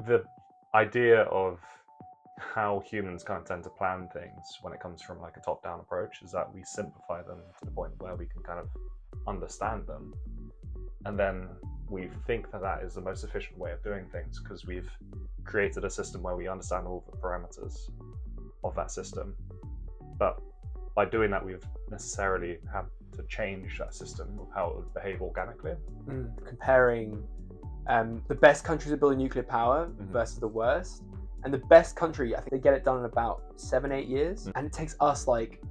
the idea of how humans kind of tend to plan things when it comes from like a top-down approach is that we simplify them to the point where we can kind of understand them, and then we think that that is the most efficient way of doing things because we've created a system where we understand all the parameters of that system. But by doing that, we've necessarily had to change that system of how it would behave organically. Comparing the best countries at building nuclear power versus the worst. And the best country, I think they get it done in about 7-8 years. And it takes us like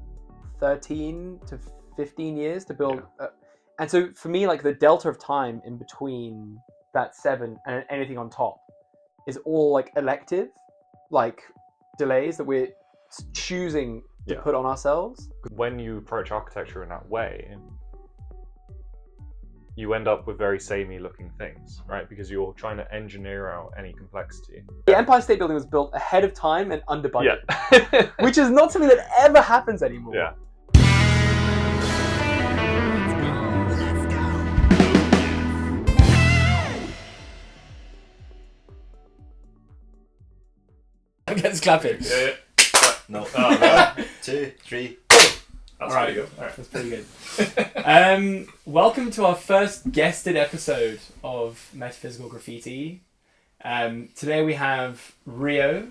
13 to 15 years to build. And so for me, like the delta of time in between that 7 and anything on top is all like elective, like delays that we're choosing to put on ourselves. When you approach architecture in that way, you end up with very samey looking things, right? Because you're trying to engineer out any complexity. The Empire State Building was built ahead of time and under budget, Yeah. which is not something that ever happens anymore. Yeah. I'm getting clapping. Yeah. No. 1, 2, 3. That's All pretty right. good. All right. That's pretty good. Welcome to our first guested episode of Metaphysical Graffiti. Today we have Rio.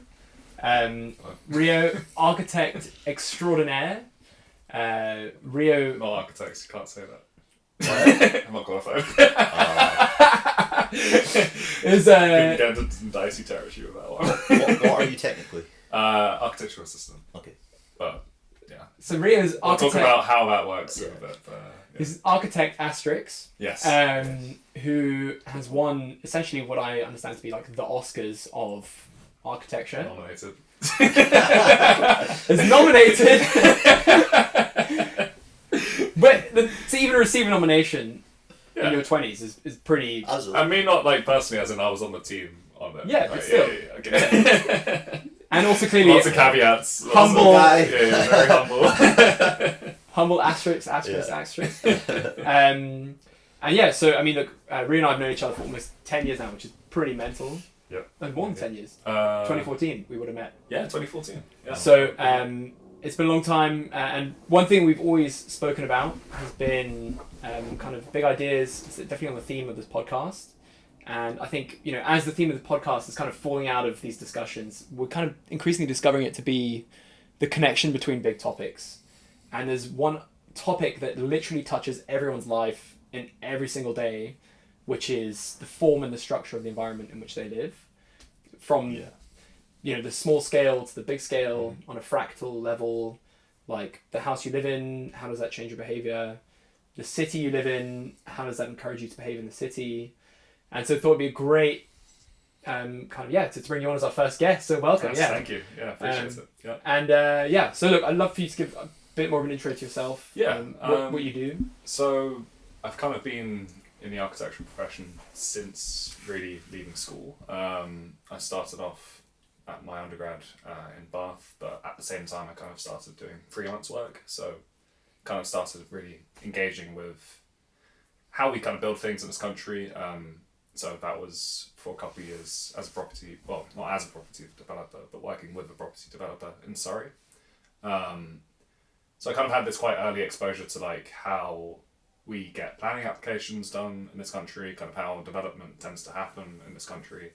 Rio, architect extraordinaire. Rio... Not architects, you can't say that. I'm not qualified. is Didn't get into some dicey territory with that one. What are you technically? Architectural assistant. Okay. But, yeah. So Rio's We'll architect... talk about how that works. Yeah. A bit, He's architect Asterix. Yes. Who has won essentially what I understand to be like the Oscars of architecture. Nominated. Is nominated. But to even receive a nomination in your 20s is pretty... Absolutely. I mean, not like personally, as in I was on the team on it. Yeah, but Right, still. Yeah, okay. And also clearly... Lots of caveats. Humble. Yeah, very humble. Humble Asterix. And yeah, so I mean, look, Rio and I have known each other for almost 10 years now, which is pretty mental. Yep. Like more than 10 years. 2014. 2014, we would have met. Yeah, 2014. Yeah. So it's been a long time, and one thing we've always spoken about has been kind of big ideas. It's definitely on the theme of this podcast. And I think, you know, as the theme of the podcast is kind of falling out of these discussions, we're kind of increasingly discovering it to be the connection between big topics. And there's one topic that literally touches everyone's life in every single day, which is the form and the structure of the environment in which they live. From, you know, the small scale to the big scale on a fractal level, like the house you live in, how does that change your behavior? The city you live in, how does that encourage you to behave in the city? And so I thought it'd be a great to bring you on as our first guest. So welcome. Yes, yeah. Thank you. Yeah, appreciate it. Yeah. And so look, I'd love for you to give a bit more of an intro to yourself. Yeah. What you do. So I've kind of been in the architectural profession since really leaving school. I started off at my undergrad in Bath, but at the same time I kind of started doing freelance work. So kind of started really engaging with how we kind of build things in this country. So that was for a couple of years as a property, well, not as a property developer, but working with a property developer in Surrey. So I kind of had this quite early exposure to like how we get planning applications done in this country, kind of how development tends to happen in this country.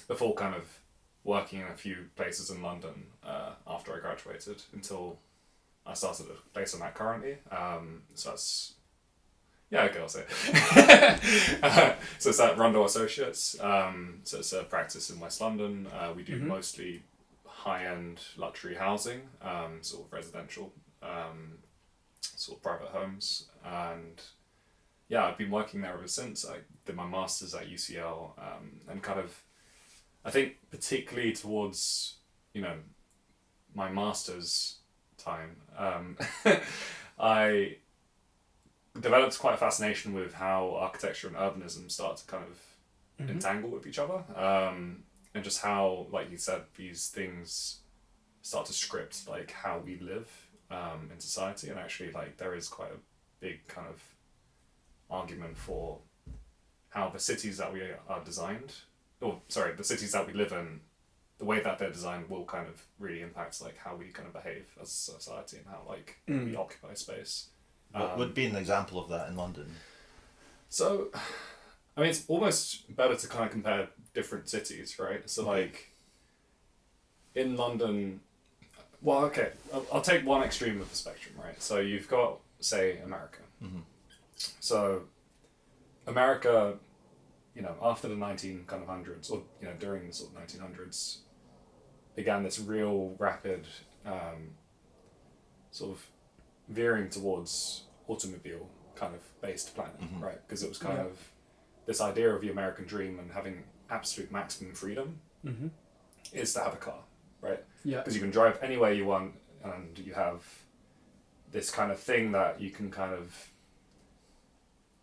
Before kind of working in a few places in London after I graduated until I started a place I'm at currently. So that's... Yeah, okay, I'll say it. So it's at Rundle Associates. So it's a practice in West London. We do mostly high-end luxury housing, sort of residential, sort of private homes. And yeah, I've been working there ever since. I did my master's at UCL, and kind of, I think particularly towards, you know, my master's time, I developed quite a fascination with how architecture and urbanism start to kind of entangle with each other, and just how, like you said, these things start to script like how we live in society. And actually, like, there is quite a big kind of argument for how the cities that we are designed, the cities that we live in, the way that they're designed will kind of really impact like how we kind of behave as a society and how like we occupy space. What would be an example of that in London? So, I mean, it's almost better to kind of compare different cities, right? So like, in London, well, okay, I'll take one extreme of the spectrum, right? So you've got, say, America. Mm-hmm. So, America, after the 1900s, or during the sort of 1900s, began this real rapid sort of veering towards automobile kind of based planning, right? Because it was kind of this idea of the American dream and having absolute maximum freedom is to have a car, right? Yeah. Because you can drive anywhere you want, and you have this kind of thing that you can kind of.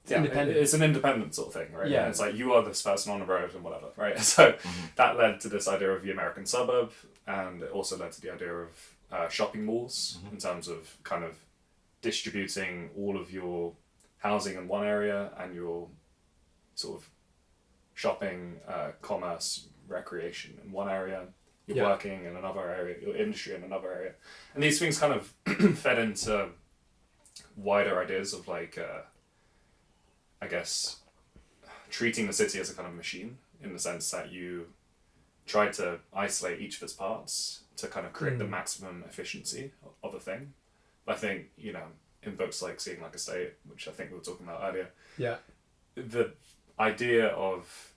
Independent. It's an independent sort of thing, right? Yeah. And it's like you are this person on the road and whatever, right? So that led to this idea of the American suburb, and it also led to the idea of shopping malls in terms of kind of distributing all of your housing in one area and your sort of shopping, commerce, recreation in one area, your working in another area, your industry in another area. And these things kind of fed into wider ideas of like, I guess, treating the city as a kind of machine in the sense that you try to isolate each of its parts to kind of create the maximum efficiency of a thing. I think, in books like Seeing Like a State, which I think we were talking about earlier, the idea of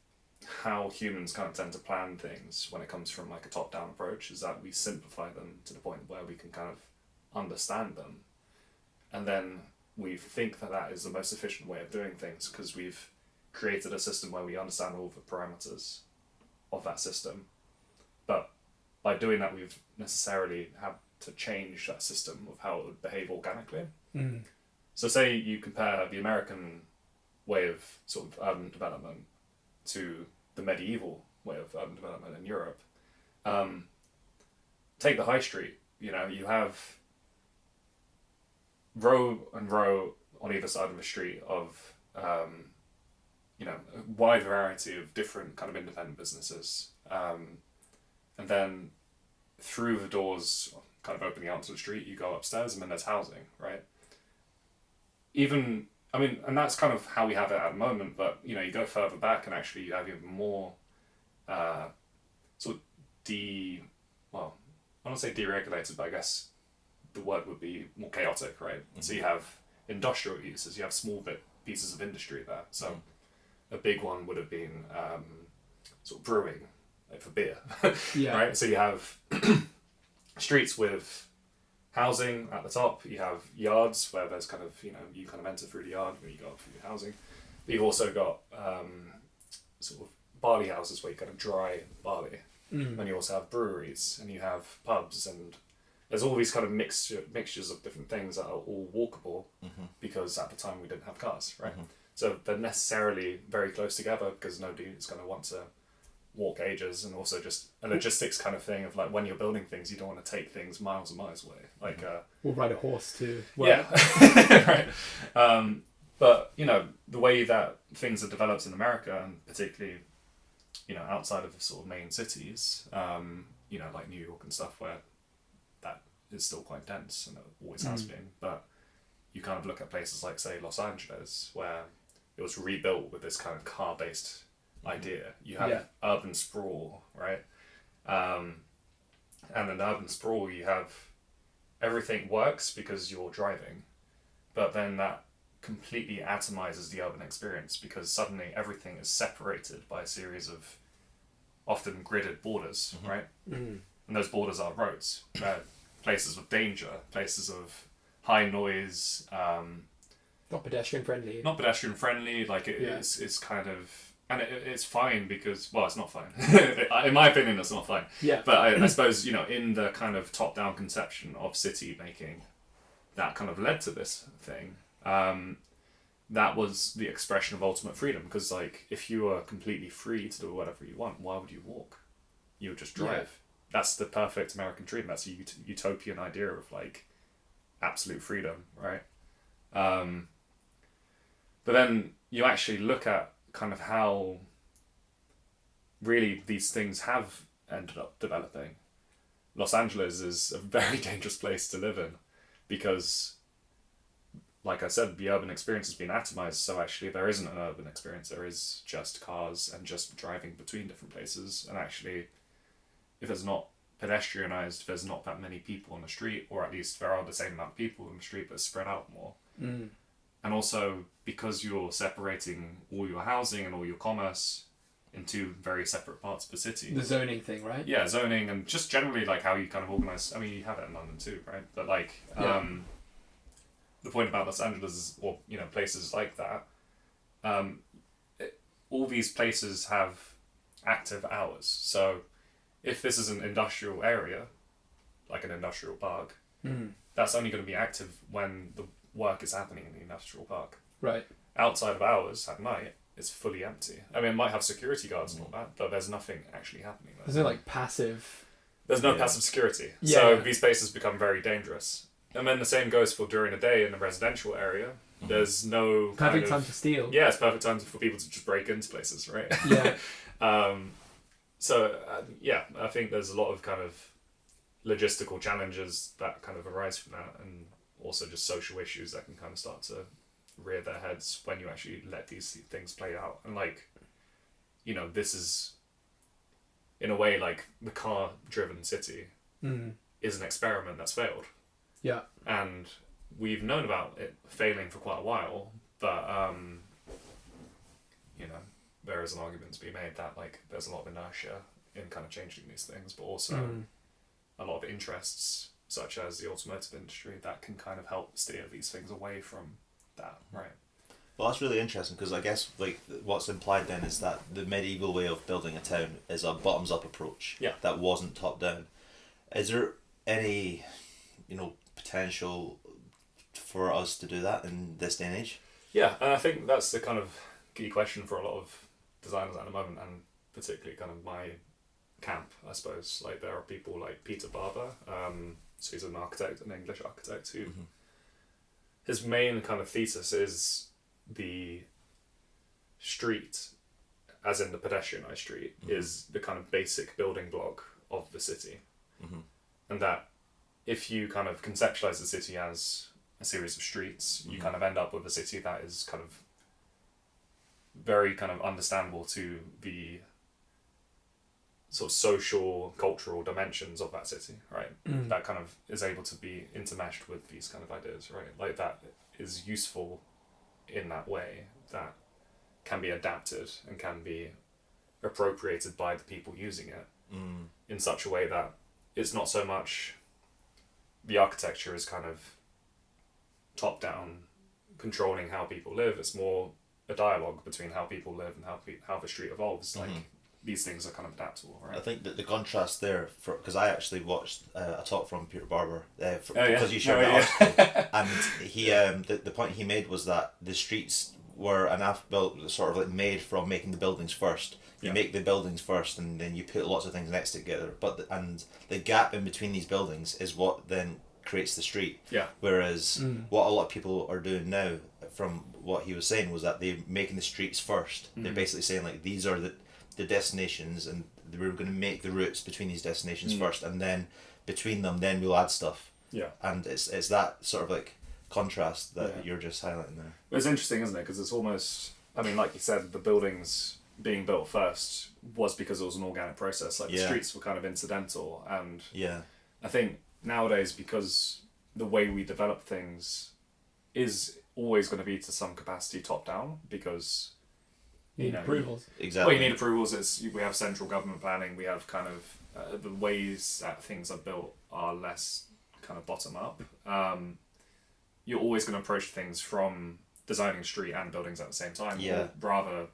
how humans kind of tend to plan things when it comes from like a top-down approach is that we simplify them to the point where we can kind of understand them. And then we think that that is the most efficient way of doing things because we've created a system where we understand all the parameters of that system. But by doing that, we've necessarily had to change that system of how it would behave organically. So say you compare the American way of sort of urban development to the medieval way of urban development in Europe. Take the high street, you have row and row on either side of the street of, a wide variety of different kind of independent businesses. And then through the doors, kind of opening out to the street, you go upstairs and then there's housing, right? And that's kind of how we have it at the moment, but, you go further back and actually you have even more, sort of I don't want to say deregulated, but I guess the word would be more chaotic, right? So you have industrial uses, you have small pieces of industry there. So a big one would have been sort of brewing, like for beer, right? So you have streets with housing at the top, you have yards where there's kind of, you kind of enter through the yard when you go up through your housing. But you've also got sort of barley houses where you kind of dry barley. And you also have breweries and you have pubs, and there's all these kind of mixtures of different things that are all walkable because at the time we didn't have cars, right? So they're necessarily very close together because nobody is going to want to walk ages, and also just a logistics kind of thing of like when you're building things, you don't want to take things miles and miles away. Like or ride a horse too. Yeah, right. But the way that things are developed in America, and particularly outside of the sort of main cities, like New York and stuff, where that is still quite dense and it always has been. But you kind of look at places like, say, Los Angeles, where it was rebuilt with this kind of car-based idea. You have urban sprawl, right? And in urban sprawl, you have everything works because you're driving, but then that completely atomizes the urban experience because suddenly everything is separated by a series of often gridded borders, right? And those borders are roads, places of danger, places of high noise, not pedestrian friendly. Like it's kind of, and it's fine because, well, it's not fine. In my opinion, it's not fine. Yeah. But I suppose, in the kind of top-down conception of city making, that kind of led to this thing. That was the expression of ultimate freedom, because like if you are completely free to do whatever you want, why would you walk? You would just drive. That's the perfect American dream. That's a utopian idea of like absolute freedom, right? But then you actually look at kind of how really these things have ended up developing. Los Angeles is a very dangerous place to live in because, like I said, the urban experience has been atomized, so actually there isn't an urban experience. There is just cars and just driving between different places. And actually, if it's not pedestrianised, there's not that many people on the street, or at least there are the same amount of people on the street but spread out more. And also, because you're separating all your housing and all your commerce into very separate parts of the city. The zoning thing, right? Yeah, zoning, and just generally like how you kind of organise. I mean, you have it in London too, right? But like, the point about Los Angeles is, or you know, places like that, all these places have active hours. So if this is an industrial area, like an industrial park, that's only going to be active when the work is happening in the industrial park. Right. Outside of hours at night, it's fully empty. I mean, it might have security guards and all that, but there's nothing actually happening there. There's no like passive. There's no passive security. Yeah. So these spaces become very dangerous. And then the same goes for during the day in the residential area. There's no Perfect time to steal. Yeah, it's perfect time for people to just break into places, right? Yeah. I think there's a lot of kind of logistical challenges that kind of arise from that, and also just social issues that can kind of start to rear their heads when you actually let these things play out. And like, you know, this is in a way like the car-driven city is an experiment that's failed. Yeah. And we've known about it failing for quite a while, but you know, there is an argument to be made that like there's a lot of inertia in kind of changing these things, but also a lot of interests such as the automotive industry that can kind of help steer these things away from that, right? Well, that's really interesting because I guess like what's implied then is that the medieval way of building a town is a bottoms up approach. Yeah. That wasn't top down. Is there any, you know, potential for us to do that in this day and age? Yeah, and I think that's the kind of key question for a lot of designers at the moment, and particularly kind of my camp, I suppose. Like there are people like Peter Barber, so he's an architect, an English architect, who his main kind of thesis is the street, as in the pedestrianised street, is the kind of basic building block of the city. And that if you kind of conceptualize the city as a series of streets, you kind of end up with a city that is kind of very kind of understandable to the sort of social, cultural dimensions of that city, right? That kind of is able to be intermeshed with these kind of ideas, right? Like that is useful in that way, that can be adapted and can be appropriated by the people using it in such a way that it's not so much the architecture is kind of top down controlling how people live. It's more a dialogue between how people live and how the street evolves. Like these things are kind of adaptable, right? I think that the contrast there, because I actually watched a talk from Peter Barber because you shared that article, and he the point he made was that the streets were sort of like made from making the buildings first. You make the buildings first, and then you put lots of things next together. And the gap in between these buildings is what then creates the street. Yeah. Whereas what a lot of people are doing now, from what he was saying, was that they're making the streets first. They're basically saying like these are the destinations, and we're going to make the routes between these destinations first, and then between them, then we'll add stuff. Yeah. And it's that sort of like contrast that you're just highlighting there. It's interesting, isn't it? Because it's almost, I mean, like you said, the buildings being built first was because it was an organic process. Like the streets were kind of incidental, and I think nowadays, because the way we develop things is always going to be to some capacity top down, because you need approvals. Well, you need approvals. We have central government planning. We have kind of the ways that things are built are less kind of bottom up. You're always going to approach things from designing street and buildings at the same time. Or rather,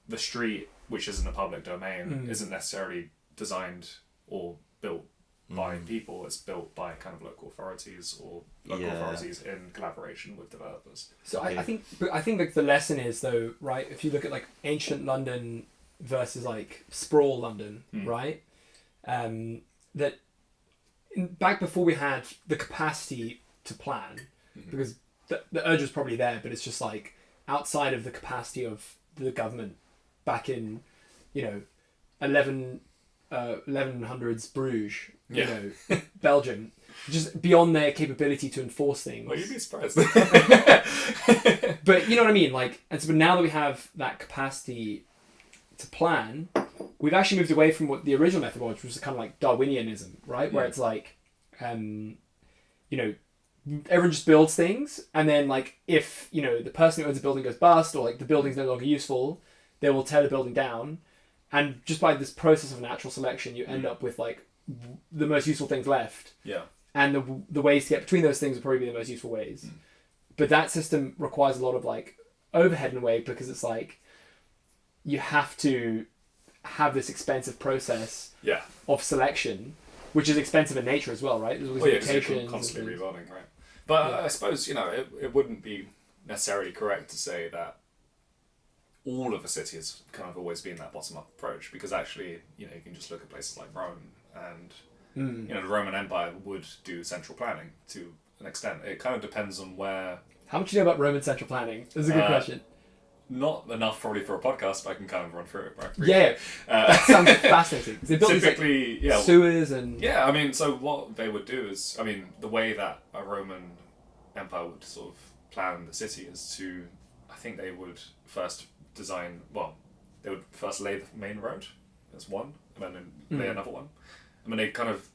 the street, which is in the public domain, isn't necessarily designed or built by people. It's built by kind of local authorities or local authorities in collaboration with developers. So I think like the lesson is though, right? If you look at like ancient London versus like sprawl London, right? That back before we had the capacity to plan, because the urge was probably there, but it's just like outside of the capacity of the government back in, 1100s Bruges, Belgium, just beyond their capability to enforce things. Well, you'd be surprised. But you know what I mean? Like, and so now that we have that capacity to plan, we've actually moved away from what the original method was, which was kind of like Darwinianism, right? Where it's like, everyone just builds things, and then like if the person who owns a building goes bust, or like the building's no longer useful, they will tear the building down, and just by this process of natural selection, you end up with like the most useful things left. Yeah. And the ways to get between those things will probably be the most useful ways. But that system requires a lot of like overhead in a way, because it's like you have to have this expensive process of selection, which is expensive in nature as well, right? Well, yeah, because you're constantly rebuilding, right? But I suppose, it wouldn't be necessarily correct to say that all of a city has kind of always been that bottom-up approach, because actually, you can just look at places like Rome, and the Roman Empire would do central planning to an extent. It kind of depends on where... How much do you know about Roman central planning? This is a good question. Not enough probably for a podcast, but I can kind of run through it. Right? Yeah, that sounds fascinating. They built typically, these, sewers and... Yeah, I mean, so what they would do is, the way that a Roman Empire would sort of plan the city is to, I think they would first design, they would first lay the main road as one, and then lay another one. And then they kind of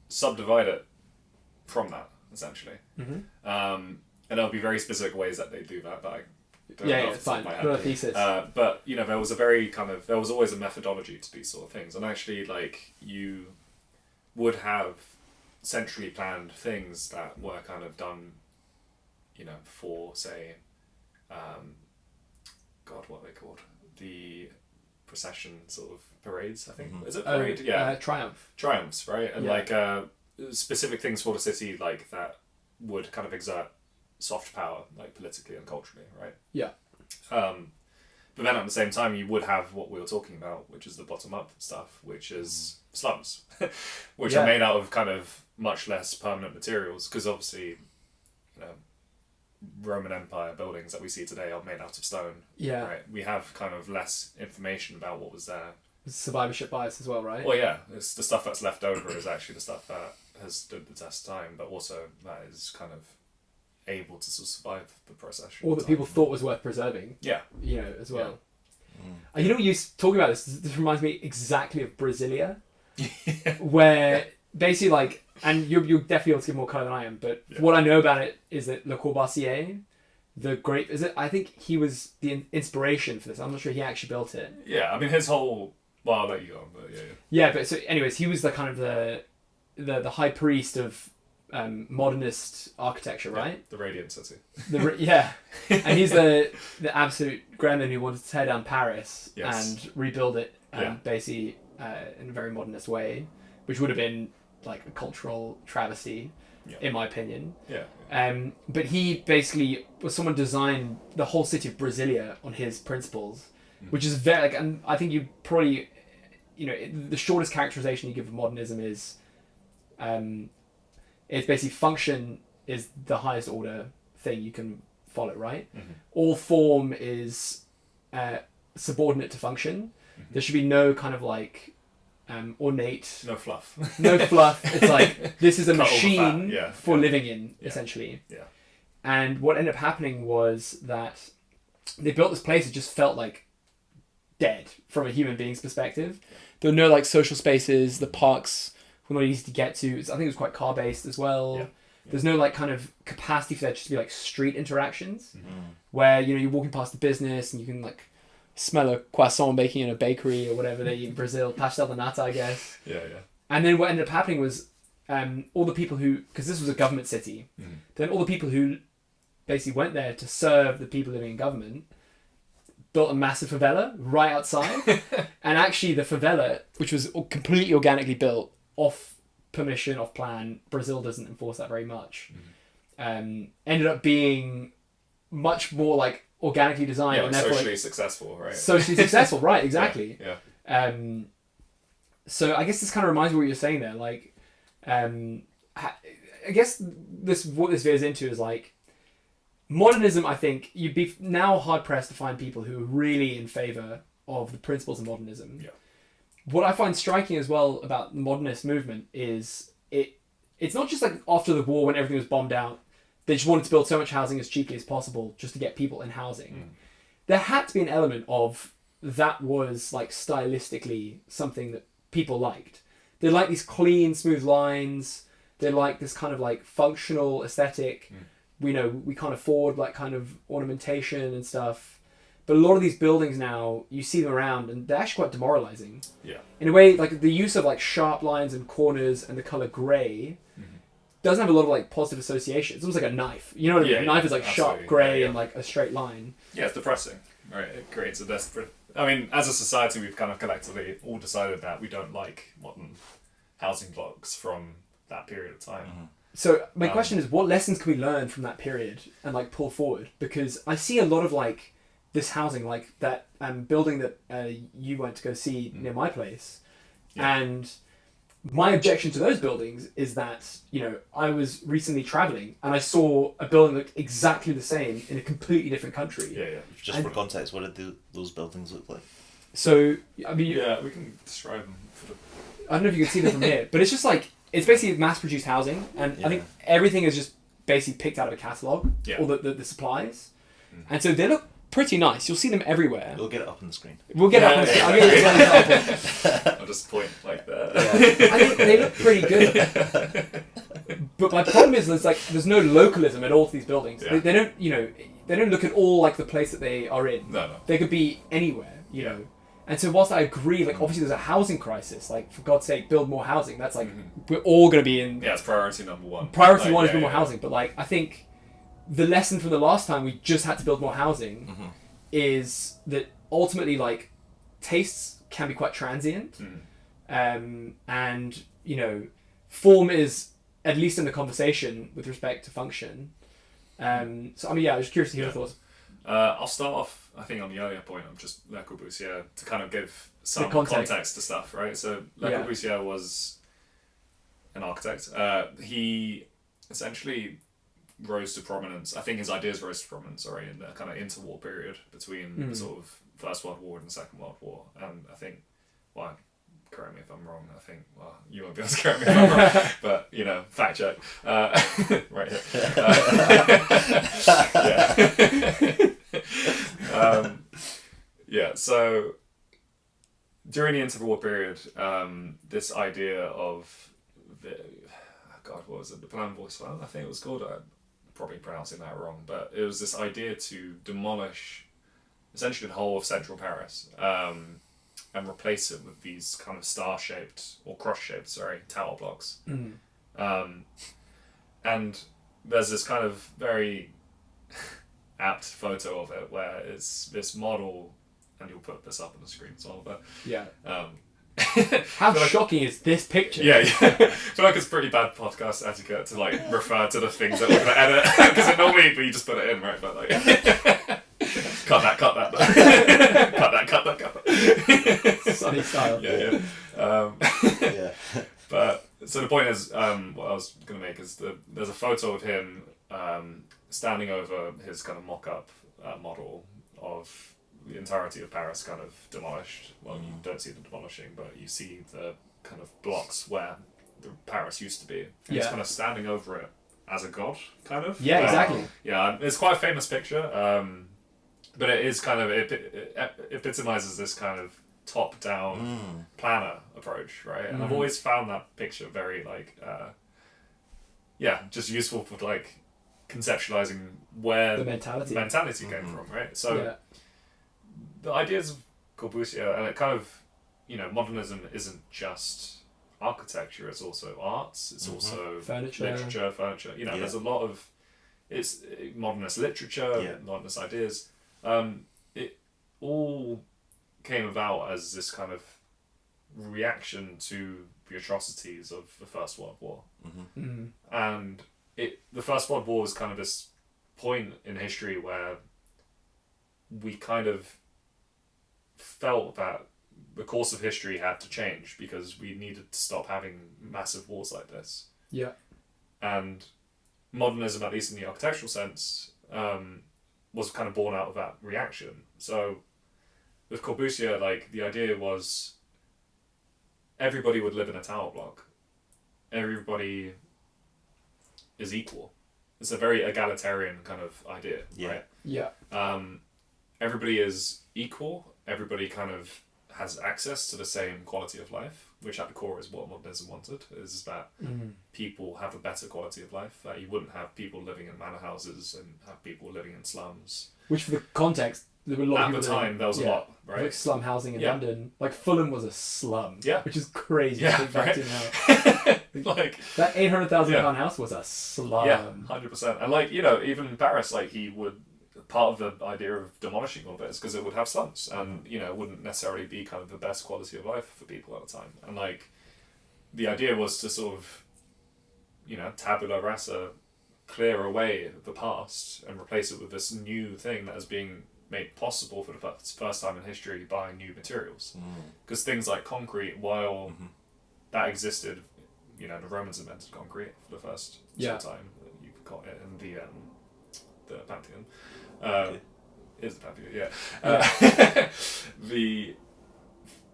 subdivide it from that, essentially. And there'll be very specific ways that they do that, but I don't know it's fine. Not a thesis. But, there was a very there was always a methodology to these sort of things. And actually, like, you would have centrally planned things that were kind of done, for, say, what are they called? The procession sort of parades, I think. Is it parade? Triumphs, right? And like specific things for the city, like that would kind of exert soft power, like politically and culturally, right? Yeah. But then at the same time, you would have what we were talking about, which is the bottom-up stuff, which is slums, which are made out of kind of much less permanent materials, because obviously, Roman Empire buildings that we see today are made out of stone. Yeah. Right. We have kind of less information about what was there. Survivorship bias as well, right? Well, yeah. It's the stuff that's left over is actually the stuff that has stood the test of time, but also that is kind of able to sort of survive the process. Or that people thought was worth preserving. Yeah. As well. Yeah. You talking about this reminds me exactly of Brasilia, where basically like, and you're definitely able to give more colour than I am, but what I know about it is that Le Corbusier, the great, I think he was the inspiration for this. I'm not sure he actually built it. Yeah, I mean his whole, well, I'll let you go on, but yeah. Yeah, but so anyways, he was the kind of the high priest of modernist architecture, right? The Radiant City. And he's the absolute gremlin who wanted to tear down Paris and rebuild it basically in a very modernist way, which would have been like a cultural travesty, in my opinion. But he basically was someone designed the whole city of Brasilia on his principles, which is very and I think you probably, the shortest characterization you give of modernism is, it's basically function is the highest order thing you can follow, right? All form is subordinate to function. There should be no kind of like ornate... No fluff. It's like, this is a machine for living in, essentially. Yeah. And what ended up happening was that they built this place that just felt like dead from a human being's perspective. There were no like social spaces, the parks were not easy to get to. I think it was quite car-based as well. There's no like kind of capacity for there just to be like street interactions where, you're walking past the business and you can like smell a croissant baking in a bakery or whatever they eat in Brazil, pastel de nata, I guess. And then what ended up happening was all the people who, because this was a government city, then all the people who basically went there to serve the people living in government built a massive favela right outside. And actually the favela, which was completely organically built off permission, off plan, Brazil doesn't enforce that very much, ended up being much more like organically designed. Yeah, and socially successful, right? Socially successful, right, exactly. Yeah. So I guess this kind of reminds me of what you're saying there. Like, I guess what this veers into is like, modernism, I think, you'd be now hard-pressed to find people who are really in favour of the principles of modernism. Yeah. What I find striking as well about the modernist movement is it's not just like after the war when everything was bombed out, they just wanted to build so much housing as cheaply as possible just to get people in housing. There had to be an element of that was like stylistically something that people liked. They like these clean, smooth lines. They like this kind of like functional aesthetic. We can't afford like kind of ornamentation and stuff. But a lot of these buildings now, you see them around and they're actually quite demoralizing. Yeah. In a way, like the use of like sharp lines and corners and the color gray doesn't have a lot of like positive association. It's almost like a knife. You know what I mean? A knife is like sharp grey and like a straight line. Yeah, it's depressing, right? It creates a desperate... I mean, as a society, we've kind of collectively all decided that we don't like modern housing blocks from that period of time. So my question is, what lessons can we learn from that period and like pull forward? Because I see a lot of like this housing, like that building that you went to go see near my place, and my objection to those buildings is that, you know, I was recently travelling and I saw a building that looked exactly the same in a completely different country. Yeah. Just for context, what did those buildings look like? So, I mean... Yeah, we can describe them. I don't know if you can see them from here, but it's just like, it's basically mass-produced housing, and I think everything is just basically picked out of a catalogue, all the supplies. And so they look pretty nice. You'll see them everywhere. We'll get it up on the screen. We'll get it up on the screen. I'll get it up. I'll just point like that. I think they look pretty good. But my problem is there's no localism at all to these buildings. Yeah. They don't, you know, they don't look at all like the place that they are in. No. They could be anywhere, you know. And so whilst I agree, like obviously there's a housing crisis, like for God's sake, build more housing. That's like, we're all going to be in... Yeah, it's priority number one. Priority one is build more housing. But like, I think the lesson from the last time we just had to build more housing is that ultimately like tastes can be quite transient. And, you know, form is at least in the conversation with respect to function. So I mean, I was curious to hear your thoughts. I'll start off, I think, on the earlier point of just Le Corbusier to kind of give some context to stuff, right? So Le Corbusier was an architect. He essentially rose to prominence. I think his ideas rose to prominence, in the kind of interwar period between the sort of First World War and the Second World War. And I think, correct me if I'm wrong. I think, you won't be able to correct me if I'm wrong. But, you know, fact check. Right here. So during the interwar period, this idea of what was it? The Plan Voicelin, I think it was called. I'm probably pronouncing that wrong, but it was this idea to demolish essentially the whole of central Paris. And replace it with these kind of star-shaped or cross-shaped, tower blocks. And there's this kind of very apt photo of it where it's this model, and you'll put this up on the screen as well. But how shocking is this picture? I feel like it's pretty bad podcast etiquette to like refer to the things that we're gonna edit because normally you just put it in, right? But like. Cut that. cut that. Sunny style. But so the point is, what I was going to make is there's a photo of him standing over his kind of mock-up model of the entirety of Paris kind of demolished. Well, you don't see them demolishing, but you see the kind of blocks where the Paris used to be. And he's kind of standing over it as a god, kind of. Yeah, exactly. It's quite a famous picture. But it is kind of, it epitomizes this kind of top-down planner approach, right? And I've always found that picture very, like, just useful for, like, conceptualizing where the mentality came from, right? So the ideas of Corbusier, and it kind of, you know, modernism isn't just architecture, it's also arts, it's also literature, furniture. You know, there's a lot of, it's modernist literature, modernist ideas. It all came about as this kind of reaction to the atrocities of the First World War. And the First World War was kind of this point in history where we kind of felt that the course of history had to change because we needed to stop having massive wars like this. And modernism, at least in the architectural sense, was kind of born out of that reaction. So with Corbusier, like, the idea was everybody would live in a tower block. Everybody is equal. It's a very egalitarian kind of idea, right? Yeah. Everybody is equal. Everybody kind of has access to the same quality of life, which at the core is what modernism wanted, is that people have a better quality of life, that you wouldn't have people living in manor houses and have people living in slums. Which, for the context, there were a lot of At the time, there was a lot, right? Like slum housing in London. Like, Fulham was a slum. Yeah. Which is crazy to think back to now. Like, that £800,000 house was a slum. Yeah, 100%. And, like, you know, even Paris, like, he would... Part of the idea of demolishing all of it is because it would have slums and, you know, it wouldn't necessarily be kind of the best quality of life for people at the time. And, like, the idea was to sort of, you know, tabula rasa, clear away the past and replace it with this new thing that is being made possible for the first time in history by new materials. Because things like concrete, while that existed, you know, the Romans invented concrete for the first time. You've got it in the Pantheon. Is the Pantheon,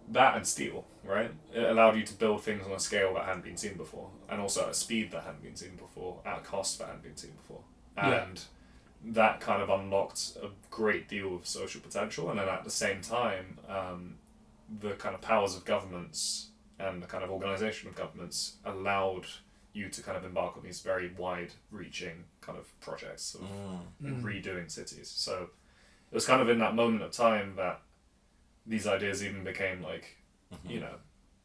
that and steel, right? It allowed you to build things on a scale that hadn't been seen before, and also at a speed that hadn't been seen before, at a cost that hadn't been seen before. And that kind of unlocked a great deal of social potential, and then at the same time, the kind of powers of governments and the kind of organisation of governments allowed you to kind of embark on these very wide-reaching kind of projects of redoing cities. So it was kind of in that moment of time that these ideas even became, like, you know,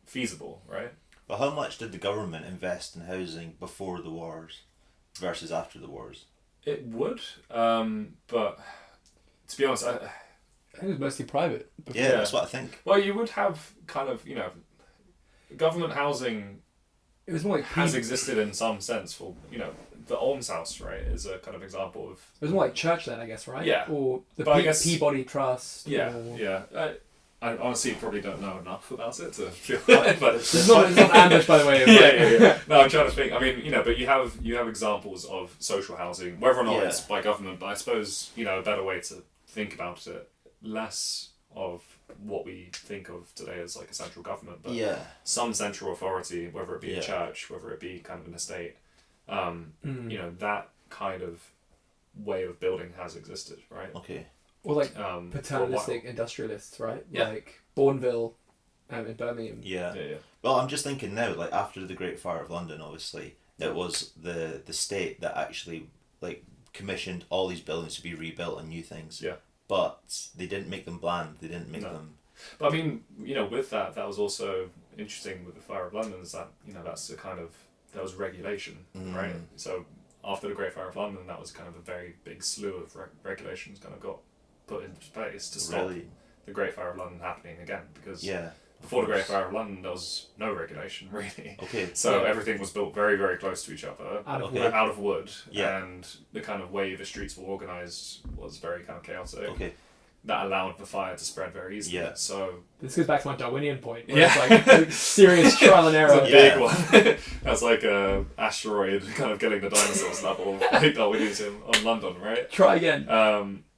feasible, right? But how much did the government invest in housing before the wars versus after the wars? It would, but to be honest, I think it was mostly private. Yeah, that's what I think. Well, you would have kind of, you know, government housing. It was more like has existed in some sense for, you know, the almshouse, right, is a kind of example of... It was more like church then, I guess, right? Yeah. Or the I guess, Peabody Trust. Yeah, or... yeah. I honestly probably don't know enough about it to feel like, but... it's not ambush, by the way. Yeah. No, I'm trying to think. I mean, you know, but you have examples of social housing, whether or not it's by government, but I suppose, you know, a better way to think about it, less of what we think of today as like a central government, but some central authority, whether it be a church, whether it be kind of an estate, you know, that kind of way of building has existed, right? Okay. Or like paternalistic industrialists, right? Yeah. Like Bourneville in Birmingham. Yeah. Well, I'm just thinking now, like after the Great Fire of London, obviously, it was the state that actually like commissioned all these buildings to be rebuilt and new things. Yeah. But they didn't make them bland. They didn't make them... But I mean, you know, with that was also interesting with the Fire of London is that, you know, that's the kind of... That was regulation, right? So after the Great Fire of London, that was kind of a very big slew of regulations kind of got put into place to stop the Great Fire of London happening again. Because before the Great Fire of London, there was no regulation, really. Okay. So everything was built very, very close to each other. Out of wood. Yeah. And the kind of way the streets were organised was very kind of chaotic. Okay. That allowed the fire to spread very easily. Yeah. So this goes back to my Darwinian point. Where it's like a serious trial and error. It's a big one. That's like a asteroid kind of killing the dinosaurs level like Darwinism on London, right? Try again.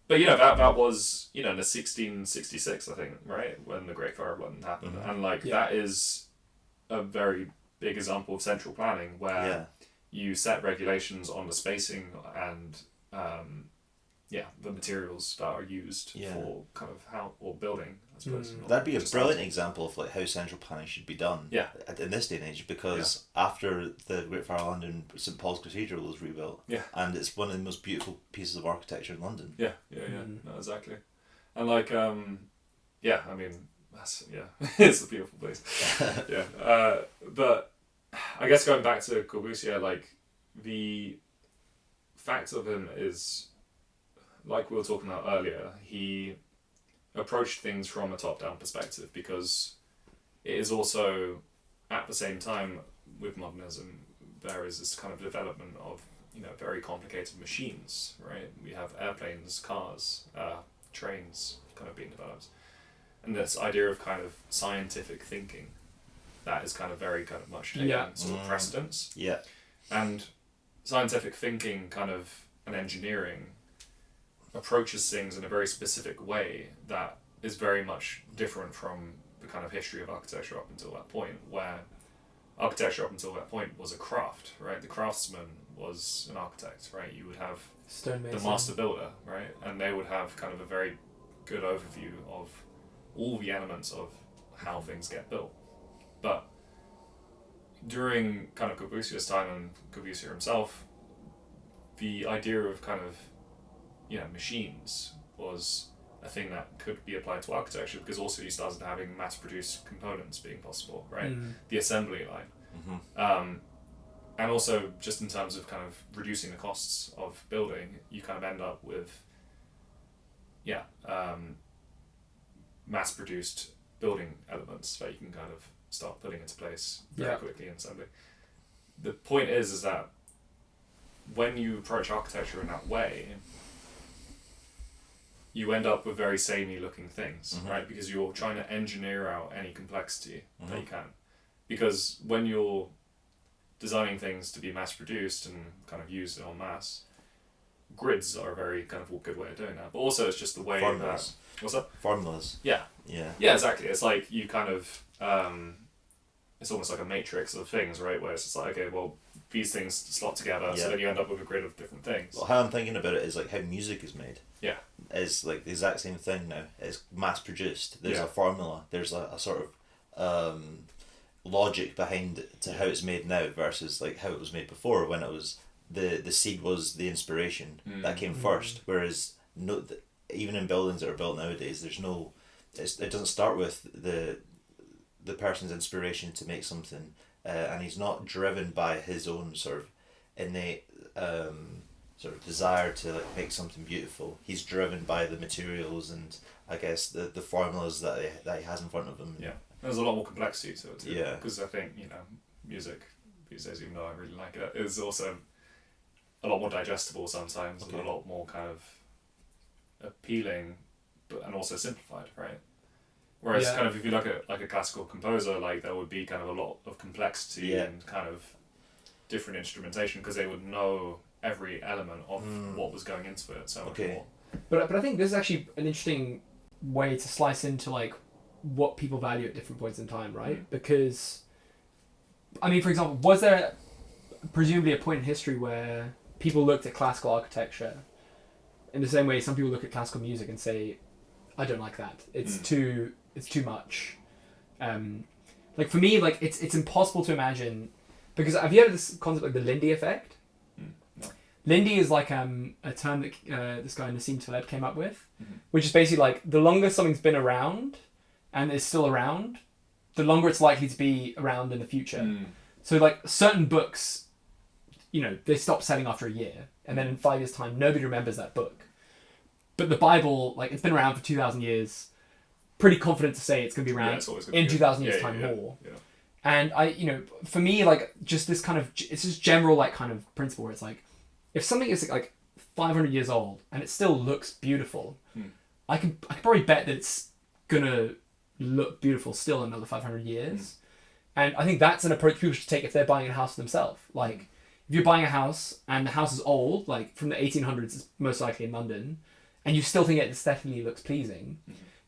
But you know that was, you know, in the 1666, I think, right, when the Great Fire of London happened, and like that is a very big example of central planning where you set regulations on the spacing and the materials that are used for kind of how or building, I suppose. That'd be a brilliant example of like how central planning should be done. Yeah. In this day and age, because after the Great Fire of London, St Paul's Cathedral was rebuilt. Yeah. And it's one of the most beautiful pieces of architecture in London. Yeah. No, exactly. And like, I mean, that's it's a beautiful place. But I guess going back to Corbusier, like the fact of him is, like we were talking about earlier, he approached things from a top-down perspective because it is also, at the same time, with modernism, there is this kind of development of, you know, very complicated machines, right? We have airplanes, cars, trains kind of being developed. And this idea of kind of scientific thinking, that is kind of very kind of much taking sort of precedence. Yeah. And scientific thinking kind of, and engineering approaches things in a very specific way that is very much different from the kind of history of architecture up until that point, where architecture up until that point was a craft, right? The craftsman was an architect, right? You would have Stonemason. the master builder, right? And they would have kind of a very good overview of all the elements of how things get built. But during kind of Corbusio's time, and Corbusier himself, the idea of kind of, machines was a thing that could be applied to architecture, because also you started having mass-produced components being possible, right? The assembly line. And also, just in terms of kind of reducing the costs of building, you kind of end up with, mass-produced building elements that you can kind of start putting into place very quickly in assembly. The point is that when you approach architecture in that way, you end up with very samey looking things, right? Because you're trying to engineer out any complexity that you can. Because when you're designing things to be mass produced and kind of used en masse, grids are a very kind of good way of doing that. But also it's just the way Formulas. What's that? Formulas. Yeah. Yeah. Yeah, exactly. It's like you kind of, it's almost like a matrix of things, right? Where it's just like, okay, well, these things slot together, so then you end up with a grid of different things. Well, how I'm thinking about it is like how music is made. Yeah. Is like the exact same thing now. It's mass produced. There's a formula. There's a sort of logic behind it to how it's made now versus like how it was made before, when it was the seed was the inspiration that came first. Whereas even in buildings that are built nowadays, there's no, it doesn't start with the person's inspiration to make something, and he's not driven by his own sort of innate sort of desire to like make something beautiful. He's driven by the materials and I guess the formulas that he has in front of him. Yeah, there's a lot more complexity to it too. Yeah. Because I think music these days, even though I really like it, is also a lot more digestible sometimes and a lot more kind of appealing, and also simplified, right? Whereas kind of if you look at like a classical composer, like there would be kind of a lot of complexity and kind of different instrumentation, because they would know every element of what was going into it so much more. But I think this is actually an interesting way to slice into like what people value at different points in time, right? Because, I mean, for example, was there presumably a point in history where people looked at classical architecture in the same way some people look at classical music and say, I don't like that. It's too much. Like for me, like it's impossible to imagine, because have you heard of this concept like the Lindy effect? No. Lindy is like a term that this guy Nassim Taleb came up with, which is basically like the longer something's been around and is still around, the longer it's likely to be around in the future. So like certain books, they stop selling after a year, and then in 5 years' time, nobody remembers that book. But the Bible, like, it's been around for 2,000 years. Pretty confident to say it's going to be around in 2,000 years' time more. Yeah. And for me, like, just this kind of, it's just general, like, kind of principle where it's like, if something is like 500 years old and it still looks beautiful, I can probably bet that it's gonna look beautiful still in another 500 years. And I think that's an approach people should take if they're buying a house for themselves. Like, if you're buying a house and the house is old, like from the 1800s, it's most likely in London, and you still think it aesthetically looks pleasing,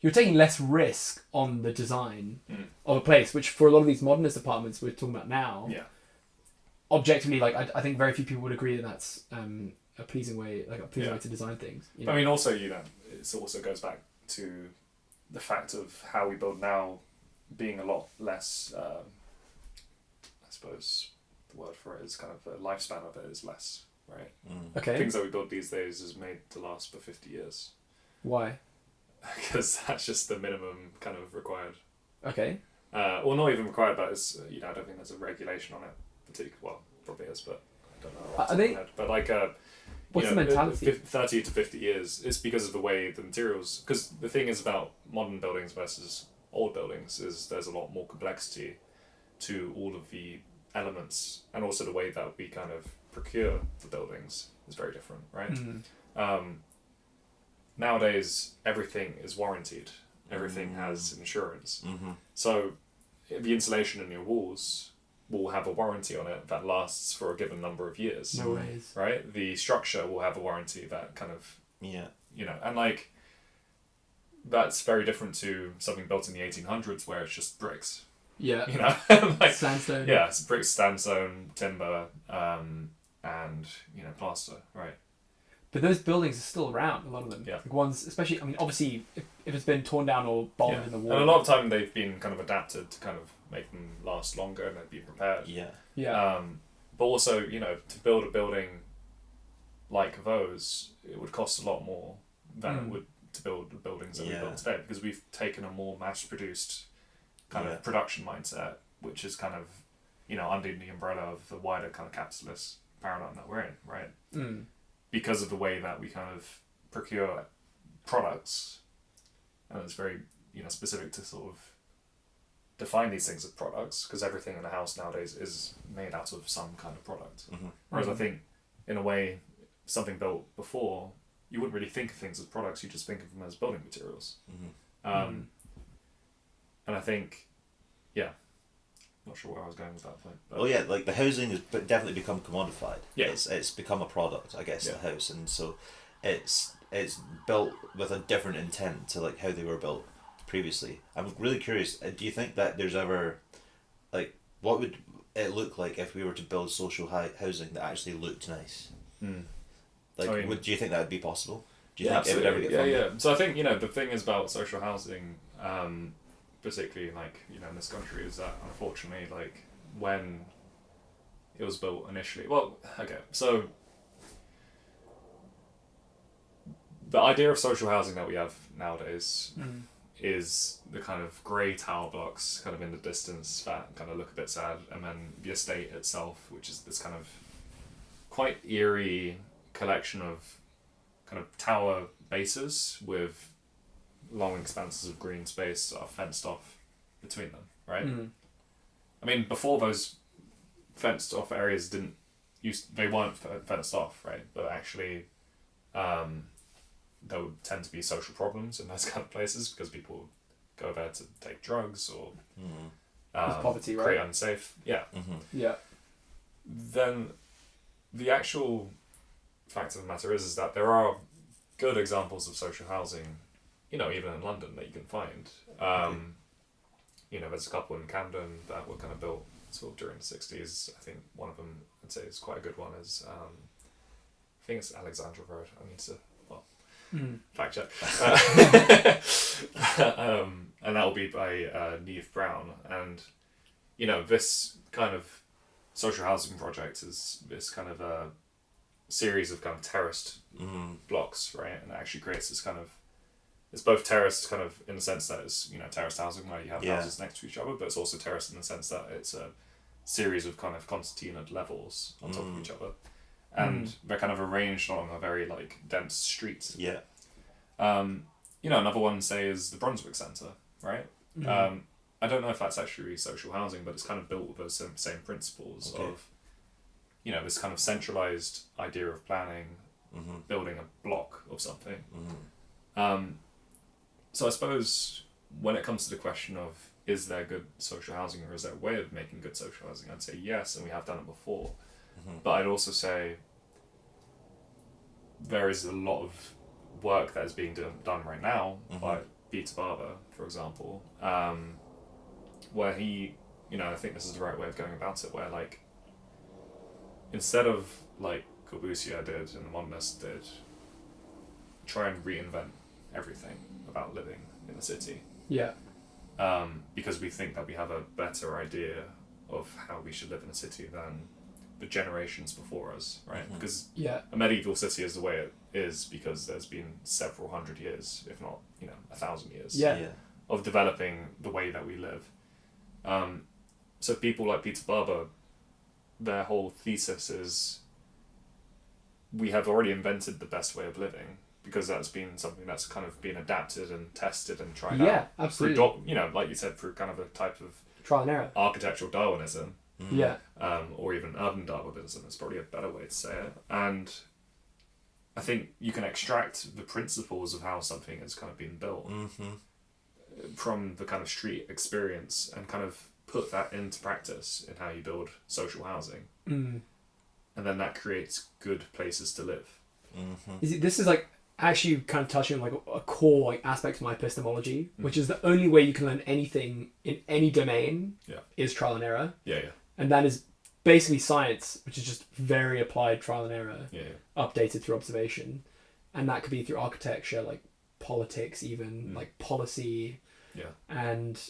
you're taking less risk on the design of a place, which for a lot of these modernist apartments we're talking about now, objectively, like I think very few people would agree that that's a pleasing way, way to design things. I mean, also, it also goes back to the fact of how we build now being a lot less, I suppose the word for it is kind of the lifespan of it is less, right? Okay. Things that we build these days is made to last for 50 years. Why? Because that's just the minimum kind of required. Okay. Well, not even required, but it's, I don't think there's a regulation on it. Well, probably is, but I don't know. I think. But like, what's the mentality? 30 to 50 years. It's because of the way the materials. Because the thing is about modern buildings versus old buildings is there's a lot more complexity to all of the elements, and also the way that we kind of procure the buildings is very different, right? Nowadays, everything is warranted. Everything has insurance. So the insulation in your walls will have a warranty on it that lasts for a given number of years. No ways. Right? The structure will have a warranty that kind of and like that's very different to something built in the 1800s where it's just bricks. Yeah. Like sandstone. Yeah, it's bricks, sandstone, timber, and plaster, right? But those buildings are still around, a lot of them. Yeah. Like ones, especially, I mean, obviously, if it's been torn down or bombed in the war. And a lot of time they've been kind of adapted to kind of make them last longer and they've been prepared. Yeah. Yeah. But also, to build a building like those, it would cost a lot more than it would to build the buildings that we build today, because we've taken a more mass-produced kind of production mindset, which is kind of, under the umbrella of the wider kind of capitalist paradigm that we're in, right? Because of the way that we kind of procure products, and it's very, specific to sort of define these things as products, because everything in the house nowadays is made out of some kind of product. Whereas I think, in a way, something built before, you wouldn't really think of things as products, you just think of them as building materials. And I think, not sure where I was going with that point. But like the housing has definitely become commodified. Yeah. It's become a product, I guess, Yeah. the house, and so it's built with a different intent to like how they were built previously. I'm really curious, do you think that there's ever, like, what would it look like if we were to build social housing that actually looked nice? Like, do you think that would be possible? Do you think it would ever get funded? Yeah. So I think, the thing is about social housing, particularly like, in this country, is that unfortunately, like, when it was built initially, so the idea of social housing that we have nowadays is the kind of grey tower blocks kind of in the distance that kind of look a bit sad, and then the estate itself, which is this kind of quite eerie collection of kind of tower bases with long expanses of green space that are fenced off between them, right? I mean, before those fenced off areas they weren't fenced off, right? But actually, there would tend to be social problems in those kind of places because people go there to take drugs or poverty, right? create unsafe. Yeah. Yeah. Then the actual fact of the matter is that there are good examples of social housing, even in London, that you can find. There's a couple in Camden that were kind of built sort of during the 60s. I think one of them, I'd say, is quite a good one, is I think it's Alexandra Road. I need to fact check. And that will be by Neve Brown. And, this kind of social housing project is this kind of a series of kind of terraced blocks, right? And it actually creates this kind of, it's both terraced kind of in the sense that it's, terraced housing where you have houses next to each other, but it's also terraced in the sense that it's a series of kind of concertinaed levels on top of each other. And they're kind of arranged on a very like dense street. Yeah. Another one, say, is the Brunswick Centre, right? I don't know if that's actually social housing, but it's kind of built with those same principles of, this kind of centralised idea of planning, building a block of something. So I suppose when it comes to the question of is there good social housing or is there a way of making good social housing, I'd say yes, and we have done it before. But I'd also say there is a lot of work that is being done right now by Peter Barber, for example, where he, I think this is the right way of going about it, where like instead of like Corbusier did and the modernists did, try and reinvent everything about living in the city. Yeah. Because we think that we have a better idea of how we should live in a city than the generations before us, right? Because a medieval city is the way it is because there's been several hundred years, if not, 1,000 years of developing the way that we live. So people like Peter Barber, their whole thesis is we have already invented the best way of living because that's been something that's kind of been adapted and tested and tried out. Yeah, absolutely. Through, like you said, through kind of a type of trial and error. Architectural Darwinism. Yeah. Or even urban Darwinism is probably a better way to say it. And I think you can extract the principles of how something has kind of been built from the kind of street experience and kind of put that into practice in how you build social housing. And then that creates good places to live. This is like actually kind of touching on like a core like aspect of my epistemology, which is the only way you can learn anything in any domain is trial and error. Yeah. And that is basically science, which is just very applied trial and error, updated through observation. And that could be through architecture, like politics, even like policy. Yeah. And,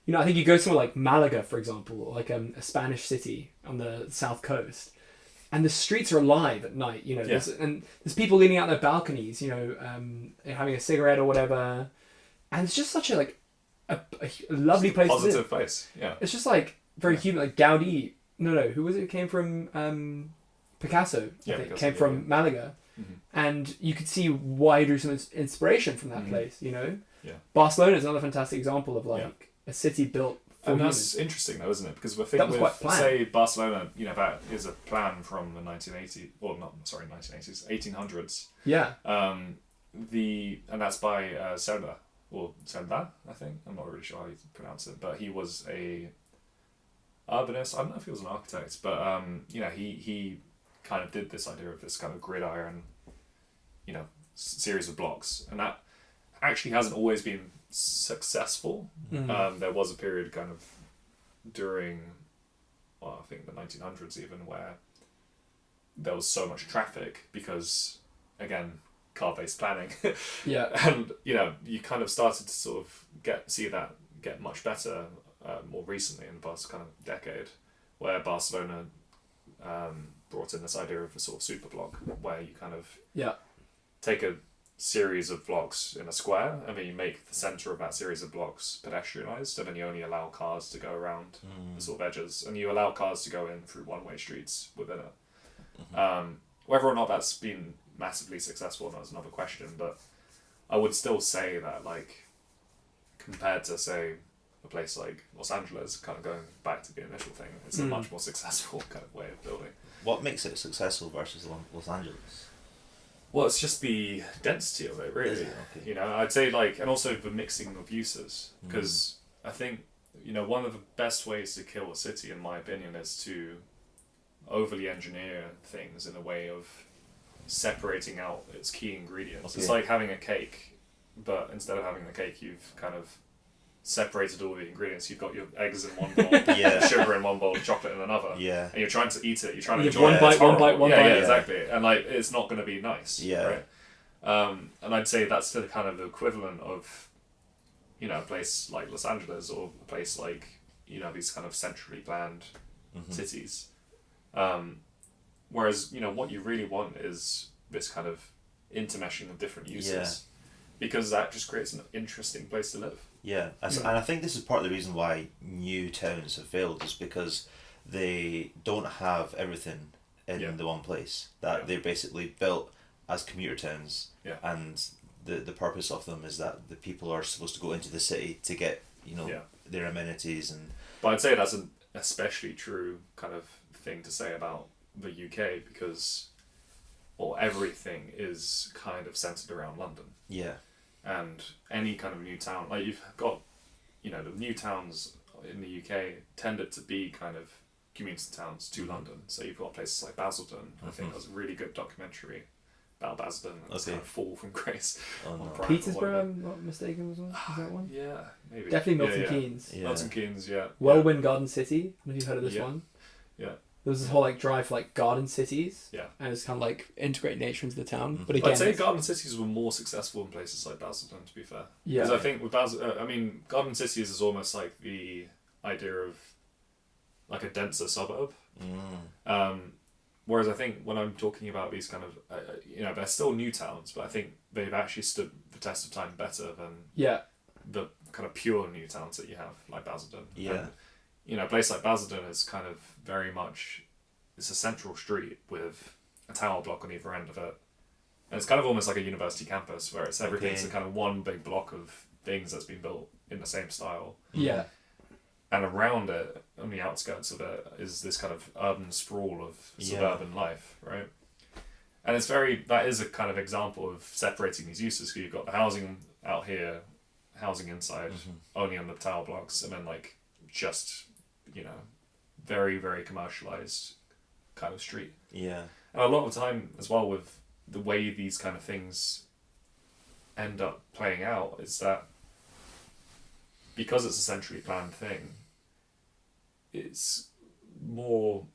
you know, I think you go somewhere like Malaga, for example, or like a Spanish city on the south coast, and the streets are alive at night, you know, there's people leaning out their balconies, you know, having a cigarette or whatever. And it's just such a lovely place to live. Positive place, yeah. It's just like very human, like Gaudi. No, who was it who came from Picasso? I think came from Malaga. Mm-hmm. And you could see why he drew some inspiration from that place, you know? Yeah. Barcelona is another fantastic example of like a city built for and humans. that's interesting though, isn't it? Because we're thinking with, say, Barcelona, you know, that is a plan from the 1800s. Yeah. And that's by Cerda, or Cerda, I think. I'm not really sure how you pronounce it, but he was a urbanist. I don't know if he was an architect, but you know, he kind of did this idea of this kind of gridiron, you know, series of blocks, and that actually hasn't always been successful. There was a period kind of during, well, I think the 1900s even, where there was so much traffic because, again, car-based planning. And, you know, you kind of started to sort of see that get much better more recently in the past kind of decade, where Barcelona brought in this idea of a sort of super block where you kind of take a series of blocks in a square, and then you make the centre of that series of blocks pedestrianised, and then you only allow cars to go around the sort of edges, and you allow cars to go in through one-way streets within it. Whether or not that's been massively successful, that's another question, but I would still say that, like, compared to, say, a place like Los Angeles, kind of going back to the initial thing, it's a much more successful kind of way of building. What makes it successful versus Los Angeles? Well, it's just the density of it, really. Okay. You know, I'd say, like, and also the mixing of uses, because I think, you know, one of the best ways to kill a city, in my opinion, is to overly engineer things in a way of separating out its key ingredients. Okay. It's like having a cake, but instead of having the cake, you've kind of separated all the ingredients. You've got your eggs in one bowl, sugar in one bowl, chocolate in another. Yeah. And you're trying to eat it. You're trying to enjoy it. One bite. Yeah, exactly. And like, it's not going to be nice. Yeah. Right. And I'd say that's the kind of the equivalent of, you know, a place like Los Angeles, or a place like, you know, these kind of centrally planned cities. Whereas, you know, what you really want is this kind of intermeshing of different uses, because that just creates an interesting place to live. Yeah, and I think this is part of the reason why new towns have failed, is because they don't have everything in the one place. That they're basically built as commuter towns, and the purpose of them is that the people are supposed to go into the city to get, you know, their amenities. And but I'd say that's an especially true kind of thing to say about the UK, because, well, everything is kind of centred around London. Yeah. And any kind of new town, like you've got, you know, the new towns in the UK tended to be kind of commuter towns to London. So you've got places like Basildon. I think that was a really good documentary about Basildon, and this kind of fall from grace. Petersburg, I'm not mistaken, was that one? Yeah, maybe. Definitely Milton Keynes. Yeah. Milton Keynes, yeah. Whirlwind Garden City. Have you heard of this one? Yeah. There was this whole like drive for like garden cities. Yeah. And it's kind of like integrate nature into the town. But again, I'd say garden cities were more successful in places like Basildon, to be fair. Yeah. Because I think with garden cities is almost like the idea of like a denser suburb. Whereas I think when I'm talking about these kind of, you know, they're still new towns, but I think they've actually stood the test of time better than the kind of pure new towns that you have, like Basildon. Yeah. And, you know, a place like Basildon is kind of very much, it's a central street with a tower block on either end of it. And it's kind of almost like a university campus where it's everything's a kind of one big block of things that's been built in the same style. Yeah. And around it, on the outskirts of it, is this kind of urban sprawl of suburban life, right? And it's that is a kind of example of separating these uses, because you've got the housing out here, housing inside, only on the tower blocks, and then like just, you know, very, very commercialized kind of street. Yeah. And a lot of the time as well, with the way these kind of things end up playing out is that because it's a centrally planned thing, it's more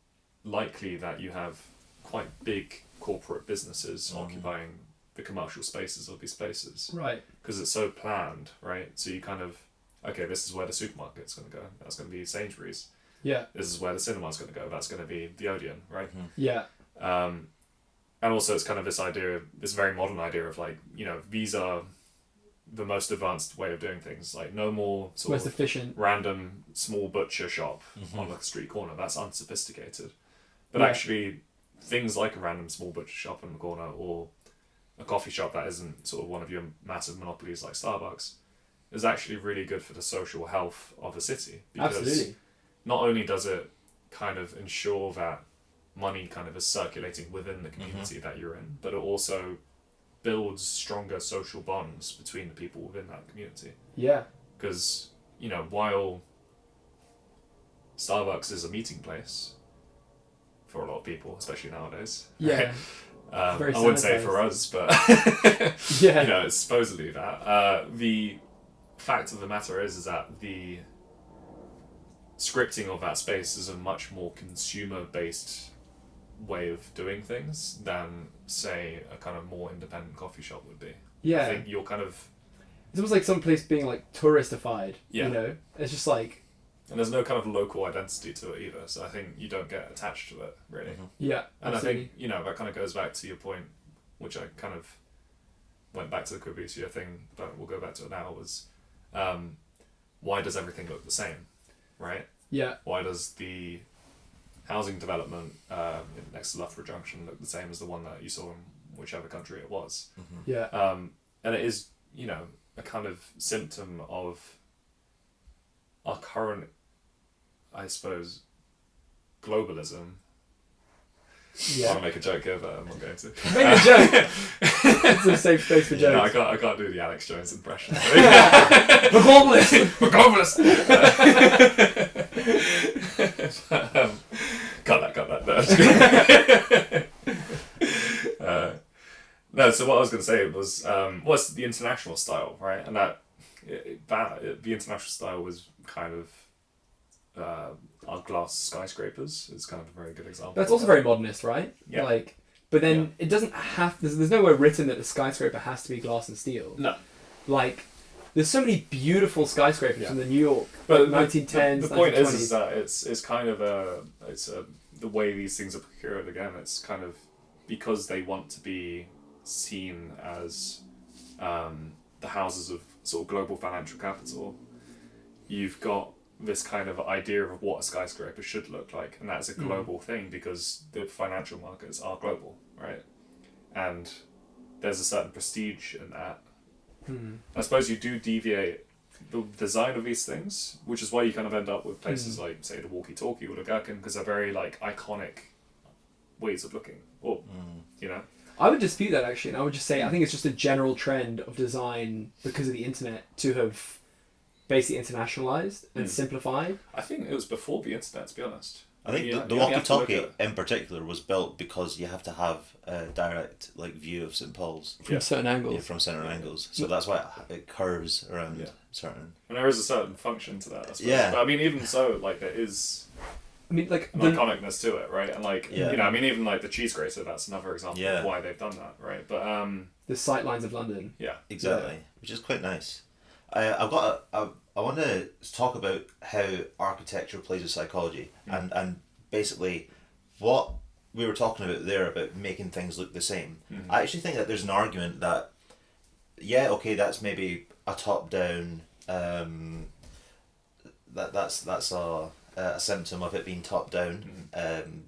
likely that you have quite big corporate businesses occupying the commercial spaces of these places. Right. Because it's so planned, right? So you kind of, okay, this is where the supermarket's going to go. That's going to be Sainsbury's. Yeah. This is where the cinema's going to go. That's going to be the Odeon, right? Yeah. And also it's kind of this idea, this very modern idea of like, you know, these are the most advanced way of doing things. Like no more sort Most of efficient random small butcher shop on like a street corner. That's unsophisticated. But Yeah. actually, things like a random small butcher shop on the corner or a coffee shop that isn't sort of one of your massive monopolies like Starbucks is actually really good for the social health of a city. Because Absolutely. not only does it kind of ensure that money kind of is circulating within the community that you're in, but it also builds stronger social bonds between the people within that community. Yeah. Because, you know, while Starbucks is a meeting place for a lot of people, especially nowadays. Yeah. I Very wouldn't say sanitized. for us, but Yeah. you know, it's supposedly that. The fact of the matter is that the scripting of that space is a much more consumer-based way of doing things than, say, a kind of more independent coffee shop would be. Yeah. I think you're kind of... It's almost like some place being like touristified. Yeah. You know? It's just like... And there's no kind of local identity to it either, so I think you don't get attached to it, really. Yeah, And absolutely. I think, you know, that kind of goes back to your point, which I kind of went back to the Corbusier thing, but we'll go back to it now, was why does everything look the same, right? Yeah. Why does the housing development next to Loughborough Junction look the same as the one that you saw in whichever country it was? Yeah. And it is, you know, a kind of symptom of our current, I suppose, globalism. I want to make a joke here, but I'm not going to. Make a joke! It's a safe space for jokes. No, I can't do the Alex Jones impression. We're globalist! We're globalist! Cut that. No, so what I was going to say was, what's the international style, right? And the international style was kind of our glass skyscrapers is kind of a very good example. That's also very modernist, right? Yeah. Like, but then it doesn't have... There's nowhere written that the skyscraper has to be glass and steel. No. Like, there's so many beautiful skyscrapers from the New York, but like 1910s, the point 1920s. is that it's kind of the way these things are procured again. It's kind of because they want to be seen as the houses of sort of global financial capital. You've got this kind of idea of what a skyscraper should look like, and that's a global thing because the financial markets are global, right? And there's a certain prestige in that. I suppose you do deviate the design of these things, which is why you kind of end up with places like, say, the walkie-talkie or the gherkin, because they're very like iconic ways of looking, or you know. I would dispute that actually, and I would just say I think it's just a general trend of design because of the internet to have basically internationalized and simplified. I think it was before the internet, to be honest. I think the walkie-talkie in particular was built because you have to have a direct view of St Paul's from certain angles. Yeah, from certain angles. So that's why it curves around certain. And there is a certain function to that, I suppose. Yeah. But I mean, even so, there is. I mean, like an iconicness to it, right? And you know, I mean, even the cheese grater, that's another example of why they've done that, right? But the sightlines of London. Yeah. Exactly, which is quite nice. I want to talk about how architecture plays with psychology and basically what we were talking about there about making things look the same. I actually think that there's an argument that that's maybe a top down that's a symptom of it being top down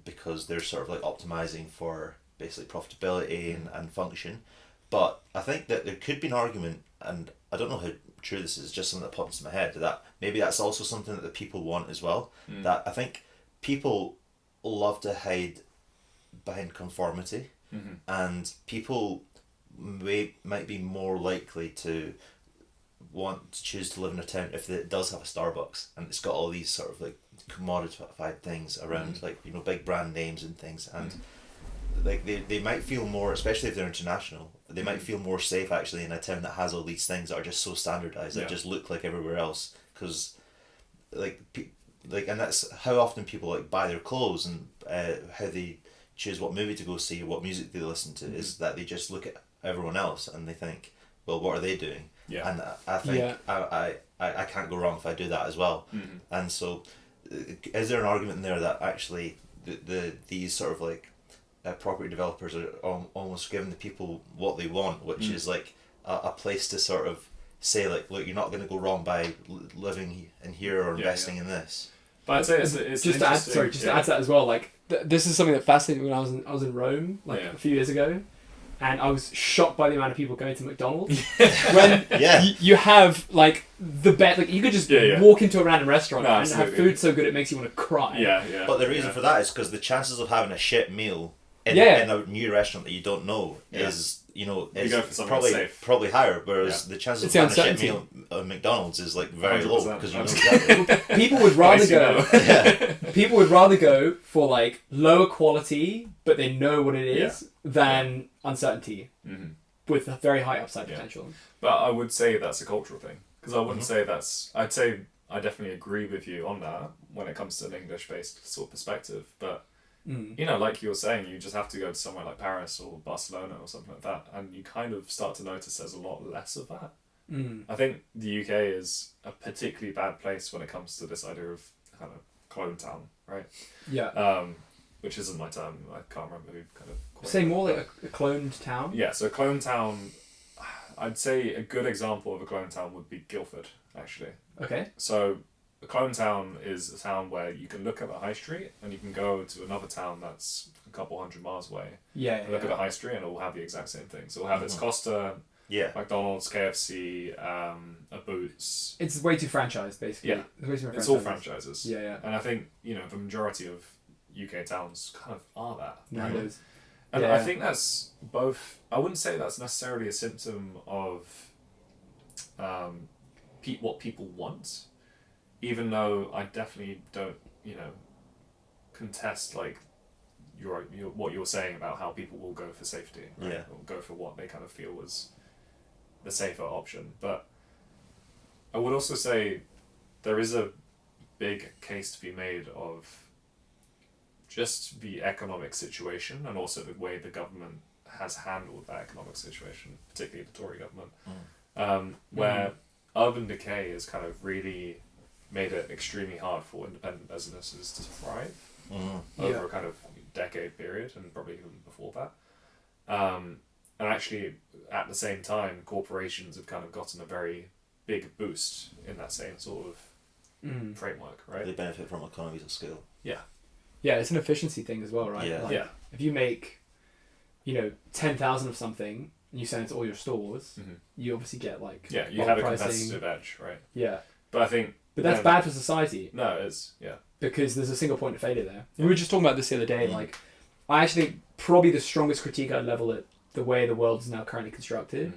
because they're sort of optimizing for basically profitability and function. But I think that there could be an argument, and I don't know how true this is, just something that pops into my head, that maybe that's also something that the people want as well. That I think people love to hide behind conformity, and people might be more likely to want to choose to live in a town if it does have a Starbucks and it's got all these sort of commodified things around, big brand names and things, and like they might feel more, especially if they're international, they might feel more safe actually in a town that has all these things that are just so standardized, that just look like everywhere else, because and that's how often people like buy their clothes, and how they choose what movie to go see, what music they listen to, is that they just look at everyone else and they think, well, what are they doing? Yeah. And I think I can't go wrong if I do that as well. Mm-hmm. And so, is there an argument in there that actually these sort of like property developers are almost giving the people what they want, which is like a place to sort of say like, look, you're not going to go wrong by living in here or investing in this. But I'd say it's just to add to that as well. Like this is something that fascinated me when I was in Rome a few years ago, and I was shocked by the amount of people going to McDonald's when you have like the best. Like you could just walk into a random restaurant and have food so good it makes you want to cry. Yeah. But the reason for that is because the chances of having a shit meal in a new restaurant that you don't know is, is probably higher, whereas the chances of having a shit meal at McDonald's is like very 100%. Low, because you know exactly. People would rather go. People would rather go for like lower quality, but they know what it is, than uncertainty with a very high upside potential. But I would say that's a cultural thing, because I wouldn't say that's. I'd say I definitely agree with you on that when it comes to an English-based sort of perspective, but. Like you were saying, you just have to go to somewhere like Paris or Barcelona or something like that, and you kind of start to notice there's a lot less of that. I think the UK is a particularly bad place when it comes to this idea of kind of clone town, right? Yeah. Which isn't my term. I can't remember who kind of. Say more like a cloned town. Yeah. So a clone town, I'd say a good example of a clone town would be Guildford, actually. Okay. So. A clone town is a town where you can look at the high street and you can go to another town that's a couple hundred miles away. Look at the high street and it will have the exact same thing. So it'll have its Costa, McDonald's, KFC, a Boots. It's way too franchised, basically. Yeah, it's all franchises. Yeah. And I think the majority of UK towns kind of are that. Right? And I think that's both. I wouldn't say that's necessarily a symptom of what people want. Even though I definitely don't, contest like what you're saying about how people will go for safety, right? Or go for what they kind of feel was the safer option. But I would also say there is a big case to be made of just the economic situation and also the way the government has handled that economic situation, particularly the Tory government, where urban decay has kind of really made it extremely hard for independent businesses to thrive over a kind of decade period, and probably even before that. And actually, at the same time, corporations have kind of gotten a very big boost in that same sort of framework, right? They benefit from economies of scale. Yeah, it's an efficiency thing as well, right? Yeah. If you make, 10,000 of something and you send it to all your stores, you obviously get like you have a competitive edge, right? Yeah. But I think. But that's bad for society. No, it is. Yeah. Because there's a single point of failure there. We were just talking about this the other day. Like, I actually think probably the strongest critique I'd level at the way the world is now currently constructed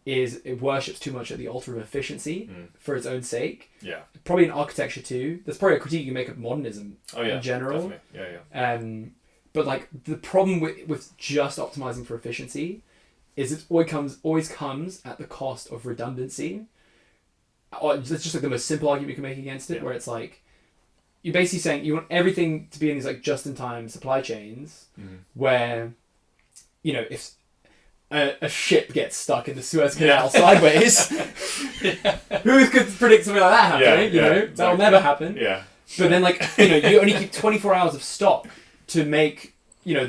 is it worships too much at the altar of efficiency for its own sake. Yeah. Probably in architecture too. There's probably a critique you can make of modernism in general. Definitely. Yeah. But like the problem with just optimizing for efficiency is it always comes at the cost of redundancy. It's just like the most simple argument you can make against it, where it's like you're basically saying you want everything to be in these like just-in-time supply chains, where if a ship gets stuck in the Suez Canal sideways, who could predict something like that happening? Exactly. That'll never happen. Yeah. But then you only keep 24 hours of stock to make to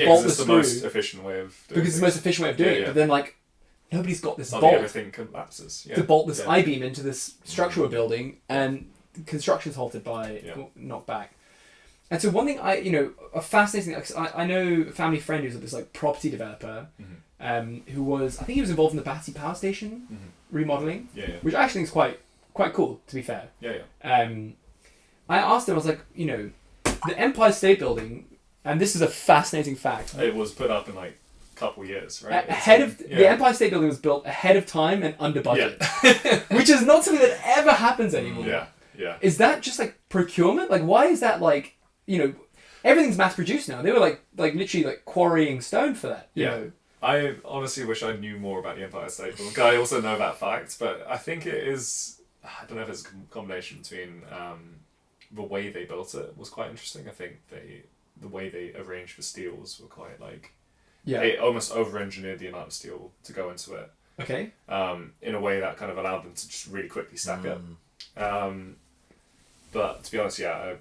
bolt the screw. The most efficient way of doing it's the most efficient way of doing it. But then nobody's got this bolt. Everything collapses. Yeah. To bolt this I-beam into this structure we're building, and construction's halted by knocked back. And so one thing a fascinating thing, I know a family friend who's this like property developer, who was, I think he was involved in the Battersea Power Station remodeling, which I actually think is quite cool, to be fair. I asked him, I was like, the Empire State Building, and this is a fascinating fact. It was put up in like couple years, right? The Empire State Building was built ahead of time and under budget, which is not something that ever happens anymore. Yeah. Is that just like procurement? Like, why is that like, everything's mass produced now. They were like literally like quarrying stone for that. You know? I honestly wish I knew more about the Empire State Building. I also know that fact, but I think it is. I don't know if it's a combination between the way they built it was quite interesting. I think the way they arranged the steels were quite like. Yeah. They almost over-engineered the amount of steel to go into it. Okay. In a way that kind of allowed them to just really quickly stack it. But to be honest, I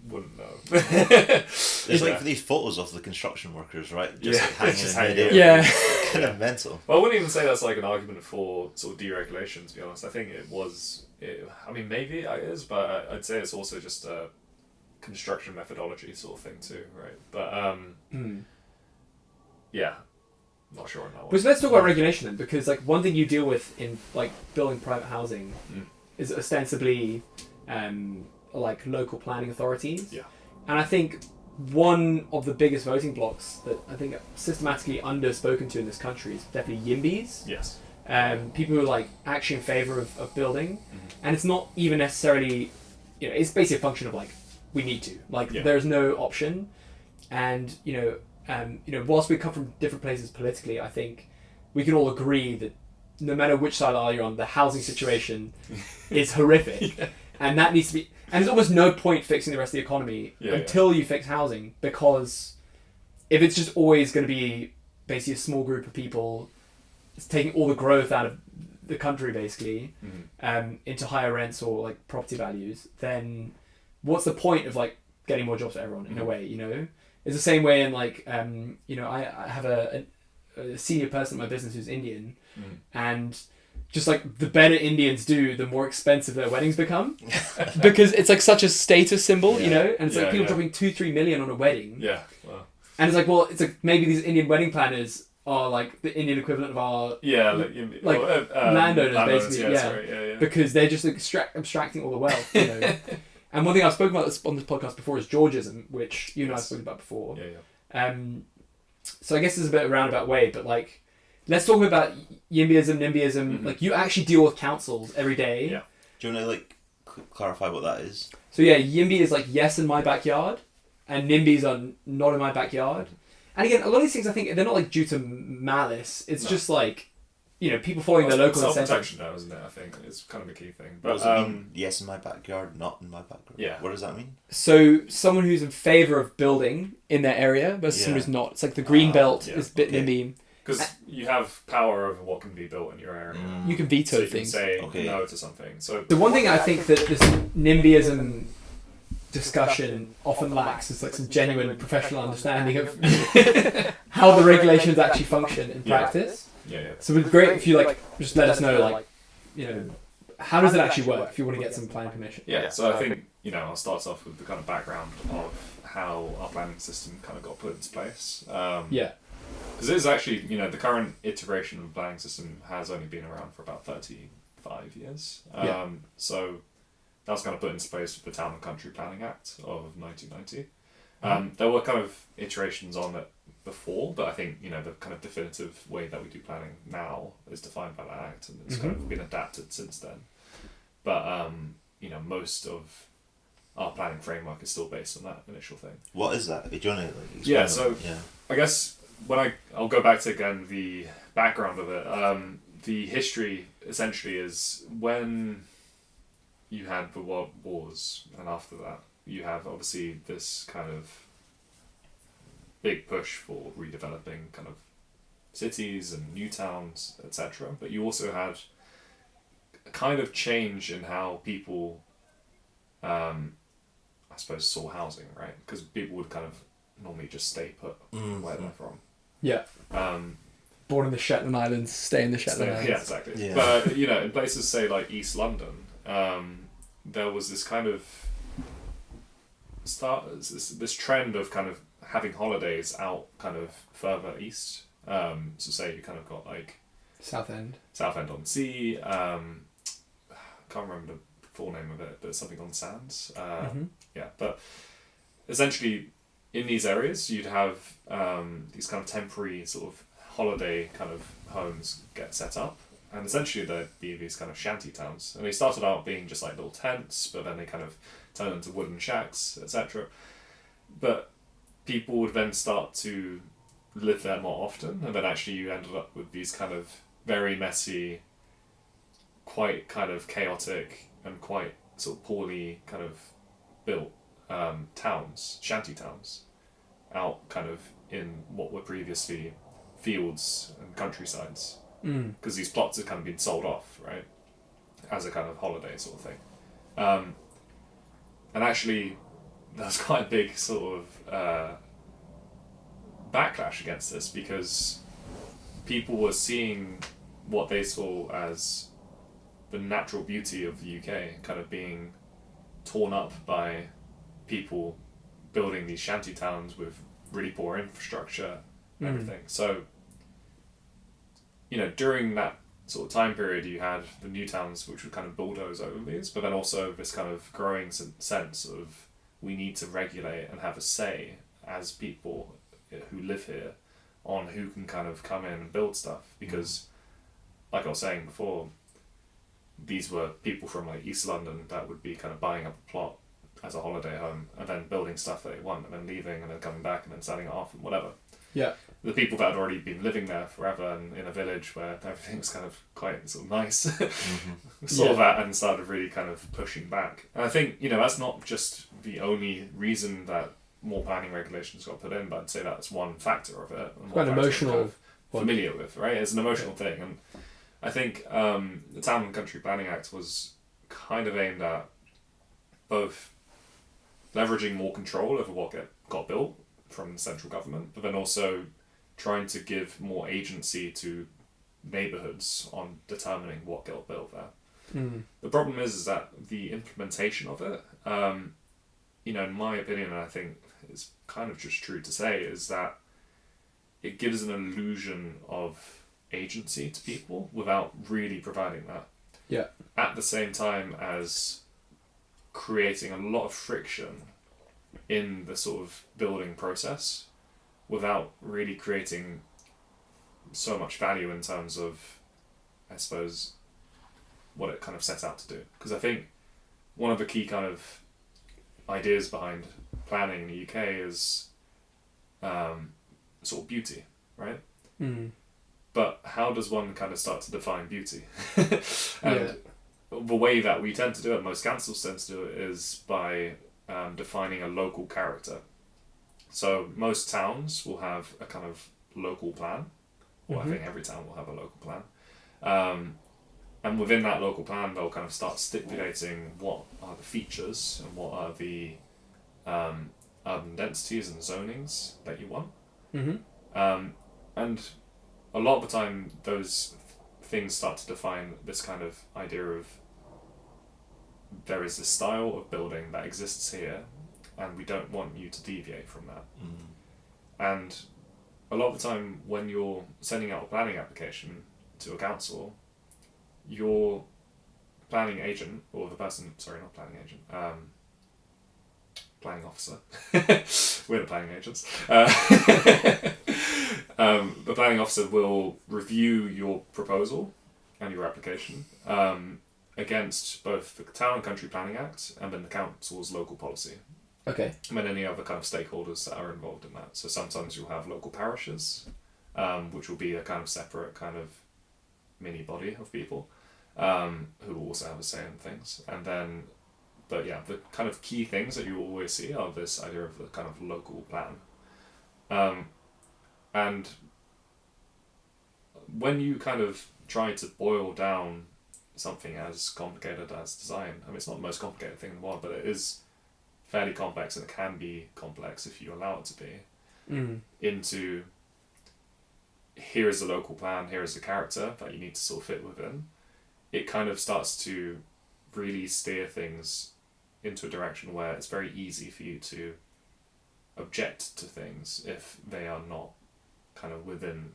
wouldn't know. There's like these photos of the construction workers, right? Just like hanging in midair. Yeah. Kind of mental. Well, I wouldn't even say that's like an argument for sort of deregulation, to be honest. I think it was. I mean, maybe it is, but I'd say it's also just a construction methodology sort of thing too, right? But yeah. Not sure on that one. But so let's talk about regulation then, because like one thing you deal with in like building private housing is ostensibly like local planning authorities. Yeah. And I think one of the biggest voting blocks that I think are systematically underspoken to in this country is definitely YIMBYs. Yes. People who are like actually in favour of building, and it's not even necessarily, it's basically a function of like we need to, like there's no option, and whilst we come from different places politically, I think we can all agree that no matter which side of the aisle you're on, the housing situation is horrific, and that needs to be. And there's almost no point fixing the rest of the economy until you fix housing, because if it's just always going to be basically a small group of people taking all the growth out of the country basically into higher rents or like property values, then what's the point of like getting more jobs for everyone in a way, It's the same way in like, I have a senior person in my business who's Indian, and just like the better Indians do, the more expensive their weddings become, because it's like such a status symbol, and it's like people dropping 2-3 million on a wedding. Yeah. Wow. And it's like, well, it's like maybe these Indian wedding planners are like the Indian equivalent of our landowners basically, because they're just abstracting all the wealth, And one thing I've spoken about on this podcast before is Georgism, which you and I have spoken about before. So I guess it's a bit of a roundabout way, but like, let's talk about YIMBYism, NIMBYism. Like, you actually deal with councils every day. Yeah. Do you want to like clarify what that is? So yeah, YIMBY is like yes in my backyard, and NIMBYs are not in my backyard. And again, a lot of these things I think they're not like due to malice. It's just like, people following their local incentives. Self-protection now, isn't it? I think it's kind of a key thing. But what does it mean? Yes in my backyard, not in my backyard. Yeah. What does that mean? So someone who's in favour of building in their area versus someone who's not. It's like the green belt is a bit NIMBY. Because you have power over what can be built in your area. You can veto so you things. Can say no to something. So the one thing I think that this NIMBYism discussion often lacks is like some genuine professional understanding of how the regulations actually function in practice. So it'd be great if you like just let us know like, how does it actually work if you want to get some planning permission. So I think I'll start off with the kind of background of how our planning system kind of got put into place. Because it is actually, the current iteration of the planning system has only been around for about 35 years. So that was kind of put into place with the Town and Country Planning Act of 1990. There were kind of iterations on it before, but I think, the kind of definitive way that we do planning now is defined by that act, and it's kind of been adapted since then. But, most of our planning framework is still based on that initial thing. What is that? Do you want to explain that? I guess I'll go back to, again, the background of it. The history, essentially, is when you had the World Wars, and after that, you have, obviously, this kind of big push for redeveloping kind of cities and new towns, etc. But you also had a kind of change in how people, I suppose, saw housing, right? Because people would kind of normally just stay put where they're from. Yeah. Born in the Shetland Islands, stay in the Shetland Islands. Yeah, exactly. Yeah. But, in places, say, like East London, there was this kind of this trend of kind of having holidays out kind of further east. So say you kind of got like Southend on Sea. I can't remember the full name of it, but something on Sands. Yeah, but essentially in these areas you'd have these kind of temporary sort of holiday kind of homes get set up. And essentially there'd be these kind of shanty towns. And they started out being just like little tents, but then they kind of turned into wooden shacks, etc. But people would then start to live there more often, and then actually you ended up with these kind of very messy, quite kind of chaotic and quite sort of poorly kind of built towns, shanty towns, out kind of in what were previously fields and countrysides, because these plots had kind of been sold off, right, as a kind of holiday sort of thing. And actually, there was quite a big sort of backlash against this, because people were seeing what they saw as the natural beauty of the UK kind of being torn up by people building these shanty towns with really poor infrastructure and everything. So, you know, during that sort of time period, you had the new towns which would kind of bulldoze over these, but then also this kind of growing sense of we need to regulate and have a say as people who live here on who can kind of come in and build stuff, because like I was saying before, these were people from like East London that would be kind of buying up a plot as a holiday home and then building stuff that they want and then leaving and then coming back and then selling it off and whatever. Yeah. The people that had already been living there forever and in a village where everything was kind of quite sort of nice saw that and started really kind of pushing back. And I think, you know, that's not just the only reason that more planning regulations got put in, but I'd say that's one factor of it. Quite emotional. Kind of familiar with, right? It's an emotional thing. And I think the Town and Country Planning Act was kind of aimed at both leveraging more control over what got built from the central government, but then also trying to give more agency to neighbourhoods on determining what got built there. The problem is that the implementation of it, you know, in my opinion, and I think it's kind of just true to say, is that it gives an illusion of agency to people without really providing that. Yeah. At the same time as creating a lot of friction in the sort of building process without really creating so much value in terms of, I suppose, what it kind of set out to do. Because I think one of the key kind of ideas behind planning in the UK is sort of beauty, right? But how does one kind of start to define beauty? And the way that we tend to do it, most councils tend to do it, is by defining a local character. So most towns will have a kind of local plan, or I think every town will have a local plan. And within that local plan, they'll kind of start stipulating what are the features and what are the urban densities and zonings that you want. And a lot of the time, those things start to define this kind of idea of there is this style of building that exists here, and we don't want you to deviate from that. And a lot of the time, when you're sending out a planning application to a council, your planning agent, or the person, sorry, not planning agent, planning officer, we're the planning agents, the planning officer will review your proposal and your application against both the Town and Country Planning Act and then the council's local policy. Okay. And then any other kind of stakeholders that are involved in that. So sometimes you'll have local parishes, which will be a kind of separate kind of mini body of people who will also have a say in things. And then, but yeah, the kind of key things that you always see are this idea of the kind of local plan. And when you kind of try to boil down something as complicated as design, I mean, it's not the most complicated thing in the world, but it is fairly complex, and it can be complex if you allow it to be, into here is the local plan, here is the character that you need to sort of fit within. It kind of starts to really steer things into a direction where it's very easy for you to object to things if they are not kind of within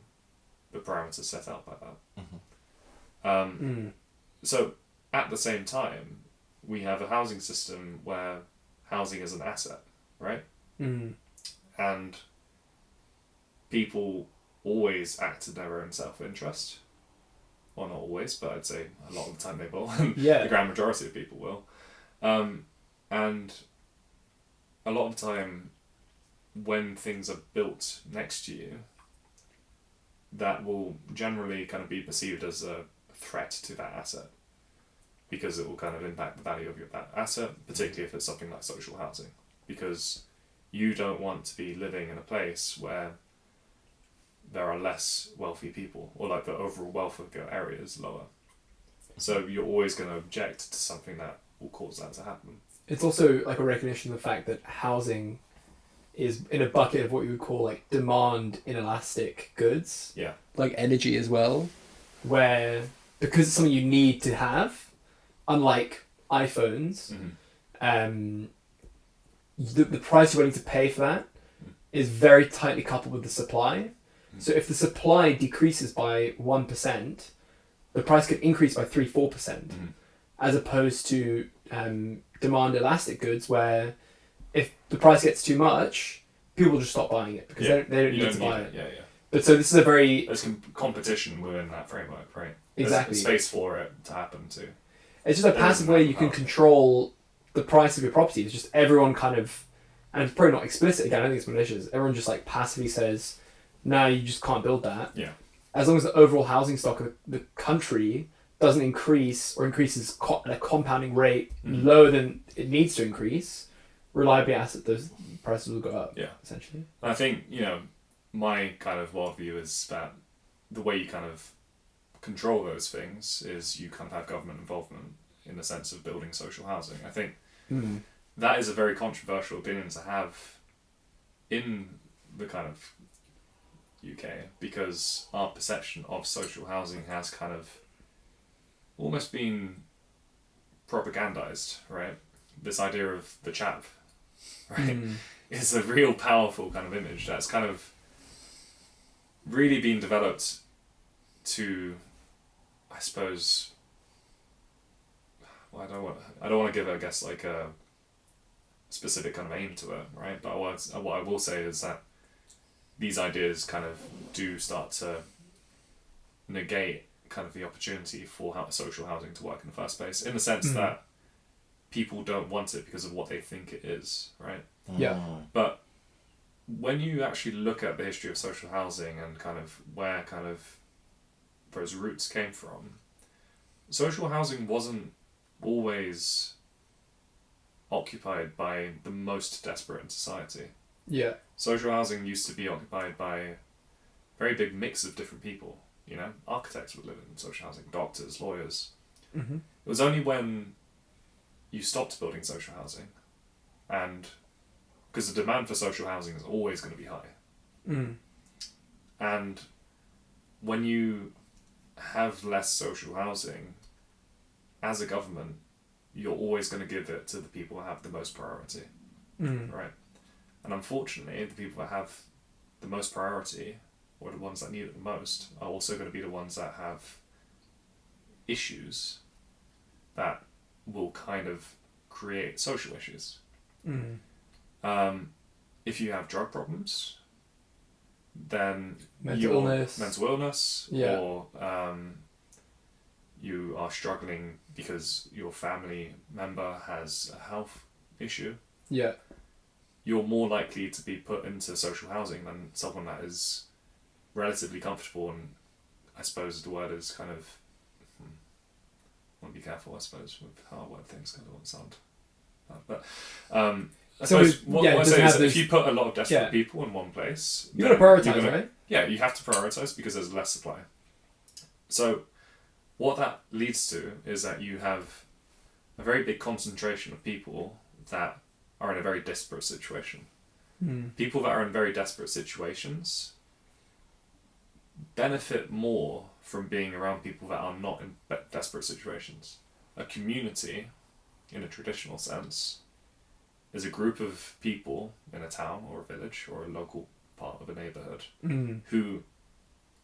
the parameters set out by that. So at the same time, we have a housing system where housing is an asset, right? And people always act in their own self-interest. Well, not always, but I'd say a lot of the time they will. The grand majority of people will. And a lot of the time, when things are built next to you, that will generally kind of be perceived as a threat to that asset, because it will kind of impact the value of that asset, particularly if it's something like social housing, because you don't want to be living in a place where there are less wealthy people, or like the overall wealth of your area is lower. So you're always going to object to something that will cause that to happen. It's also like a recognition of the fact that housing is in a bucket of what you would call like demand inelastic goods. Yeah. Like energy as well, where because it's something you need to have, unlike iPhones, the price you're willing to pay for that is very tightly coupled with the supply. So if the supply decreases by 1%, the price could increase by 3-4%, as opposed to demand elastic goods, where if the price gets too much, people will just stop buying it because they don't need to buy it. Yeah. But so this is a very... There's competition within that framework, right? Exactly. There's space for it to happen too. It's just a passive way you can control the price of your property. It's just everyone kind of... And it's probably not explicit, again, I don't think it's malicious. Everyone just like passively says, no, you just can't build that. Yeah. As long as the overall housing stock of the country doesn't increase or increases at a compounding rate lower than it needs to increase, reliably those prices will go up. Yeah. Essentially. I think, my kind of worldview is that the way you kind of control those things is you kind of have government involvement in the sense of building social housing. I think that is a very controversial opinion to have in the kind of UK, because our perception of social housing has kind of almost been propagandized, right? This idea of the chap, right, is a real powerful kind of image that's kind of really been developed to, I suppose, well, I don't want to give it, I guess, like a specific kind of aim to it, right? But what I will say is that these ideas kind of do start to negate kind of the opportunity for social housing to work in the first place, in the sense that people don't want it because of what they think it is, right? Yeah. But when you actually look at the history of social housing and kind of where kind of those roots came from, social housing wasn't always occupied by the most desperate in society. Yeah. Social housing used to be occupied by a very big mix of different people. Architects would live in social housing, doctors, lawyers. It was only when you stopped building social housing, and because the demand for social housing is always going to be high. And when you have less social housing, as a government, you're always going to give it to the people who have the most priority, right? And unfortunately, the people that have the most priority, or the ones that need it the most, are also going to be the ones that have issues that will kind of create social issues. If you have drug problems, then mental illness, or you are struggling because your family member has a health issue, you're more likely to be put into social housing than someone that is relatively comfortable, and I suppose the word is kind of, I want to be careful, I suppose, with how I word things, because I don't want to sound bad. But I suppose what I say is that if you put a lot of desperate people in one place, you've got to prioritise, right? Yeah, you have to prioritise because there's less supply. So what that leads to is that you have a very big concentration of people that are in a very desperate situation. People that are in very desperate situations benefit more from being around people that are not in desperate situations. A community, in a traditional sense, is a group of people in a town or a village or a local part of a neighbourhood who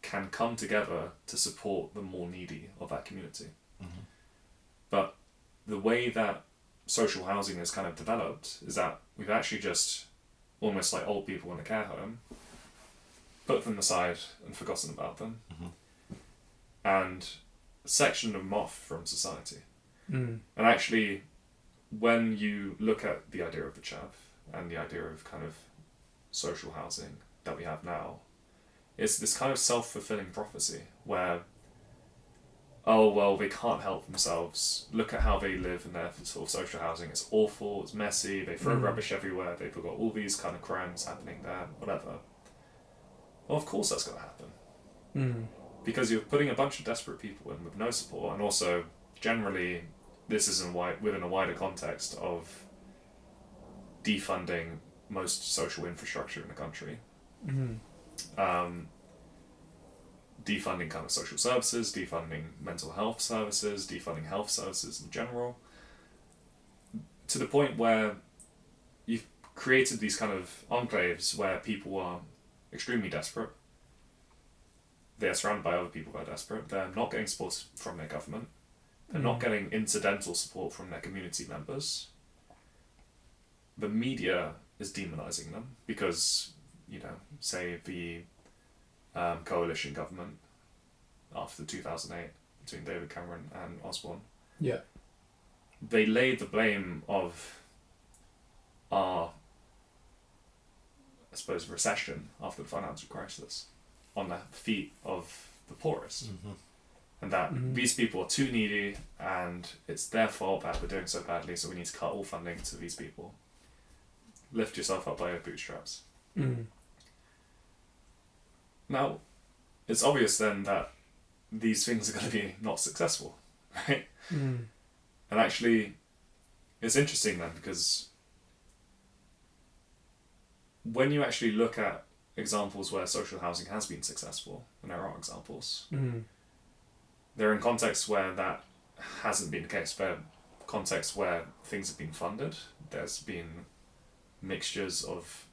can come together to support the more needy of that community. But the way that social housing is kind of developed is that we've actually just, almost like old people in a care home, put them aside and forgotten about them, and sectioned them off from society. And actually, when you look at the idea of the chav and the idea of kind of social housing that we have now, it's this kind of self-fulfilling prophecy where, oh, well, they can't help themselves. Look at how they live in their sort of social housing. It's awful, it's messy, they throw rubbish everywhere, they've got all these kind of crimes happening there, whatever. Well, of course that's going to happen. Because you're putting a bunch of desperate people in with no support, and also, generally, this is within a wider context of defunding most social infrastructure in the country. Defunding kind of social services, defunding mental health services, defunding health services in general, to the point where you've created these kind of enclaves where people are extremely desperate. They are surrounded by other people who are desperate. They're not getting support from their government. They're not getting incidental support from their community members. The media is demonizing them because, say the coalition government after 2008 between David Cameron and Osborne. Yeah. They laid the blame of our, I suppose, recession after the financial crisis on the feet of the poorest. And that these people are too needy and it's their fault that we're doing so badly, so we need to cut all funding to these people. Lift yourself up by your bootstraps. Now, it's obvious then that these things are going to be not successful, right? And actually, it's interesting then because when you actually look at examples where social housing has been successful, and there are examples, they're in contexts where that hasn't been the case. They're contexts where things have been funded. There's been mixtures of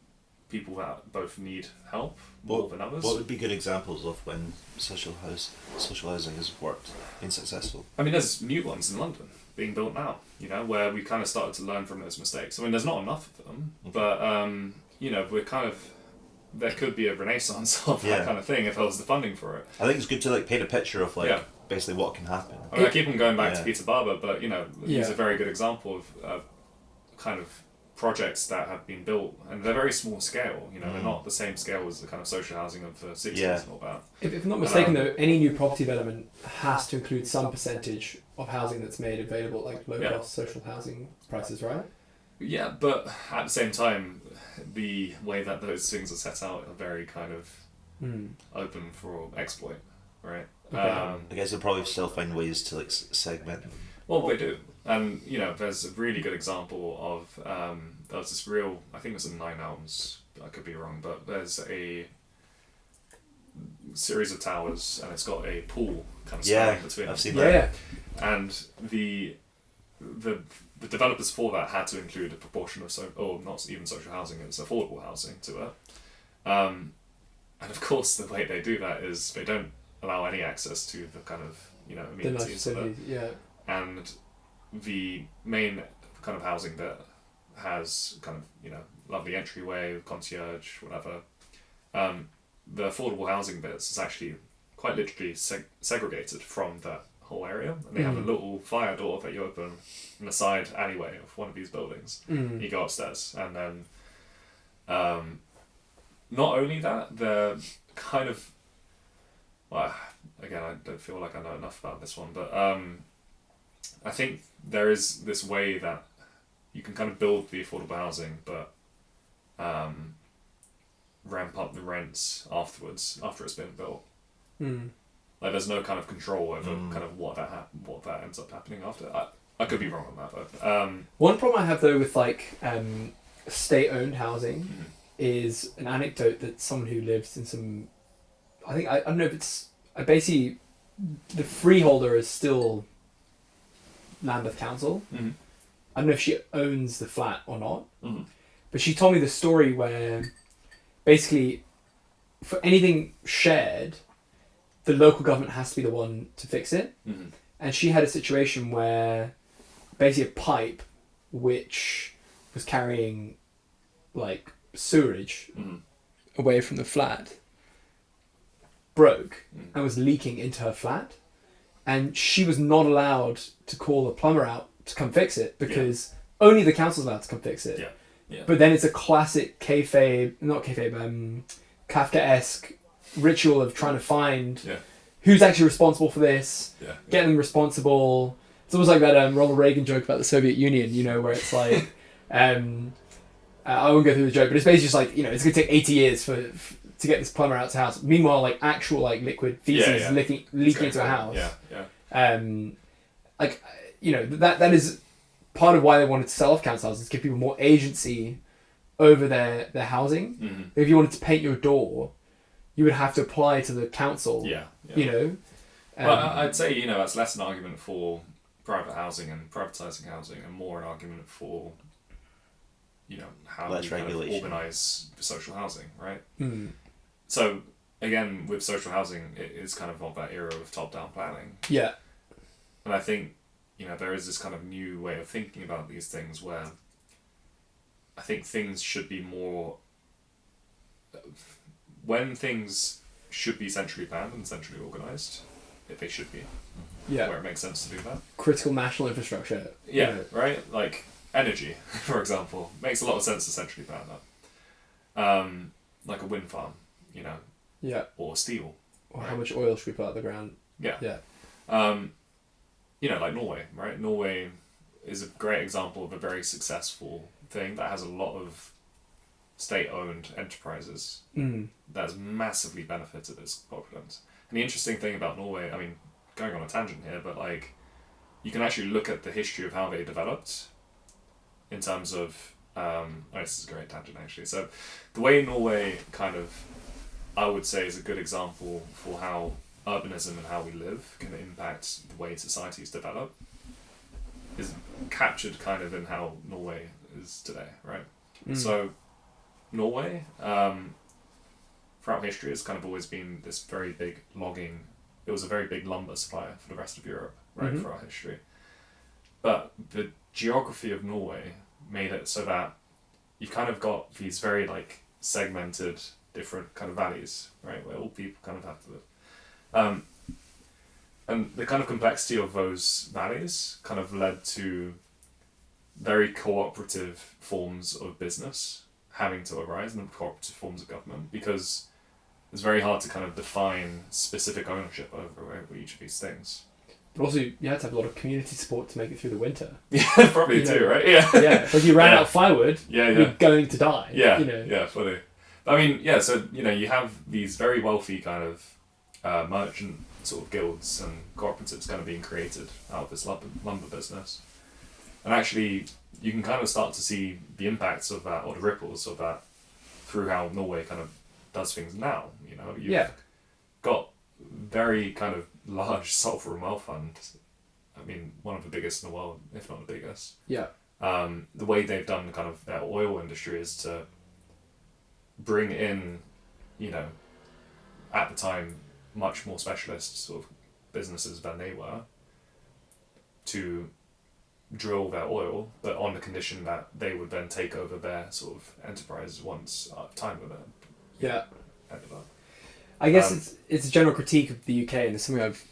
people that both need help more than others. What would be good examples of when social housing has been successful? I mean, there's new ones in London being built now, where we kind of started to learn from those mistakes. I mean, there's not enough of them, but, we're kind of, there could be a renaissance of that kind of thing if there was the funding for it. I think it's good to paint a picture of basically what can happen. I mean, I keep on going back to Peter Barber, but he's a very good example of kind of projects that have been built, and they're very small scale. They're not the same scale as the kind of social housing of the 60s and all that. If I'm not mistaken, though, any new property development has to include some percentage of housing that's made available, like low-cost social housing prices, right? Yeah, but at the same time, the way that those things are set out are very kind of open for exploit, right? Okay. I guess they'll probably still find ways to segment them. Well, they do. And, there's a really good example of, there was this real, I think it was in Nine Elms, I could be wrong, but there's a series of towers and it's got a pool kind of spanning between them. I've seen that. And the developers for that had to include a proportion of, not even social housing, it's affordable housing to it. And of course, the way they do that is they don't allow any access to the kind of, amenities of it. And the main kind of housing that has kind of, lovely entryway, concierge, whatever. The affordable housing bits is actually quite literally segregated from that whole area. And they have a little fire door that you open in the side alleyway of one of these buildings. You go upstairs. And then not only that, they're kind of, well, again, I don't feel like I know enough about this one, but I think there is this way that you can kind of build the affordable housing, but ramp up the rents afterwards, after it's been built. Like there's no kind of control over kind of what that ends up happening after. I could be wrong on that, but one problem I have though with state-owned housing is an anecdote that someone who lives in some, I don't know if it's basically the freeholder is still Lambeth Council. I don't know if she owns the flat or not, but she told me the story where basically for anything shared, the local government has to be the one to fix it. And she had a situation where basically a pipe which was carrying like sewerage away from the flat broke and was leaking into her flat, and she was not allowed to call a plumber out to come fix it because only the council's allowed to come fix it. Yeah. But then it's a classic Kafkaesque ritual of trying to find who's actually responsible for this, get them responsible. It's almost like that Ronald Reagan joke about the Soviet Union, you know, where it's like, I won't go through the joke, but it's basically just like, you know, it's going to take 80 years to get this plumber out to house. Meanwhile, like actual like liquid feces leaking into a house. Like, you know, that is part of why they wanted to sell off council houses, to give people more agency over their housing. Mm-hmm. If you wanted to paint your door, you would have to apply to the council. You know. Well, I'd say, you know, that's less an argument for private housing and privatising housing, and more an argument for, you know, how less you kind of regulation. organise social housing, right? Mm. So again, with social housing, it is kind of that era of top-down planning. Yeah. And I think, you know, there is this kind of new way of thinking about these things where I think things should be more... When things should be centrally planned and centrally organised, they should be. Yeah. Where it makes sense to do that. Critical national infrastructure. Yeah, you know. right? Like energy, for example. Makes a lot of sense to centrally plan that. Like a wind farm, you know. Yeah. Or steel. Or how much oil should we put out the ground? Yeah. Yeah. You know, like Norway, right? Norway is a great example of a very successful thing that has a lot of state-owned enterprises that has massively benefited its populace. And the interesting thing about Norway, I mean, going on a tangent here, but like, you can actually look at the history of how they developed in terms of, this is a great tangent actually. So the way Norway kind of, I would say, is a good example for how urbanism and how we live can impact the way societies develop is captured kind of in how Norway is today, right? So Norway, throughout history, has kind of always been this very big logging. It was a very big lumber supplier for the rest of Europe, right, for our history. But the geography of Norway made it so that you've kind of got these very like segmented different kind of valleys, right, where all people kind of have to live. And the kind of complexity of those valleys kind of led to very cooperative forms of business having to arise and cooperative forms of government, because it's very hard to kind of define specific ownership over each of these things. But also, you had to have a lot of community support to make it through the winter. Yeah, probably too, right? Yeah. Yeah, if you ran out of firewood, you're going to die. Yeah, you know? Yeah, funny. I mean, yeah, so, you know, you have these very wealthy kind of merchant sort of guilds and cooperatives kind of being created out of this lumber business. And actually, you can kind of start to see the impacts of that, or the ripples of that, through how Norway kind of does things now. You know, you've got very kind of large sulfur and well fund. I mean, one of the biggest in the world, if not the biggest. Yeah. The way they've done kind of their oil industry is to bring in, you know, at the time, much more specialist sort of businesses than they were to drill their oil, but on the condition that they would then take over their sort of enterprise once time with it. Yeah. Ended up. I guess it's a general critique of the UK, and it's something I've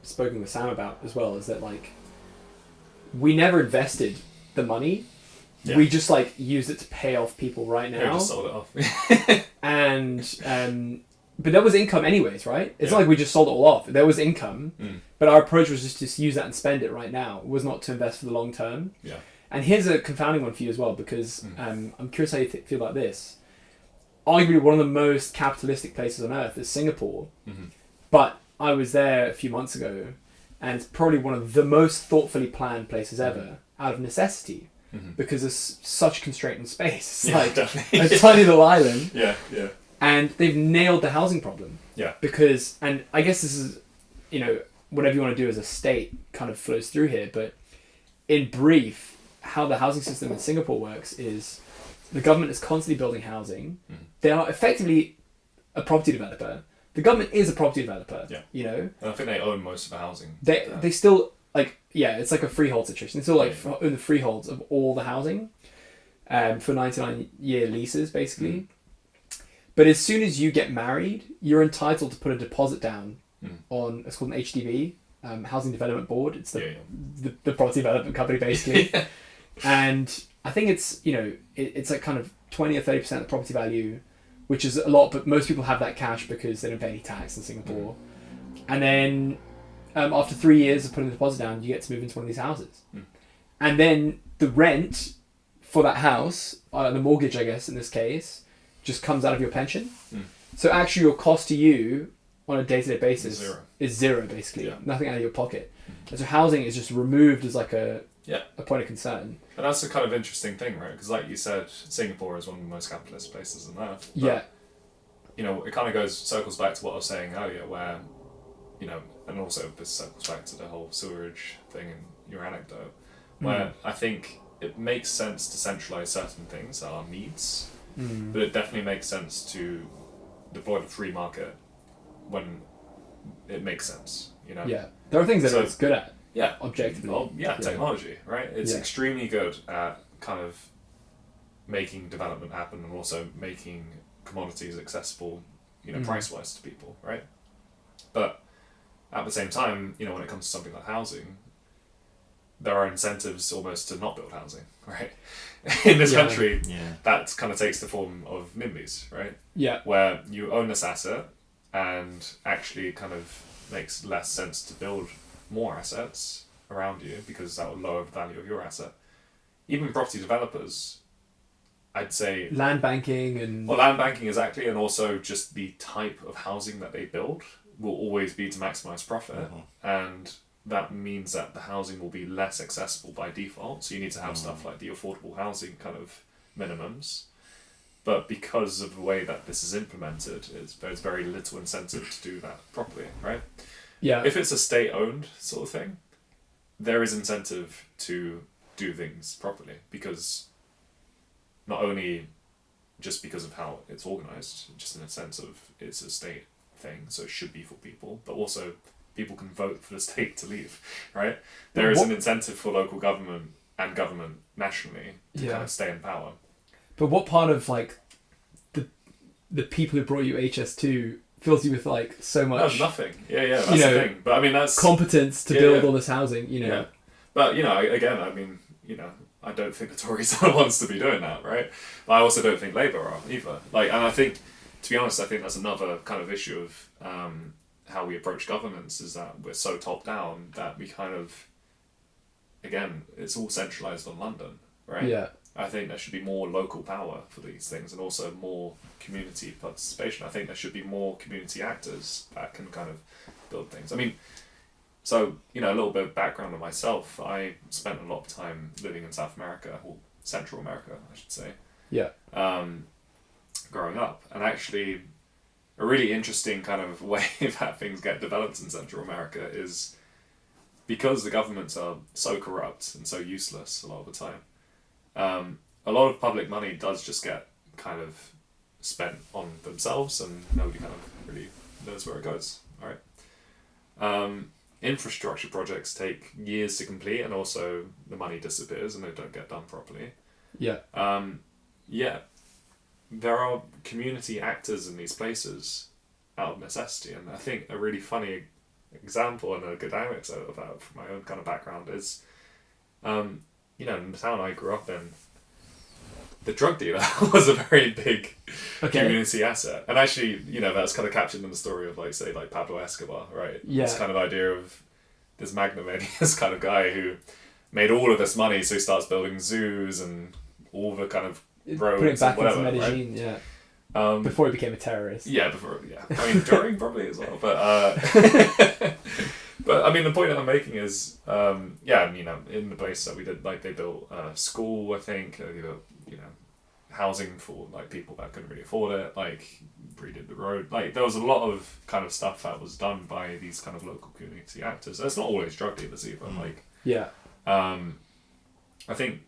spoken with Sam about as well, is that like we never invested the money. Yeah. We just like used it to pay off people right now. We just sold it off. And but there was income anyways, right? It's not like we just sold it all off. There was income, but our approach was just to use that and spend it right now. It was not to invest for the long term. Yeah. And here's a confounding one for you as well, because I'm curious how you feel about this. Arguably one of the most capitalistic places on earth is Singapore, but I was there a few months ago, and it's probably one of the most thoughtfully planned places ever, out of necessity, because there's such constraint in space. It's like a tiny little island. Yeah. And they've nailed the housing problem. Yeah. Because, and I guess this is, you know, whatever you want to do as a state kind of flows through here, but in brief, how the housing system in Singapore works is the government is constantly building housing. They are effectively a property developer. The government is a property developer, you know. And I think they own most of the housing. They still, like, it's like a freehold situation. They still, like, own the freeholds of all the housing for 99-year leases, basically. But as soon as you get married, you're entitled to put a deposit down on, it's called an HDB, Housing Development Board. It's the property development company, basically. And I think it's, it's like kind of 20 or 30% of the property value, which is a lot, but most people have that cash because they don't pay any tax in Singapore. And then after 3 years of putting the deposit down, you get to move into one of these houses. And then the rent for that house, the mortgage, I guess, in this case, just comes out of your pension. So actually your cost to you on a day-to-day basis is zero, basically. Nothing out of your pocket. And so housing is just removed as like a point of concern. And that's a kind of interesting thing, right? Because like you said, Singapore is one of the most capitalist places on earth. But, it kind of circles back to what I was saying earlier, where, and also this circles back to the whole sewerage thing in your anecdote, where I think it makes sense to centralise certain things, our needs, but it definitely makes sense to deploy the free market when it makes sense, Yeah, there are things that it's good at. Yeah, objectively. Well, technology, right? It's extremely good at kind of making development happen and also making commodities accessible, price-wise to people, right? But at the same time, when it comes to something like housing, there are incentives almost to not build housing, right? In this country, that kind of takes the form of NIMBYs, right? Yeah. Where you own this asset and actually kind of makes less sense to build more assets around you because that will lower the value of your asset. Even property developers, I'd say... Land banking and... Well, land banking, exactly, and also just the type of housing that they build will always be to maximise profit, and that means that the housing will be less accessible by default, so you need to have stuff like the affordable housing kind of minimums. But because of the way that this is implemented, there's very little incentive to do that properly, right? Yeah. If it's a state-owned sort of thing, there is incentive to do things properly, because not only just because of how it's organised, just in a sense of it's a state thing, so it should be for people, but also people can vote for the state to leave, right? There is an incentive for local government and government nationally to kind of stay in power. But what part of like the people who brought you HS2 fills you with like so much? No, nothing. That's the thing. But I mean, that's competence to build all this housing. Yeah. But again, I mean, I don't think the Tories are the ones to be doing that, right? But I also don't think Labour are either. And I think, to be honest, I think that's another kind of issue of how we approach governance, is that we're so top down that we kind of, again, it's all centralised on London, right? Yeah. I think there should be more local power for these things and also more community participation. I think there should be more community actors that can kind of build things. I mean, so, a little bit of background on myself. I spent a lot of time living in South America, or Central America, I should say. Yeah. Growing up. And actually, a really interesting kind of way that things get developed in Central America is because the governments are so corrupt and so useless a lot of the time. A lot of public money does just get kind of spent on themselves, and nobody kind of really knows where it goes. All right. Infrastructure projects take years to complete, and also the money disappears and they don't get done properly. Yeah. There are community actors in these places out of necessity, and I think a really funny example and a good anecdote of that from my own kind of background is, in the town I grew up in, the drug dealer was a very big community asset. And actually, that's kind of captured in the story of, say, Pablo Escobar, right? Yeah. This kind of idea of this magnanimous kind of guy who made all of this money, so he starts building zoos and all the kind of roads put it back and whatever, into Medellin, right? Yeah. Before he became a terrorist. Yeah, I mean, during probably as well, but but I mean, the point that I'm making is, in the place that we did, they built a school, I think, they built, housing for people that couldn't really afford it, redid the road. There was a lot of kind of stuff that was done by these kind of local community actors. It's not always drug dealers either. I think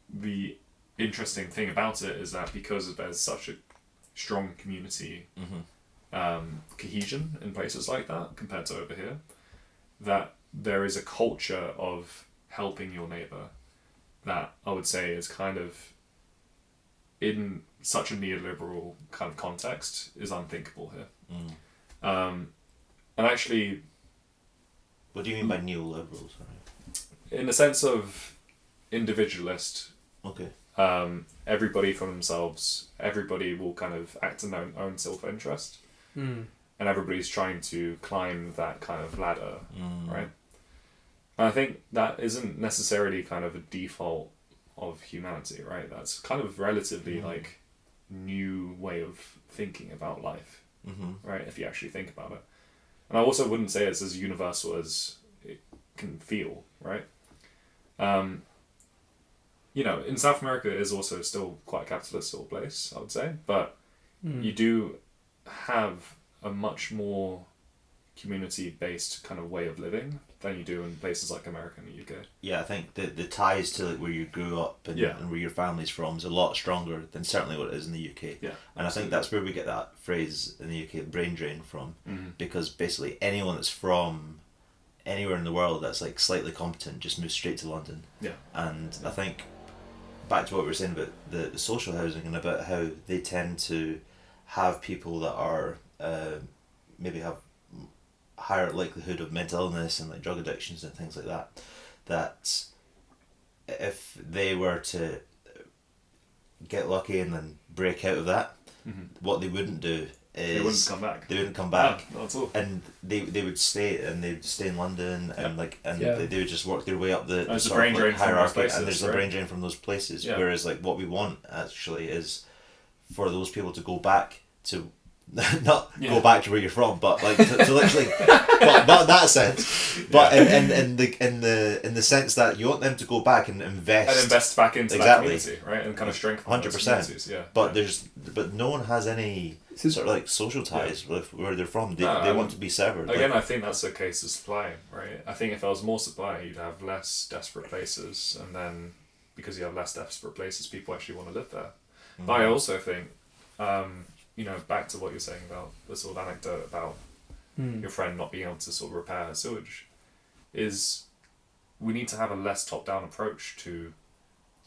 the interesting thing about it is that because there's such a strong community cohesion in places like that compared to over here, that there is a culture of helping your neighbour that I would say is kind of, in such a neoliberal kind of context, is unthinkable here. And actually... What do you mean by neoliberal? Sorry. In the sense of, individualist. Okay. Everybody for themselves. Everybody will kind of act in their own self-interest. Mm. And everybody's trying to climb that kind of ladder, right? And I think that isn't necessarily kind of a default of humanity, right? That's kind of relatively like new way of thinking about life, right? If you actually think about it. And I also wouldn't say it's as universal as it can feel, right? You know, in South America it is also still quite a capitalist sort of place, I would say, but you do have a much more community-based kind of way of living than you do in places like America and the UK. Yeah, I think the ties to like where you grew up and where your family's from is a lot stronger than certainly what it is in the UK. Yeah, and I think that's where we get that phrase in the UK, brain drain, from, because basically anyone that's from anywhere in the world that's like slightly competent just moves straight to London. Yeah, and I think back to what we were saying about the social housing and about how they tend to have people that are maybe have higher likelihood of mental illness and like drug addictions and things like that, that if they were to get lucky and then break out of that, what they wouldn't do is they wouldn't come back. They wouldn't come back. No, not at all. And they would stay, and they'd stay in London, and they would just work their way up the there's sort a brain of drain like from those hierarchy, places, and there's a right? brain drain from those places. Yeah. Whereas like what we want actually is for those people to go back to not go back to where you're from, but like to literally, but that sense, but in the sense that you want them to go back and invest back into that community, right, and kind of strengthen 100%. Yeah, but no one has any sort of like social ties with where they're from. They want to be severed. Again, I think that's a case of supply, right? I think if there was more supply, you'd have less desperate places, and then because you have less desperate places, people actually want to live there. But I also think, you know, back to what you're saying about the sort of anecdote about your friend not being able to sort of repair her sewage, is we need to have a less top-down approach to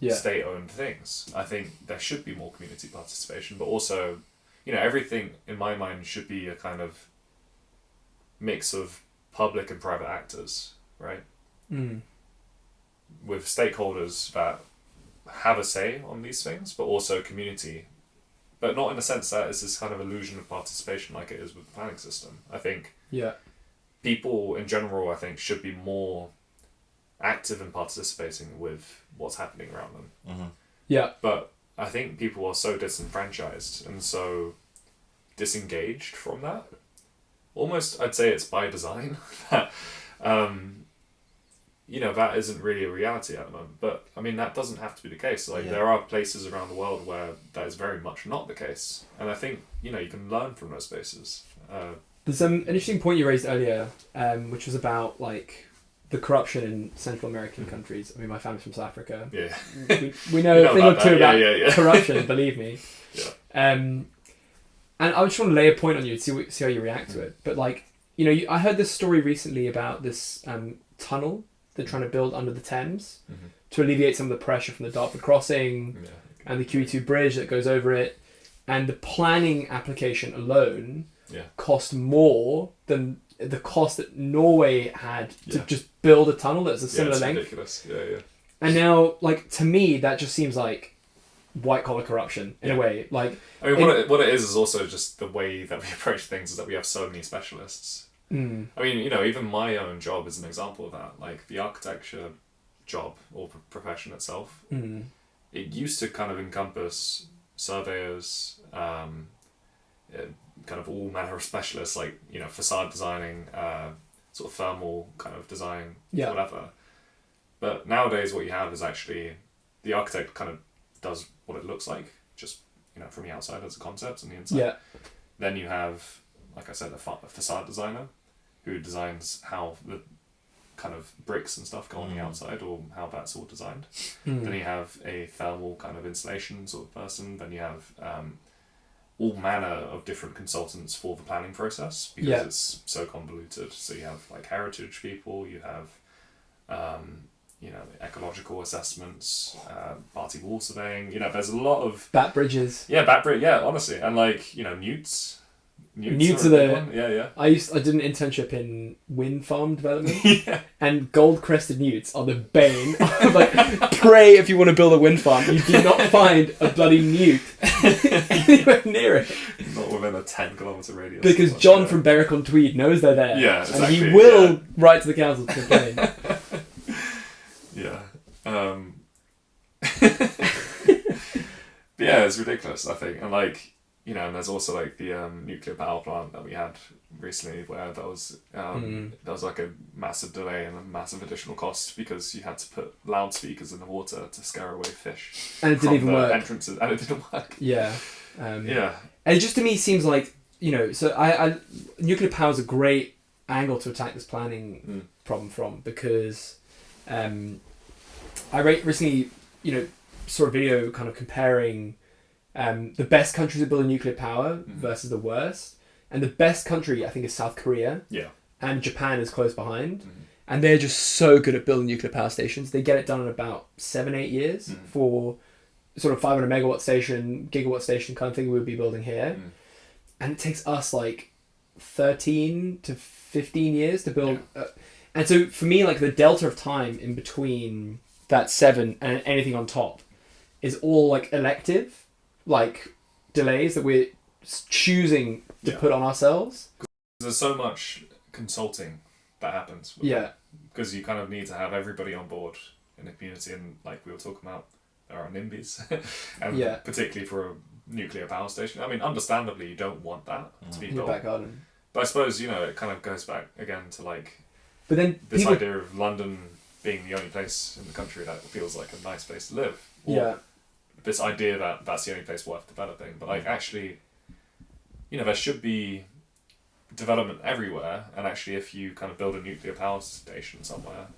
state-owned things. I think there should be more community participation, but also, you know, everything in my mind should be a kind of mix of public and private actors, right? With stakeholders that have a say on these things, but also community. But not in the sense that it's this kind of illusion of participation like it is with the planning system. I think people in general, I think, should be more active in participating with what's happening around them. Yeah. But I think people are so disenfranchised and so disengaged from that. Almost, I'd say it's by design that, you know, that isn't really a reality at the moment. But, I mean, that doesn't have to be the case. Like, there are places around the world where that is very much not the case. And I think, you know, you can learn from those spaces. There's an interesting point you raised earlier, which was about, like, the corruption in Central American countries. I mean, my family's from South Africa. Yeah. We know a thing or two about corruption, believe me. Yeah. And I just want to lay a point on you to see how you react to it. But, like, you know, I heard this story recently about this tunnel they're trying to build under the Thames to alleviate some of the pressure from the Dartford crossing and the QE2 bridge that goes over it. And the planning application alone cost more than the cost that Norway had to just build a tunnel that's a similar length. Ridiculous. Yeah. And now, like, to me, that just seems like white-collar corruption in a way. Like, I mean, what it is also just the way that we approach things is that we have so many specialists. I mean, you know, even my own job is an example of that. Like, the architecture job or profession itself, it used to kind of encompass surveyors, kind of all manner of specialists, like, you know, facade designing, sort of thermal kind of design, whatever. But nowadays what you have is actually the architect kind of does what it looks like, just, you know, from the outside as a concept and the inside. Then you have, like I said, a facade designer who designs how the kind of bricks and stuff go on the outside, or how that's all designed. Then you have a thermal kind of installation sort of person. Then you have all manner of different consultants for the planning process, because it's so convoluted. So you have like heritage people, you have you know, ecological assessments, party wall surveying. You know, there's a lot of bat bridges. Yeah, honestly, and like, you know, newts. Newts are the one. Yeah. I did an internship in wind farm development. Yeah. And gold-crested newts are the bane of, like, pray if you want to build a wind farm, you do not find a bloody newt anywhere near it. Not within a 10-kilometre radius. Because John from Berwick-on-Tweed knows they're there. Yeah, exactly. And he will write to the council to complain. Yeah. But yeah, it's ridiculous, I think. And like, you know, and there's also like the nuclear power plant that we had recently where there was like a massive delay and a massive additional cost because you had to put loudspeakers in the water to scare away fish. And it didn't even work. Entrances, and it didn't work. Yeah. Yeah. And it just to me seems like, you know, so I nuclear power is a great angle to attack this planning problem from, because I recently, you know, saw a video kind of comparing the best countries at building nuclear power versus the worst. And the best country, I think, is South Korea. Yeah. And Japan is close behind. And they're just so good at building nuclear power stations. They get it done in about 7-8 years for sort of 500 megawatt station, gigawatt station kind of thing we would be building here. And it takes us like 13 to 15 years to build. And so for me, like the delta of time in between that 7 and anything on top is all like elective, like delays that we're choosing to put on ourselves. There's so much consulting that happens. Because you kind of need to have everybody on board in the community, and like we were talking about, there are NIMBYs, and particularly for a nuclear power station. I mean, understandably, you don't want that to be built. Back garden. But I suppose, you know, it kind of goes back again to like but then this idea of London being the only place in the country that feels like a nice place to live. Or this idea that that's the only place worth developing. But like actually, you know, there should be development everywhere, and actually if you kind of build a nuclear power station somewhere,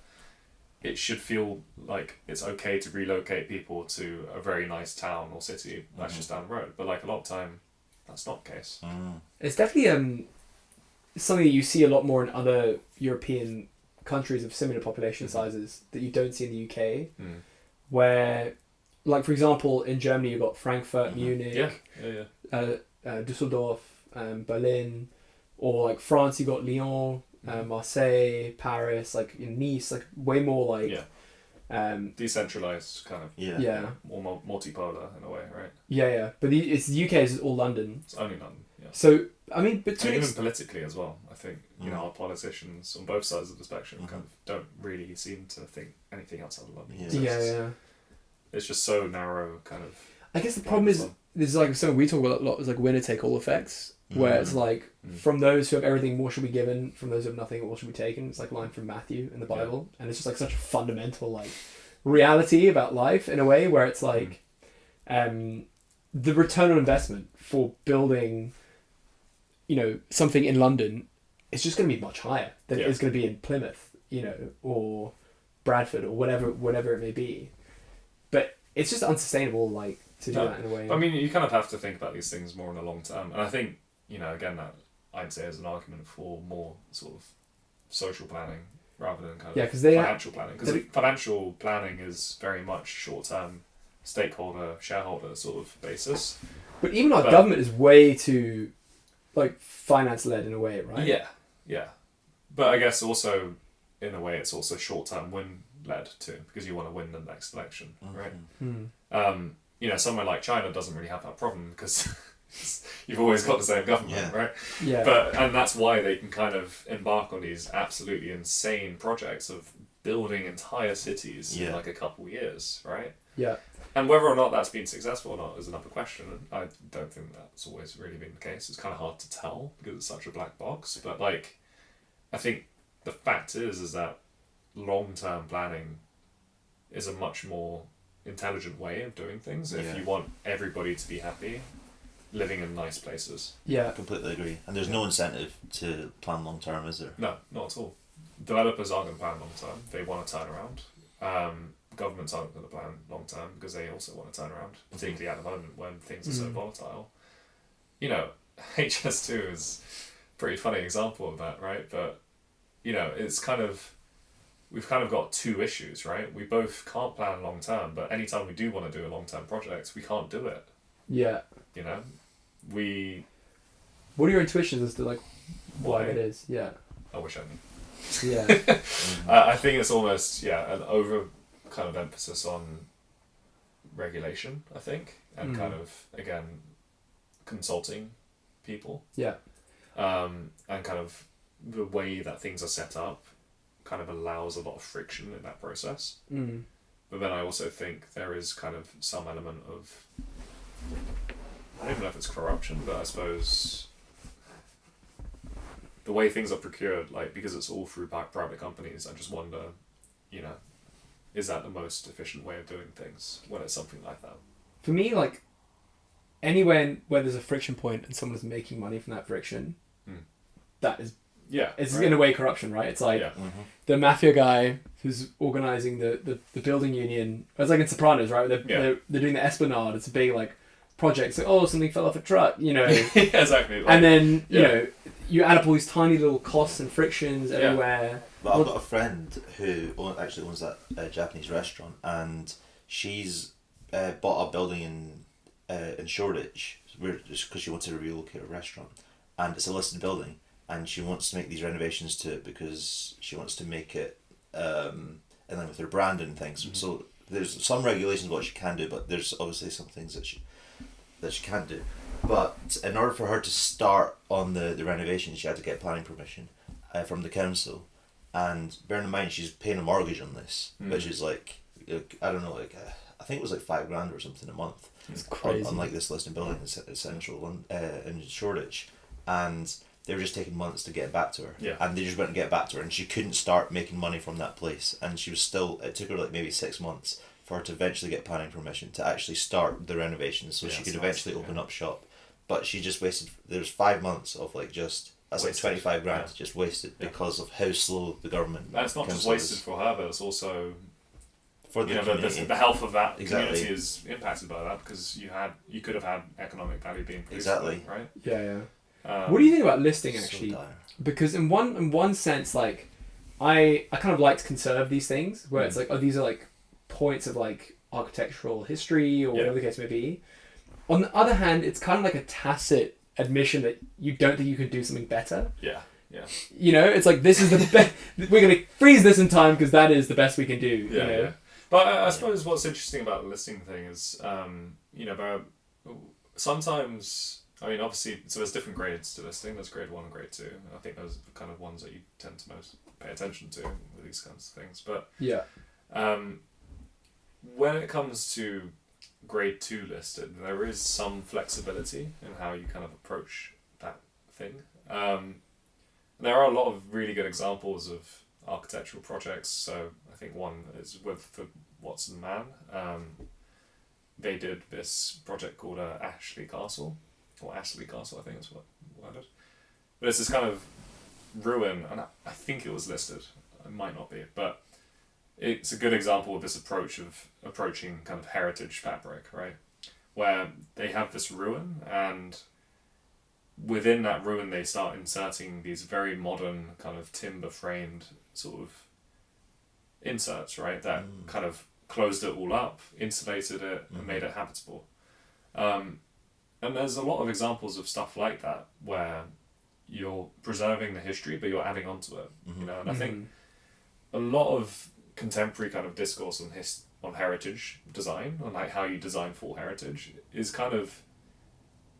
it should feel like it's okay to relocate people to a very nice town or city that's just down the road. But like a lot of time, that's not the case. It's definitely something that you see a lot more in other European countries of similar population sizes that you don't see in the UK, where, like for example, in Germany you've got Frankfurt, Munich, Düsseldorf, Berlin, or like France you've got Lyon, Marseille, Paris, like in Nice, like way more like decentralized kind of more multipolar in a way, right? But it's the UK is all London. It's only London. So I mean, but and even politically as well, I think you know our politicians on both sides of the spectrum kind of don't really seem to think anything outside of London. It's just so narrow, kind of. I guess the problem is there's like something we talk about a lot is like winner take all effects, where it's like from those who have everything more should be given, from those who have nothing all should be taken. It's like a line from Matthew in the Bible, and it's just like such a fundamental like reality about life in a way where it's like the return on investment for building, you know, something in London is just going to be much higher than it is going to be in Plymouth, you know, or Bradford or whatever it may be. But it's just unsustainable, like, to do that in a way. I mean, you kind of have to think about these things more in the long term. And I think, you know, again, that I'd say is an argument for more sort of social planning rather than kind of financial planning. Because financial planning is very much short-term stakeholder, shareholder sort of basis. But even our government is way too, like, finance-led in a way, right? Yeah. But I guess also, in a way, it's also short-term win-led too, because you want to win the next election, right? You know, somewhere like China doesn't really have that problem because you've always got the same government, right? And that's why they can kind of embark on these absolutely insane projects of building entire cities in like a couple of years, right? And whether or not that's been successful or not is another question. I don't think that's always really been the case. It's kind of hard to tell because it's such a black box. But like, I think the fact is that long-term planning is a much more intelligent way of doing things if you want everybody to be happy living in nice places. Completely agree. And there's no incentive to plan long term, is there? No, not at all. Developers aren't going to plan long term. They want to turn around. Governments aren't going to plan long term because they also want to turn around, particularly at the moment when things are so volatile. You know, HS2 is a pretty funny example of that, right? But you know, it's kind of, we've kind of got two issues, right? We both can't plan long term, but anytime we do want to do a long term project, we can't do it. You know, we What are your intuitions as to like why it is? Yeah. I wish I knew. Yeah. I think it's almost an over kind of emphasis on regulation, I think, and kind of again consulting people. Yeah. And kind of the way that things are set up kind of allows a lot of friction in that process. But then I also think there is kind of some element of, I don't even know if it's corruption, but I suppose the way things are procured, like, because it's all through private companies, I just wonder, is that the most efficient way of doing things when it's something like that? For me, like, anywhere where there's a friction point and someone is making money from that friction, that is, it's in a way corruption, right? It's like the mafia guy who's organising the building union. It's like in Sopranos, right? They're doing the Esplanade. It's a big like project. It's like, something fell off a truck, Exactly. Like, and then you add up all these tiny little costs and frictions everywhere. But I've got a friend who actually owns that Japanese restaurant, and she's bought a building in Shoreditch just because she wanted to relocate a restaurant, and it's a listed building, and she wants to make these renovations to it because she wants to make it in line with her brand and things. So there's some regulations what she can do, but there's obviously some things that she can't do. But in order for her to start on the renovation, she had to get planning permission from the council. And bearing in mind, she's paying a mortgage on this, which is like I don't know, I think it was like $5,000 or something a month. It's crazy. On like this listed building in central in Shoreditch, and they were just taking months to get back to her. Yeah. And they just went and get back to her, and she couldn't start making money from that place. And she was still. It took her like maybe 6 months for her to eventually get planning permission to actually start the renovations, so she could eventually open up shop. But she just wasted. There's 5 months of like just. That's wasted. Like $25,000 just wasted because of how slow the government. That's not just wasted for her, but it's also for the community. The health of that community is impacted by that, because you could have had economic value being produced, right? Yeah. What do you think about listing actually? So because in one sense, like I kind of like to conserve these things where it's like, these are like points of like architectural history or whatever the case may be. On the other hand, it's kind of like a tacit admission that you don't think you could do something better. Yeah. It's like, this is the best. We're gonna freeze this in time because that is the best we can do. Yeah. But I suppose what's interesting about the listing thing is, sometimes, I mean, obviously, so there's different grades to listing. There's grade 1 and grade 2. I think those are the kind of ones that you tend to most pay attention to with these kinds of things. But when it comes to grade 2 listed, there is some flexibility in how you kind of approach that thing. There are a lot of really good examples of architectural projects. So I think one is with the Watson Man. They did this project called Ashley Castle, or Ashley Castle, I think is what it is. But it's this kind of ruin, and I think it was listed. It might not be, but it's a good example of this approach of approaching kind of heritage fabric, right? Where they have this ruin, and within that ruin they start inserting these very modern kind of timber framed sort of inserts, right? That kind of closed it all up, insulated it, and made it habitable. And there's a lot of examples of stuff like that where you're preserving the history, but you're adding onto it. And I think a lot of contemporary kind of discourse on heritage design, on like how you design for heritage, is kind of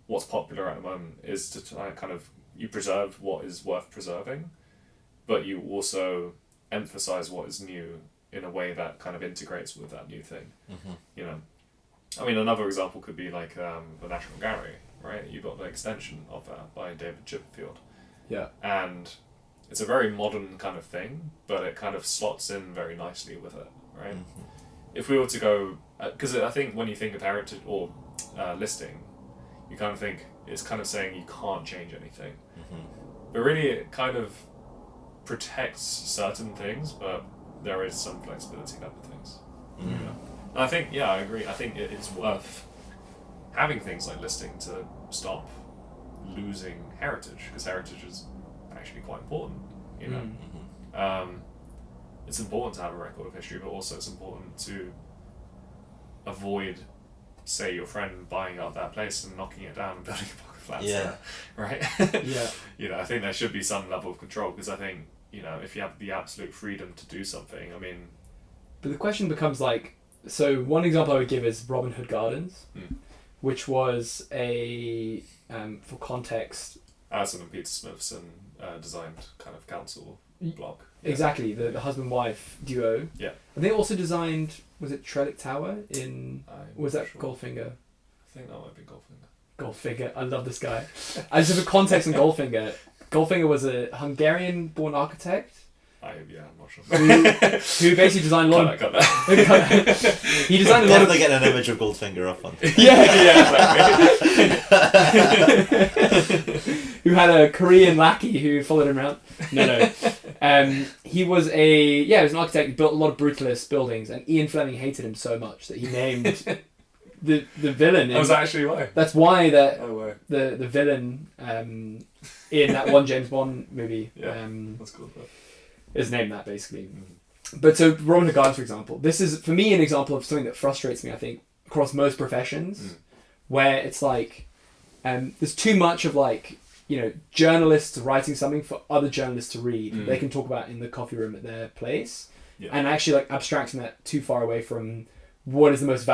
what's popular at the moment, is to try kind of, you preserve what is worth preserving, but you also emphasize what is new in a way that kind of integrates with that new thing. I mean, another example could be like the National Gallery, right? You've got the extension of that by David Chipperfield. Yeah. And it's a very modern kind of thing, but it kind of slots in very nicely with it, right? If we were to go, because I think when you think of heritage or listing, you kind of think it's kind of saying you can't change anything. But really it kind of protects certain things, but there is some flexibility in other things. And I think, I agree. I think it's worth having things like listing to stop losing heritage, because heritage is actually quite important, It's important to have a record of history, but also it's important to avoid, say, your friend buying up that place and knocking it down and building a block of flats Yeah. there, right? Yeah. You know, I think there should be some level of control, because I think, you know, if you have the absolute freedom to do something, I mean... But the question becomes like, so one example I would give is Robin Hood Gardens, which was a, for context... Alison and Peter Smithson designed kind of council block. Exactly, the husband-wife duo. Yeah. And they also designed, was it Trellick Tower in... was that sure. Goldfinger? I think that might be Goldfinger. Goldfinger, I love this guy. And just for context on Goldfinger, Goldfinger was a Hungarian-born architect. I'm not sure. who basically designed a lot of... Got that. He designed a lot of... Definitely getting an image of Goldfinger up on. Yeah, exactly. Who had a Korean lackey who followed him around. No. He was he was an architect who built a lot of brutalist buildings, and Ian Fleming hated him so much that he named the villain. That was actually why. That's why Why? the villain in that one James Bond movie That's cool. is named that, basically. But so Robin Hood Gardens, for example, this is for me an example of something that frustrates me, I think, across most professions, where it's like there's too much of like, you know, journalists writing something for other journalists to read. They can talk about in the coffee room at their place, and actually like abstracting that too far away from what is the most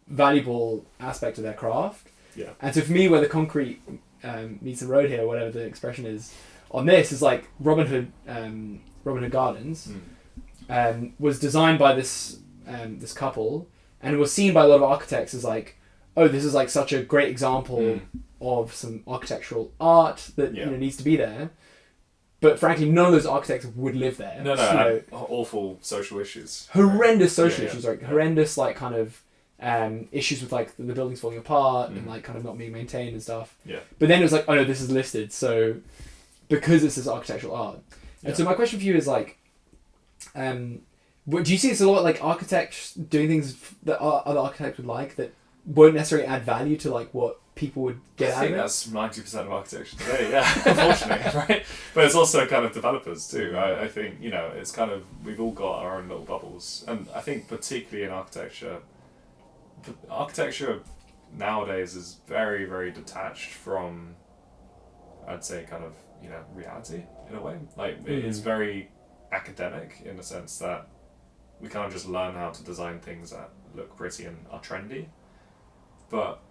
valuable aspect of their craft. Yeah. And so for me, where the concrete meets the road here, whatever the expression is, on this is like Robin Hood Gardens was designed by this couple, and was seen by a lot of architects as like, oh, this is like such a great example of some architectural art that you know needs to be there. But frankly, none of those architects would live there. No, you know, awful social issues. Horrendous social issues, like horrendous like kind of issues with like the buildings falling apart and like kind of not being maintained and stuff. Yeah. But then it was like, oh no, this is listed, so because this is architectural art. And so my question for you is like, do you see this a lot, like architects doing things that other architects would like that won't necessarily add value to like what people would get out of it? I think that's 90% of architecture today, yeah, unfortunately, right? But it's also kind of developers too. I think, you know, it's kind of, we've all got our own little bubbles. And I think particularly in architecture nowadays is very, very detached from, I'd say, kind of, you know, reality in a way. Like, it's very academic in the sense that we kind of just learn how to design things that look pretty and are trendy. But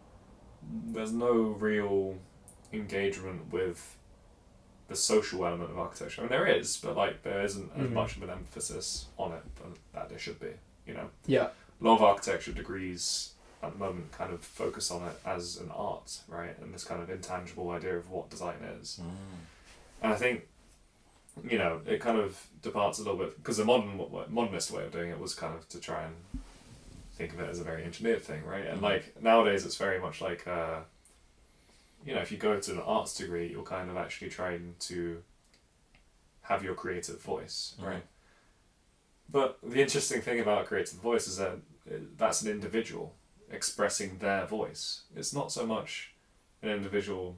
there's no real engagement with the social element of architecture. I mean, there is, but like there isn't as much of an emphasis on it that there should be, you know? Yeah. A lot of architecture degrees at the moment kind of focus on it as an art, right? And this kind of intangible idea of what design is. And I think, you know, it kind of departs a little bit, because the modernist way of doing it was kind of to try and think of it as a very engineered thing, right? And like nowadays it's very much like, you know, if you go to an arts degree, you're kind of actually trying to have your creative voice, right? But the interesting thing about a creative voice is that that's an individual expressing their voice. It's not so much an individual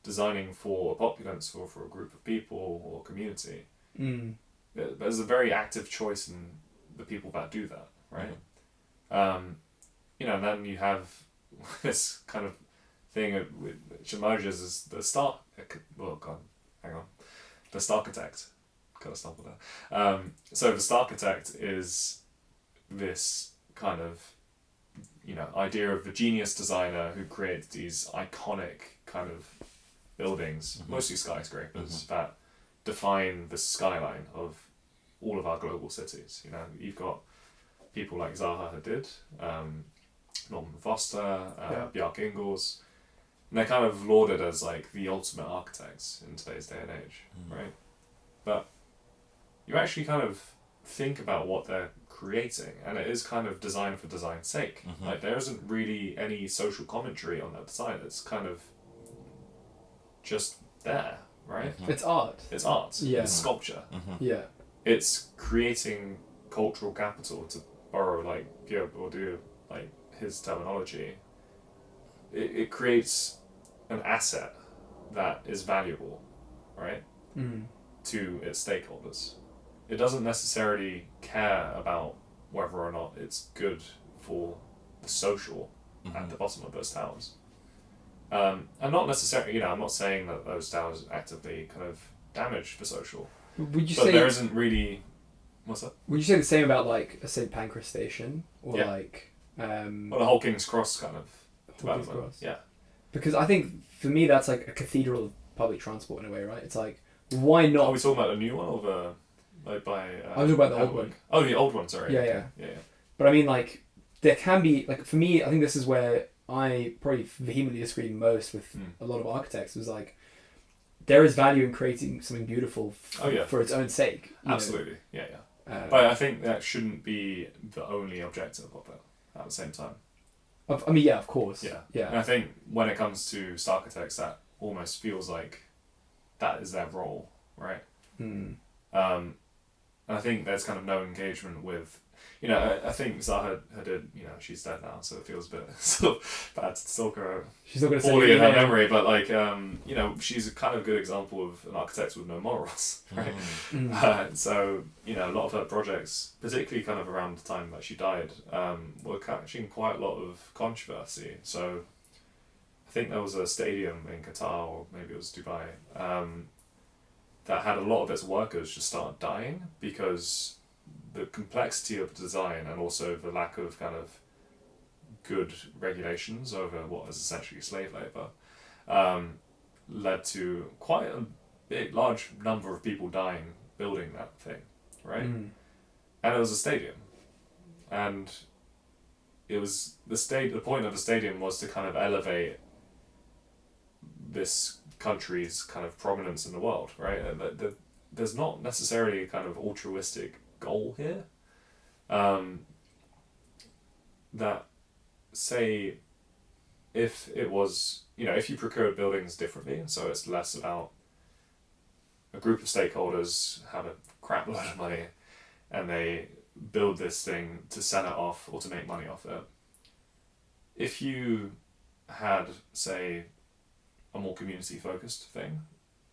designing for a populace or for a group of people or community. There's a very active choice in the people that do that, right? You know, and then you have this kind of thing which emerges as the Stark. Oh God, hang on, the Starchitect. Gotta stop with that. So the Starchitect is this kind of, you know, idea of the genius designer who creates these iconic kind of buildings, mostly skyscrapers, that define the skyline of all of our global cities. You know, you've got people like Zaha Hadid, Norman Foster, Bjarke Ingels, and they're kind of lauded as like the ultimate architects in today's day and age, right? But you actually kind of think about what they're creating, and it is kind of design for design's sake. Like there isn't really any social commentary on that design. It's kind of just there, right? It's art. It's art. Yeah. It's sculpture. Yeah. It's creating cultural capital, to borrow like Pierre Bourdieu, like his terminology. It creates an asset that is valuable, right? To its stakeholders. It doesn't necessarily care about whether or not it's good for the social at the bottom of those towers. And not necessarily, I'm not saying that those DAOs actively kind of damage the social. Would you but say there isn't really... What's that? Would you say the same about like a St Pancras station or Yeah. like Well, the whole King's Cross kind of development. Cross? Yeah. Because I think for me that's like a cathedral of public transport in a way, right? It's like, why not? Are we talking about the new one or the by? I was talking about the old one. Oh, the old one. Sorry. Yeah, okay. yeah. Yeah. But I mean, like, there can be like for me. I think this is where I probably vehemently disagree most with a lot of architects. Was like, there is value in creating something beautiful for its own sake. Absolutely. Yeah. But I think that shouldn't be the only objective of it at the same time. I mean, yeah, of course. Yeah. Yeah. And I think when it comes to architects, that almost feels like that is their role, right? And I think there's kind of no engagement with, I think Zaha Hadid, she's dead now, so it feels a bit sort of bad to stalk her. She's not going to poorly in her memory, but like, she's a kind of good example of an architect with no morals, right? So, a lot of her projects, particularly kind of around the time that she died, were catching quite a lot of controversy. So, I think there was a stadium in Qatar, or maybe it was Dubai, that had a lot of its workers just start dying because the complexity of the design and also the lack of kind of good regulations over what is essentially slave labour led to quite a large number of people dying building that thing, right? And it was a stadium, and it was the point of the stadium was to kind of elevate this country's kind of prominence in the world, right? There's not necessarily a kind of altruistic goal here. That say if it was, if you procured buildings differently, so it's less about a group of stakeholders have a crap load of money and they build this thing to sell it off or to make money off it. If you had, say, a more community-focused thing,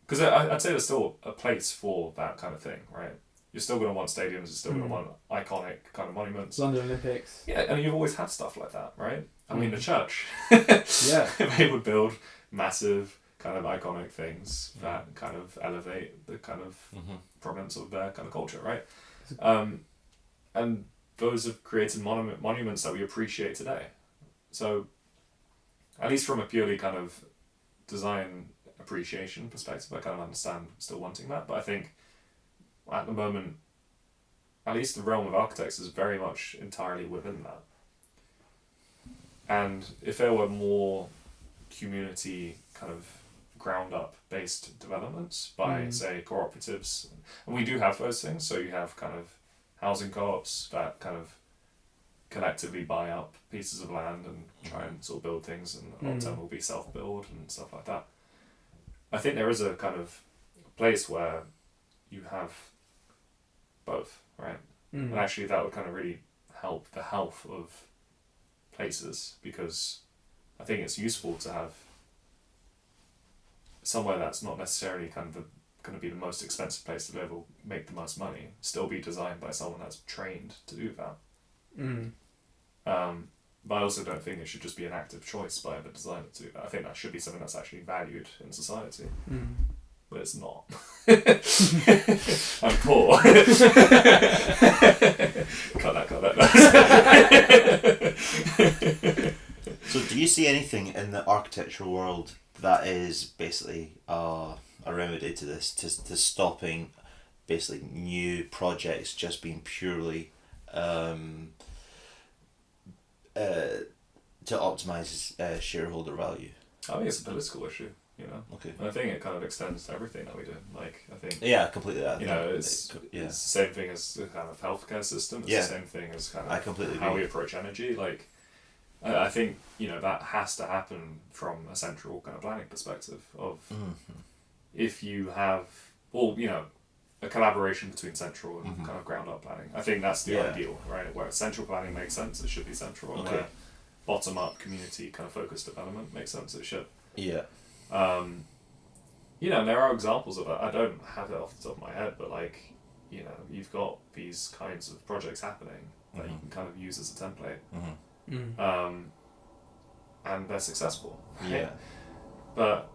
because I'd say there's still a place for that kind of thing, right? You're still going to want stadiums, you're still going to want iconic kind of monuments. London Olympics. Yeah, and you've always had stuff like that, right? I mean, the church. Yeah. They would build massive kind of iconic things that kind of elevate the kind of prominence of their kind of culture, right? And those have created monuments that we appreciate today. So, at least from a purely kind of design appreciation perspective, I kind of understand still wanting that, but I think at the moment, at least the realm of architects is very much entirely within that. And if there were more community kind of ground up based developments by say cooperatives, and we do have those things, so you have kind of housing co-ops that kind of collectively buy up pieces of land and try and sort of build things, and a lot of them will be self-build and stuff like that. I think there is a kind of place where you have both, right? And actually that would kind of really help the health of places, because I think it's useful to have somewhere that's not necessarily kind of going to be the most expensive place to live or make the most money, still be designed by someone that's trained to do that. But I also don't think it should just be an active choice by the designer to do that. I think that should be something that's actually valued in society. But it's not. I'm poor. Cut that. So do you see anything in the architectural world that is basically a remedy to this, to stopping basically new projects just being purely to optimize shareholder value? I think it's a political issue, Okay. And I think it kind of extends to everything that we do. Like, I think... Yeah, completely. It's the same thing as the kind of healthcare system. It's the same thing as kind of how we approach energy. Like, I think, that has to happen from a central kind of planning perspective of if you have, a collaboration between central and kind of ground up planning. I think that's the ideal, right? Where central planning makes sense, it should be central. And where bottom up community kind of focused development makes sense, it should. Yeah. There are examples of it. I don't have it off the top of my head, but you've got these kinds of projects happening that you can kind of use as a template. And they're successful. Right? Yeah. But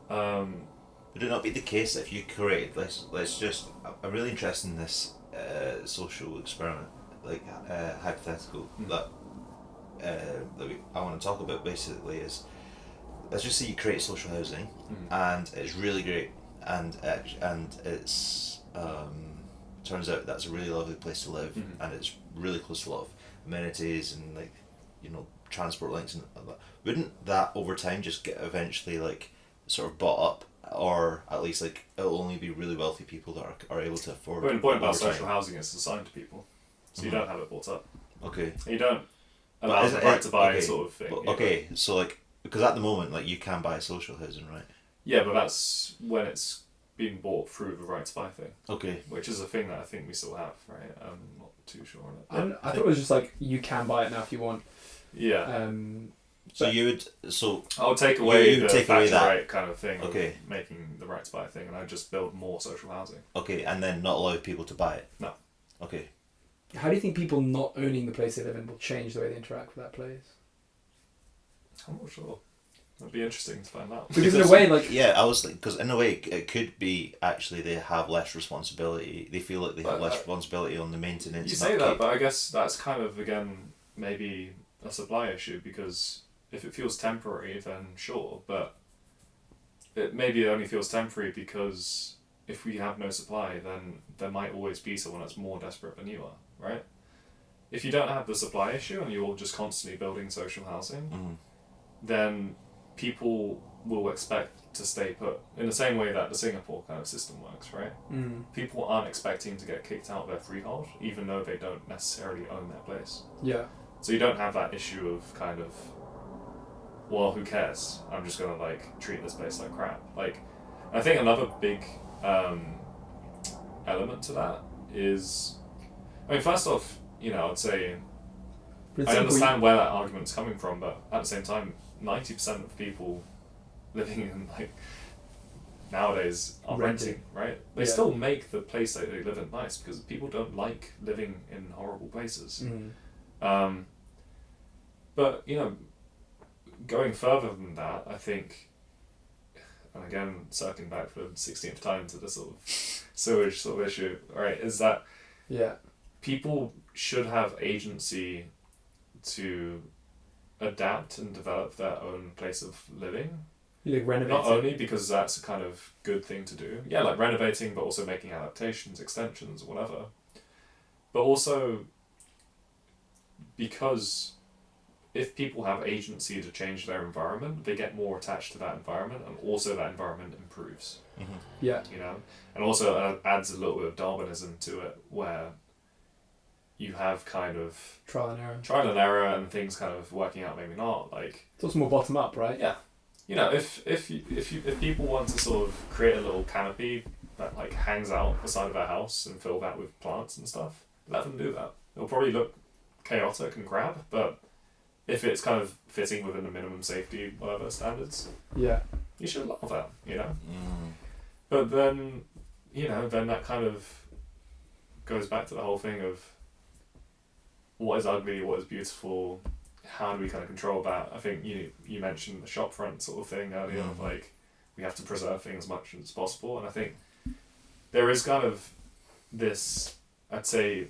would it not be the case that if you create, let's just, I'm really interested in this social experiment, like hypothetical that I want to talk about basically is, let's just say you create social housing and it's really great and it's turns out that's a really lovely place to live and it's really close to a lot of amenities and like, you know, transport links and all that. Wouldn't that over time just get eventually like sort of bought up, or at least like it'll only be really wealthy people that are able to afford the point about over time? social housing is assigned to people, so you don't have it bought up. Okay. You don't allow the right to buy sort of thing. But, okay, so like, because at the moment like you can buy social housing, right? Yeah, but that's when it's being bought through the right to buy thing. Okay. Which is a thing that I think we still have, right? I'm not too sure on it. I thought it was just like you can buy it now if you want. Yeah. So you would, so I would take away the factory that right kind of thing. Okay. Of making the right to buy thing, and I'd just build more social housing. Okay, and then not allow people to buy it. No. Okay. How do you think people not owning the place they live in will change the way they interact with that place? I'm not sure. It'd be interesting to find out. Because in a way, like... Yeah, I was like, because in a way it could be actually they have less responsibility. They feel like they have less responsibility on the maintenance. You say that, but I guess that's kind of, again, maybe a supply issue, because if it feels temporary, then sure, but it maybe only feels temporary because if we have no supply, then there might always be someone that's more desperate than you are, right? If you don't have the supply issue and you're just constantly building social housing, then people will expect to stay put in the same way that the Singapore kind of system works, right? People aren't expecting to get kicked out of their freehold, even though they don't necessarily own their place. Yeah. So you don't have that issue of kind of, well, who cares? I'm just gonna like treat this place like crap. Like, I think another big element to that is, I mean, first off, you know, I'd say I understand where that argument's coming from, but at the same time, 90% of people living in like nowadays are renting, right? They still make the place that they live in nice because people don't like living in horrible places. But you know, going further than that, I think, and again circling back for the 16th time to the sort of sewage sort of issue, right? Is that people should have agency to adapt and develop their own place of living. Like renovating. Not only because that's a kind of good thing to do, yeah, like renovating, but also making adaptations, extensions, whatever. But also because if people have agency to change their environment, they get more attached to that environment, and also that environment improves. Yeah. You know, and also adds a little bit of Darwinism to it, where you have kind of trial and error and things kind of working out, maybe not. Like, it's also more bottom up, right? Yeah. You know, if people want to sort of create a little canopy that like hangs out the side of their house and fill that with plants and stuff, let them do that. It'll probably look chaotic and crap, but if it's kind of fitting within the minimum safety whatever standards, you should allow that, you know. But then, you know, then that kind of goes back to the whole thing of what is ugly, what is beautiful, how do we kind of control that? I think you mentioned the shopfront sort of thing earlier, of like, we have to preserve things as much as possible, and I think there is kind of this, I'd say,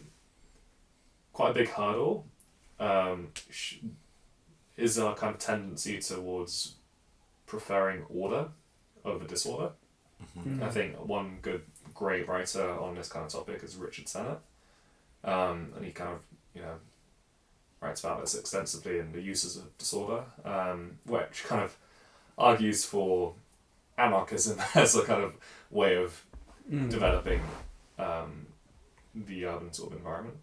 quite a big hurdle, is our kind of tendency towards preferring order over disorder. I think one great writer on this kind of topic is Richard Sennett, and he kind of, you know, writes about this extensively in The Uses of Disorder, which kind of argues for anarchism as a kind of way of developing the urban sort of environment.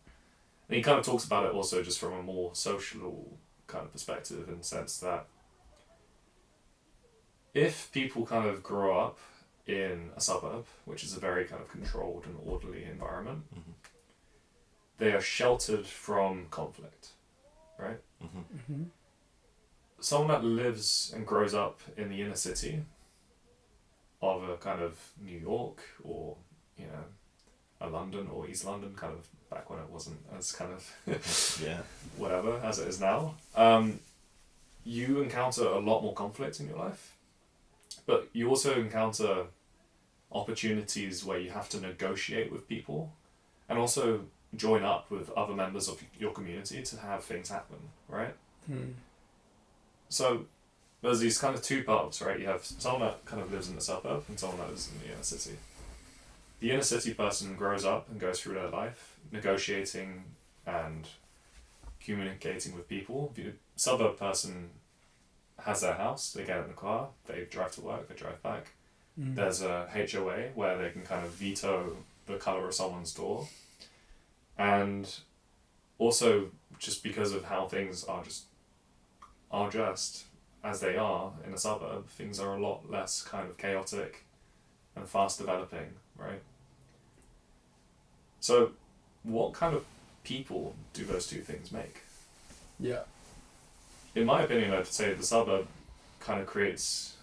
And he kind of talks about it also just from a more social kind of perspective, in the sense that if people kind of grow up in a suburb, which is a very kind of controlled and orderly environment, they are sheltered from conflict, right? Someone that lives and grows up in the inner city of a kind of New York, or, you know, a London or East London, kind of back when it wasn't as kind of whatever as it is now, you encounter a lot more conflict in your life, But you also encounter opportunities where you have to negotiate with people and also join up with other members of your community to have things happen, right? So there's these kind of two parts, right? You have someone that kind of lives in the suburb and someone that lives in the inner city. The inner city person grows up and goes through their life negotiating and communicating with people. The suburb person has their house, they get in the car, they drive to work, they drive back. There's a HOA where they can kind of veto the colour of someone's door. And also, just because of how things are just as they are in a suburb, things are a lot less kind of chaotic and fast developing, right? So what kind of people do those two things make? Yeah. In my opinion, I'd say the suburb kind of creates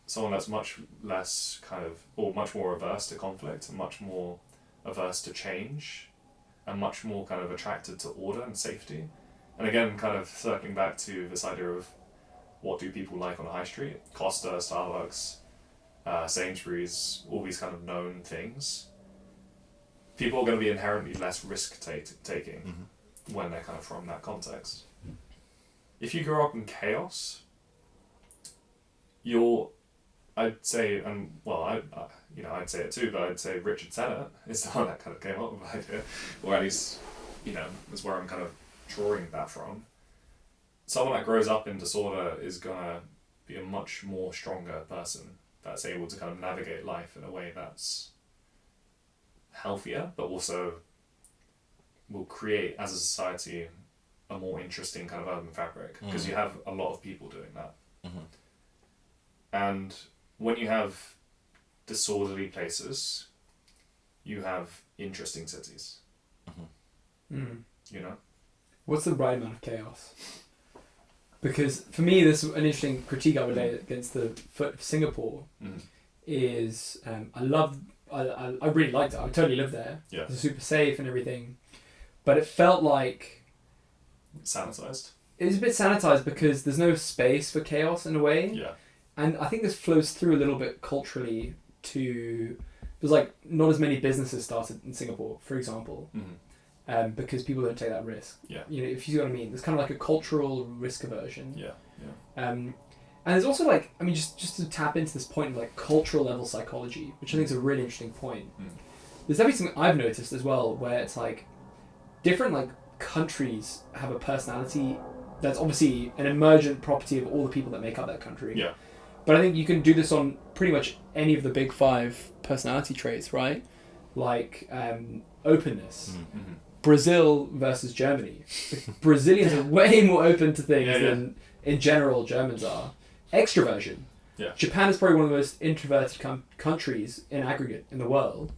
someone that's much less kind of, or much more averse to conflict and much more averse to change and much more kind of attracted to order and safety. And again, kind of circling back to this idea of what do people like on the high street? Costa, Starbucks, Sainsbury's, all these kind of known things. People are going to be inherently less risk-taking when they're kind of from that context. If you grow up in chaos, I'd say, and well, I'd say it too, but I'd say Richard Sennett is the one that kind of came up with the idea, or at least, is where I'm kind of drawing that from. Someone that grows up in disorder is gonna be a much more stronger person that's able to kind of navigate life in a way that's healthier, but also will create, as a society, a more interesting kind of urban fabric, because you have a lot of people doing that. And when you have disorderly places, you have interesting cities. What's the right amount of chaos? Because for me, this an interesting critique I would lay against the foot of Singapore is I really liked it. I would totally live there. Yeah. It's super safe and everything, but it felt like sanitized. It was a bit sanitized because there's no space for chaos in a way. Yeah. And I think this flows through a little bit culturally to... There's like not as many businesses started in Singapore, for example, because people don't take that risk. Yeah. If you see what I mean. There's kind of like a cultural risk aversion. Yeah. And there's also like, just to tap into this point of like cultural level psychology, which I think is a really interesting point. There's definitely something I've noticed as well, where it's like different like countries have a personality that's obviously an emergent property of all the people that make up that country. Yeah. But I think you can do this on pretty much any of the big 5 personality traits, right? Like openness. Brazil versus Germany. Brazilians are way more open to things than in general Germans are. Extroversion. Yeah. Japan is probably one of the most introverted countries in aggregate in the world.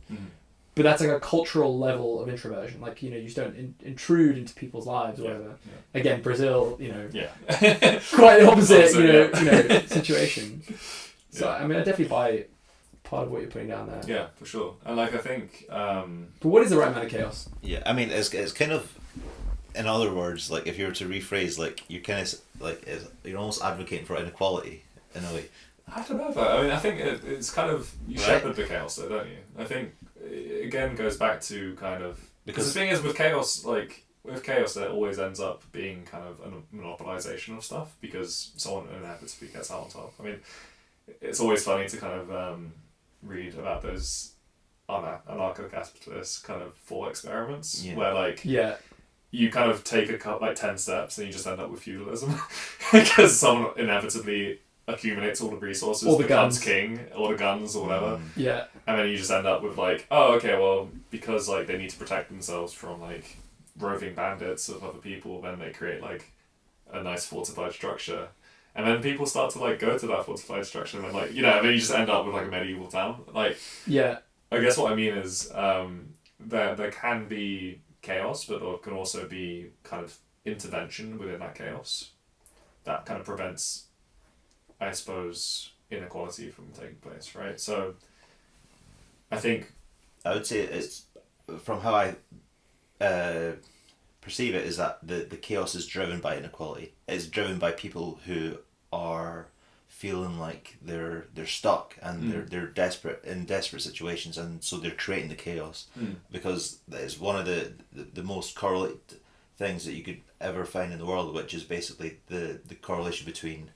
But that's like a cultural level of introversion. Like, you just don't intrude into people's lives or whatever. Yeah. Again, Brazil, quite the opposite, situation. So, I definitely buy part of what you're putting down there. Yeah, for sure. And like, I think... But what is the right amount of chaos? Yeah, it's kind of, in other words, like if you were to rephrase, like you're kind of like you're almost advocating for inequality in a way. I don't know though. I think it's kind of, you shepherd the chaos though, don't you? I think it again goes back to kind of, because the thing is with chaos, there always ends up being kind of a monopolization of stuff because someone inevitably gets out on top. It's always funny to kind of read about those anarcho-capitalist kind of thought experiments where you kind of take 10 steps and you just end up with feudalism because someone inevitably accumulates all the resources, all the becomes guns. King, all the guns or whatever. Yeah. And then you just end up with because they need to protect themselves from roving bandits of other people, then they create a nice fortified structure. And then people start to go to that fortified structure and then then you just end up with a medieval town. I guess what I mean is there can be chaos, but there can also be kind of intervention within that chaos that kind of prevents, I suppose, inequality from taking place, right? So I think I would say it's, from how I perceive it, is that the chaos is driven by inequality. It's driven by people who are feeling like they're stuck and they're desperate in desperate situations, and so they're creating the chaos because it's one of the most correlated things that you could ever find in the world, which is basically the correlation between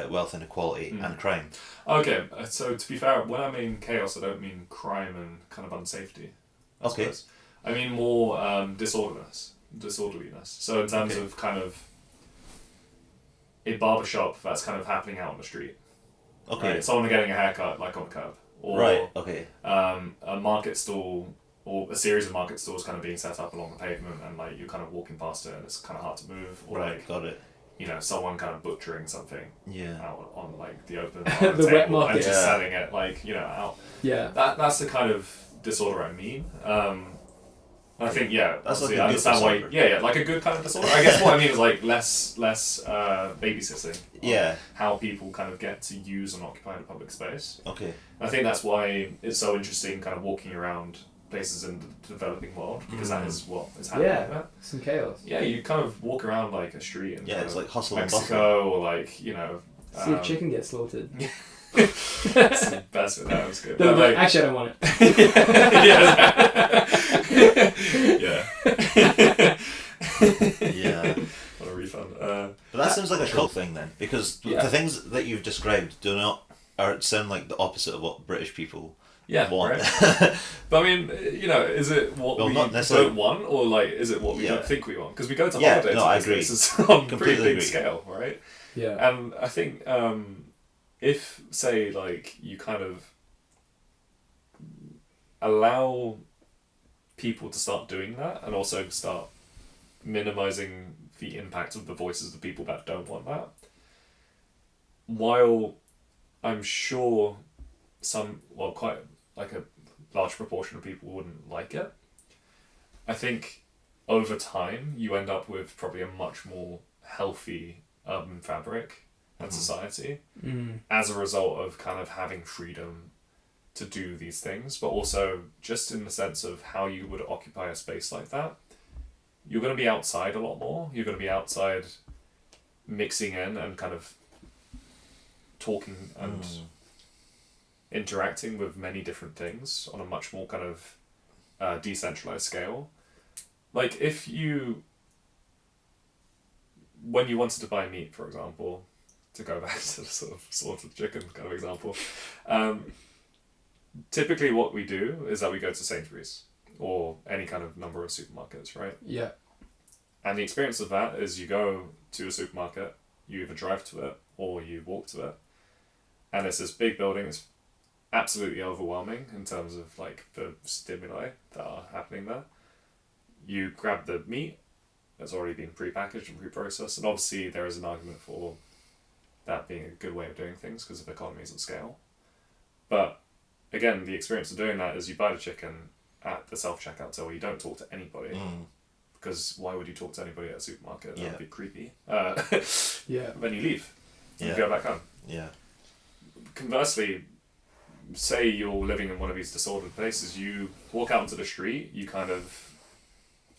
wealth inequality and crime. Okay, so to be fair, when I mean chaos, I don't mean crime and kind of unsafety. Okay. I mean more disorderliness. So in terms of kind of a barbershop that's kind of happening out on the street. Okay. Right? Someone getting a haircut like on the curb. Or, right, okay. A market stall or a series of market stalls kind of being set up along the pavement, and like you're kind of walking past it and it's kind of hard to move. Or right, like, got it. You know, someone kind of butchering something out on like the open the table wet market, and just selling it like, you know, out. Yeah. That's the kind of disorder I mean. I think that's like I understand why. Yeah, like a good kind of disorder. I guess what I mean is like less babysitting. Yeah. How people kind of get to use and occupy the public space. Okay. And I think that's why it's so interesting, kind of walking around places in the developing world, because that is what is happening. Yeah, some chaos. Yeah, you kind of walk around like a street in it's like hustle Mexico and bustle. or like, you know. See a chicken get slaughtered. That's the best bit. That was good. No, But, like, actually, I don't want it. Yeah. What a refund. But that sounds like a cool thing then, because the things that you've described sound like the opposite of what British people want. Right. But I mean, you know, is it what we don't want, or like is it what we don't think we want? Because we go to holidays I and agree. places on Completely pretty big agree. scale, right? Yeah. And I think if, say, like, you kind of allow people to start doing that and also start minimizing the impact of the voices of the people that don't want that, while I'm sure quite like a large proportion of people wouldn't like it, I think over time you end up with probably a much more healthy urban fabric and society as a result of kind of having freedom to do these things, but also just in the sense of how you would occupy a space like that. You're going to be outside a lot more. You're going to be outside mixing in and kind of talking and interacting with many different things on a much more kind of decentralized scale. Like when you wanted to buy meat, for example, to go back to the sort of slaughtered chicken kind of example, typically what we do is that we go to Sainsbury's or any kind of number of supermarkets, right? Yeah. And the experience of that is you go to a supermarket, you either drive to it or you walk to it, and it's this big building. It's absolutely overwhelming in terms of like the stimuli that are happening there. You grab the meat that's already been pre-packaged and pre-processed, and obviously there is an argument for that being a good way of doing things because of economies of scale. But again, the experience of doing that is you buy the chicken at the self-checkout till you don't talk to anybody. Because why would you talk to anybody at a supermarket? That would be creepy. Then you leave. You go back home. Yeah. Conversely, say you're living in one of these disordered places, you walk out into the street, you kind of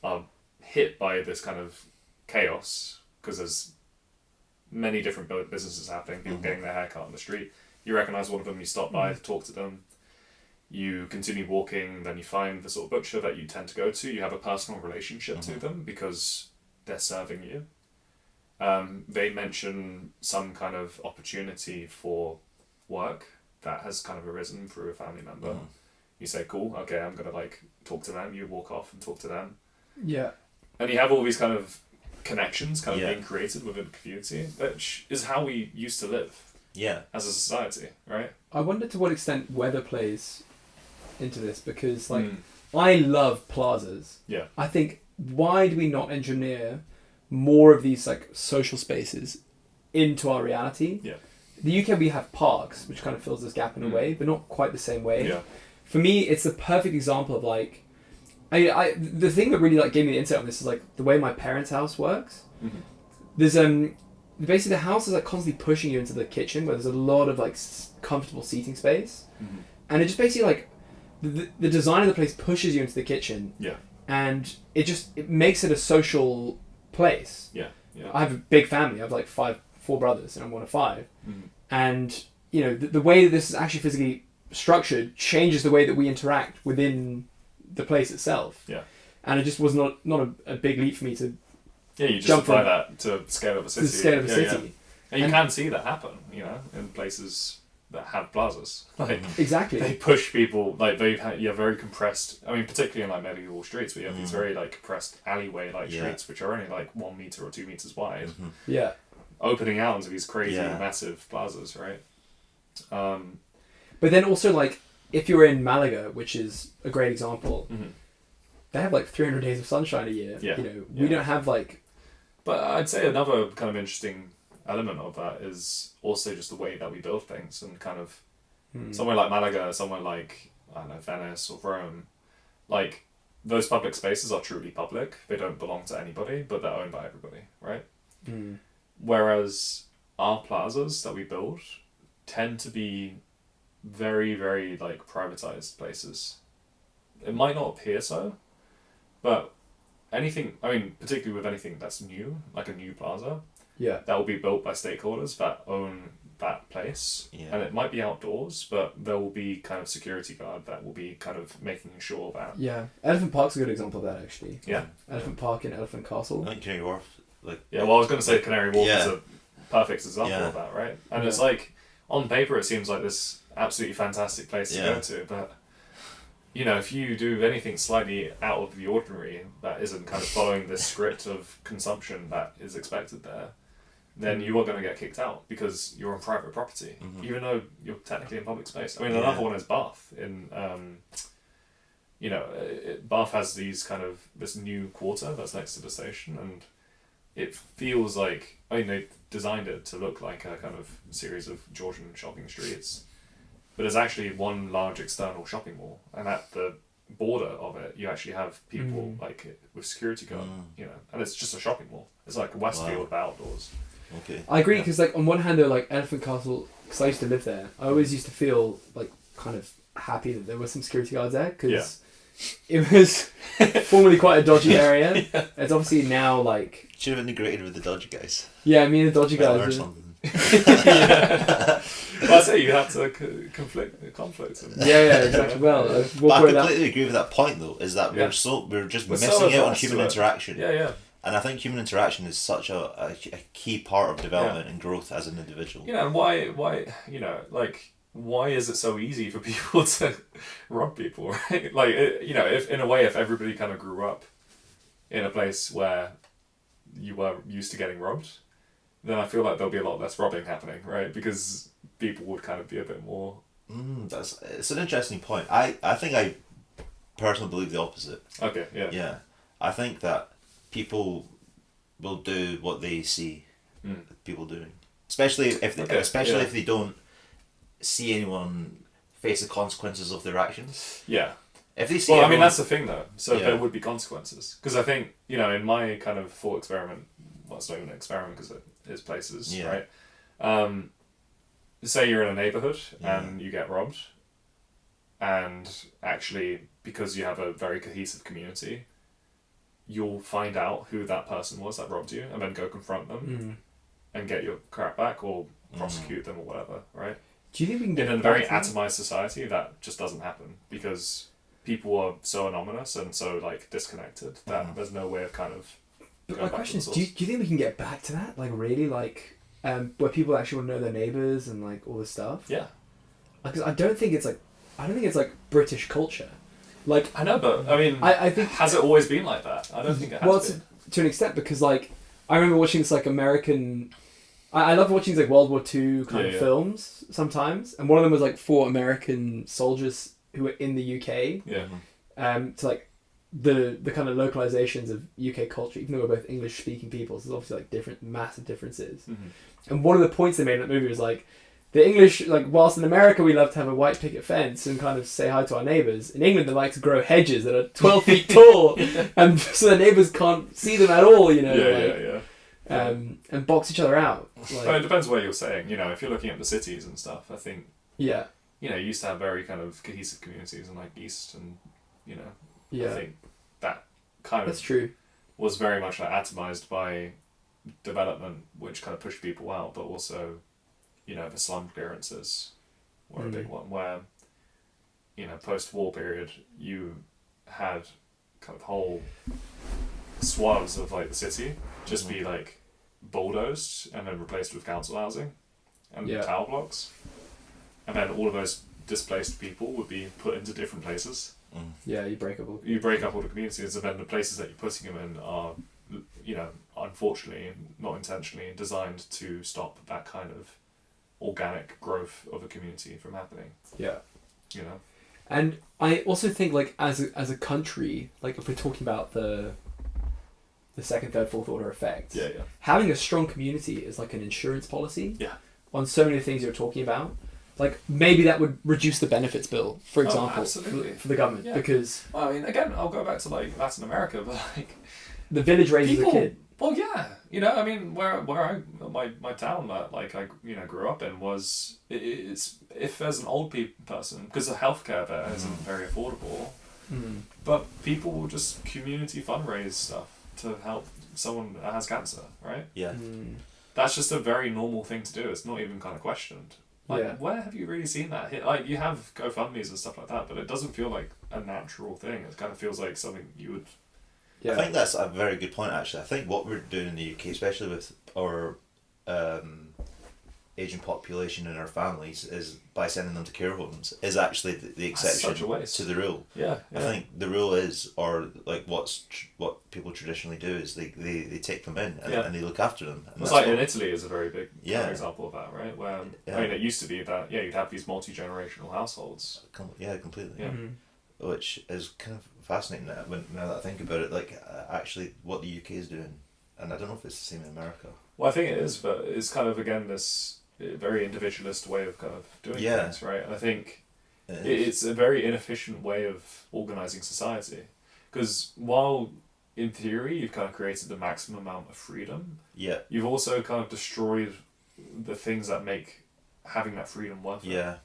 are hit by this kind of chaos because there's many different businesses happening, people getting their hair cut on the street. You recognise one of them, you stop by to talk to them. You continue walking, then you find the sort of butcher that you tend to go to. You have a personal relationship to them because they're serving you. They mention some kind of opportunity for work that has kind of arisen through a family member. You say, cool, okay, I'm going to like talk to them. You walk off and talk to them. Yeah. And you have all these kind of connections kind of being created within the community, which is how we used to live as a society, right? I wonder to what extent weather plays into this, because like I love plazas. Yeah. I think, why do we not engineer more of these like social spaces into our reality? Yeah. The UK, we have parks, which kind of fills this gap in a way, but not quite the same way. Yeah. For me, it's the perfect example of like, the thing that really like gave me the insight on this is like the way my parents' house works. There's basically the house is like constantly pushing you into the kitchen where there's a lot of like comfortable seating space, and it just basically like the design of the place pushes you into the kitchen. Yeah. And it makes it a social place. Yeah. Yeah. I have a big family. I have like four brothers, and I'm one of five. and the way that this is actually physically structured changes the way that we interact within the place itself. Yeah. And it just was not a big leap for me to you just apply that to the scale of a city. To the scale of a city. Yeah. And you can see that happen, in places that have plazas. Like exactly. They push people, like you have very compressed, particularly in like medieval streets where you have these very like compressed alleyway like streets which are only like 1 meter or 2 meters wide. Mm-hmm. Yeah. Opening out into these crazy massive plazas, right? But then also like if you're in Malaga, which is a great example, they have like 300 days of sunshine a year. Yeah. We don't have like. But I'd say another kind of interesting element of that is also just the way that we build things, and kind of somewhere like Malaga, somewhere like, I don't know, Venice or Rome, like those public spaces are truly public. They don't belong to anybody, but they're owned by everybody, right? Whereas our plazas that we build tend to be very, very like privatized places. It might not appear so, but particularly with anything that's new, like a new plaza, that will be built by stakeholders that own that place. Yeah. And it might be outdoors, but there will be kind of security guard that will be kind of making sure that... Yeah. Elephant Park's a good example of that, actually. Yeah. Elephant Park and Elephant Castle. I think Canary Wharf. I was going to say Canary Wharf is a perfect example of that, right? And it's like, on paper it seems like this absolutely fantastic place to go to, but... if you do anything slightly out of the ordinary that isn't kind of following this script of consumption that is expected there, then you are going to get kicked out because you're on private property, even though you're technically in public space. Another one is Bath. Bath has this new quarter that's next to the station, and it feels like, they designed it to look like a kind of series of Georgian shopping streets. But it's actually one large external shopping mall, and at the border of it, you actually have people with security guard, and it's just a shopping mall. It's like Westfield but outdoors. Okay. I agree, because on one hand, though, like Elephant Castle, because I used to live there, I always used to feel like kind of happy that there were some security guards there, because it was formerly quite a dodgy area. It's obviously now like... Should have integrated with the dodgy guys. Yeah, me and the dodgy guys. Learn something. Well, I say you have to conflict. Yeah, exactly. Well, I completely agree with that point, though. Is that we're just missing out on human interaction. Yeah. And I think human interaction is such a key part of development and growth as an individual. And why is it so easy for people to rob people, right? Like, if everybody kind of grew up in a place where you were used to getting robbed, then I feel like there'll be a lot less robbing happening, right? Because people would kind of be a bit more... It's an interesting point. I think I personally believe the opposite. Okay, yeah. Yeah. I think that people will do what they see people doing. Especially if they don't see anyone face the consequences of their actions. Yeah. If they see that's the thing, though. So there would be consequences. Because I think, in my kind of thought experiment... Well, it's not even an experiment because it is places, right? Say you're in a neighbourhood and you get robbed, and actually, because you have a very cohesive community, you'll find out who that person was that robbed you, and then go confront them and get your crap back, or prosecute them or whatever, right? Do you think we can get in a very atomized society that just doesn't happen because people are so anonymous and so disconnected that there's no way of kind of... But my question is, do you think we can get back to that? Like, really? Like, where people actually want to know their neighbours and, all this stuff? Yeah. Because I don't think it's British culture. Like... I know, but, I think... Has it always been like that? I don't think it has been. Well, to an extent, because, I remember watching this, American... I love watching these, World War II kind of films sometimes. And one of them was, 4 American soldiers who were in the UK. Yeah. To, the kind of localizations of UK culture, even though we're both English speaking people, so there's obviously massive differences. And one of the points they made in that movie was the English, whilst in America we love to have a white picket fence and kind of say hi to our neighbours, in England they like to grow hedges that are 12 feet tall, and so the neighbours can't see them at all, and box each other out. It depends where you're saying, if you're looking at the cities and stuff, I think, you used to have very kind of cohesive communities in East and, I think that kind That's true. was very much atomized by development, which kind of pushed people out, but also, the slum clearances were a big one, where, post-war period, you had kind of whole swaths of like the city just be like bulldozed and then replaced with council housing and tower blocks, and then all of those displaced people would be put into different places. Yeah, you break up all the communities, and then the places that you're putting them in are, unfortunately, not intentionally, designed to stop that kind of organic growth of a community from happening. Yeah. And I also think, like, as a country, like, if we're talking about the second, third, fourth order effects, having a strong community is like an insurance policy on so many things you're talking about. Like, maybe that would reduce the benefits bill, for example, for the government, because... Well, I mean, again, I'll go back to, like, Latin America, but, like... The village raises a kid. Well, yeah. I mean, my town that, like, I, grew up in was... It's if there's an old person, because the healthcare there isn't very affordable, but people will just community fundraise stuff to help someone that has cancer, right? Yeah. That's just a very normal thing to do. It's not even kind of questioned. Like, where have you really seen that? Like, you have GoFundMes and stuff like that, but it doesn't feel like a natural thing. It kind of feels like something you would... Yeah. I think that's a very good point, actually. I think what we're doing in the UK, especially with our aging population in our families, is by sending them to care homes, is actually the exception to the rule. Yeah. I think the rule is, or like what people traditionally do is they take them in and they look after them. And it's like in Italy is a very big example of that, right? Where I mean, it used to be that you'd have these multi-generational households. Completely. Yeah. Which is kind of fascinating now that I think about it. Like actually, what the UK is doing, and I don't know if it's the same in America. Well, I think it is, but it's kind of again this very individualist way of kind of doing things, right? And I think it's a very inefficient way of organising society, because while in theory you've kind of created the maximum amount of freedom, you've also kind of destroyed the things that make having that freedom worth it.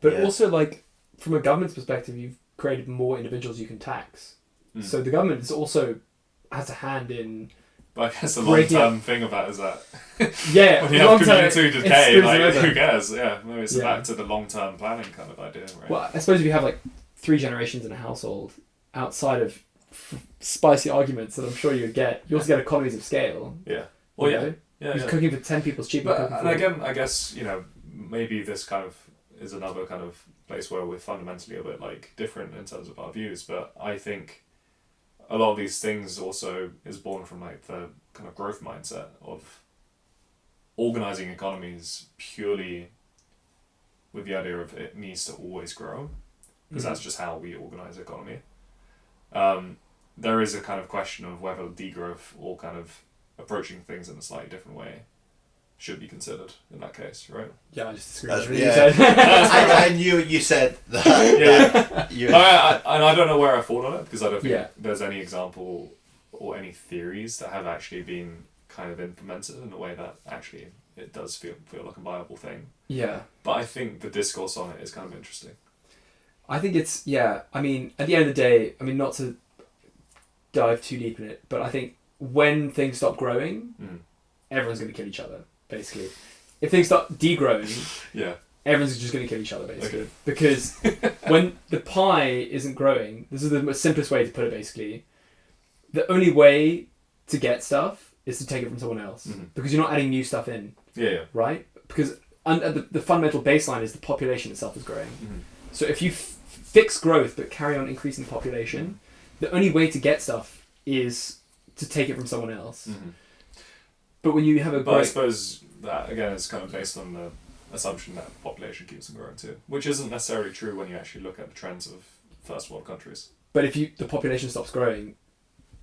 But also, like, from a government's perspective, you've created more individuals you can tax. So the government is also has a hand in... But I guess the long-term thing of that is that when you have community decay, like, who cares? Yeah, maybe it's back to the long-term planning kind of idea, right? Well, I suppose if you have, like, 3 generations in a household, outside of spicy arguments that I'm sure you would get, you also get economies of scale. Yeah. Well, You're cooking for 10 people's cheaper. And again, I guess, maybe this kind of is another kind of place where we're fundamentally a bit, like, different in terms of our views, but I think a lot of these things also is born from, like, the kind of growth mindset of organising economies purely with the idea of it needs to always grow, because that's just how we organise economy. There is a kind of question of whether degrowth or kind of approaching things in a slightly different way should be considered in that case, right? Yeah, I just disagree with what you said. I knew you said that. I don't know where I fall on it, because I don't think there's any example or any theories that have actually been kind of implemented in a way that actually it does feel like a viable thing. Yeah. But I think the discourse on it is kind of interesting. I think it's, I mean, at the end of the day, I mean, not to dive too deep in it, but I think when things stop growing, everyone's going to kill each other, basically. If things start degrowing, everyone's just going to kill each other, basically. Okay. Because when the pie isn't growing, this is the simplest way to put it, basically. The only way to get stuff is to take it from someone else, because you're not adding new stuff in. Right? Because the fundamental baseline is the population itself is growing. So if you fix growth but carry on increasing the population, the only way to get stuff is to take it from someone else. But when you have a... But I suppose that, again, is kind of based on the assumption that the population keeps on growing too, which isn't necessarily true when you actually look at the trends of first world countries. But if the population stops growing,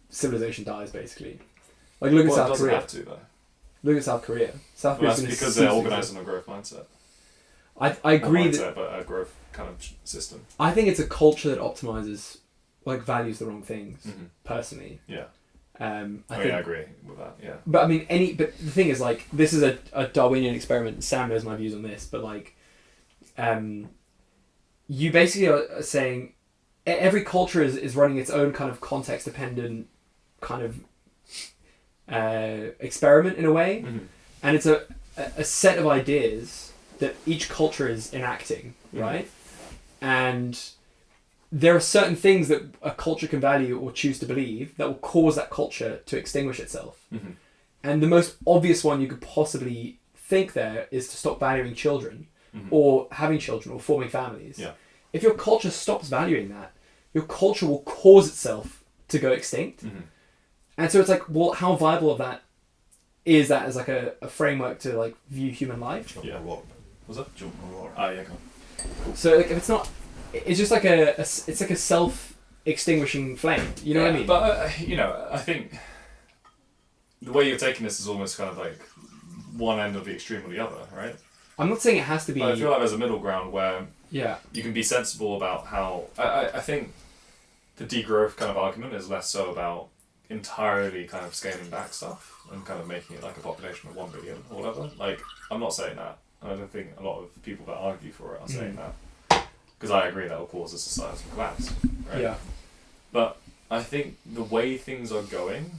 civilization dies, basically. Like, look at South Korea. It doesn't have to, though. Look at South Korea. South Korea. That's because they're organised on a growth mindset. I agree but a growth kind of system. I think it's a culture that optimizes, like, values the wrong things. Personally. Yeah. I agree with that. Yeah. But I mean, but the thing is, like, this is a Darwinian experiment. Sam knows my views on this, but, like, you basically are saying every culture is running its own kind of context dependent kind of experiment in a way. and it's a set of ideas that each culture is enacting, right? And there are certain things that a culture can value or choose to believe that will cause that culture to extinguish itself. And the most obvious one you could possibly think there is to stop valuing children or having children or forming families. Yeah. If your culture stops valuing that, your culture will cause itself to go extinct. And so it's like, well, how viable of that is that as like a framework to like view human life? Yeah. Was that? Jump or water. Oh, yeah, go on. So like, if it's not, it's just like it's like a self-extinguishing flame. You know what I mean? But you know, I think the way you're taking this is almost kind of like one end of the extreme or the other, right? I'm not saying it has to be. But I feel like there's a middle ground where Yeah. you can be sensible about how. I think the degrowth kind of argument is less so about entirely kind of scaling back stuff and kind of making it like a population of 1 billion or whatever. Like, I'm not saying that. I don't think a lot of people that argue for it are saying that. Because I agree that will cause a societal collapse, right? Yeah. But I think the way things are going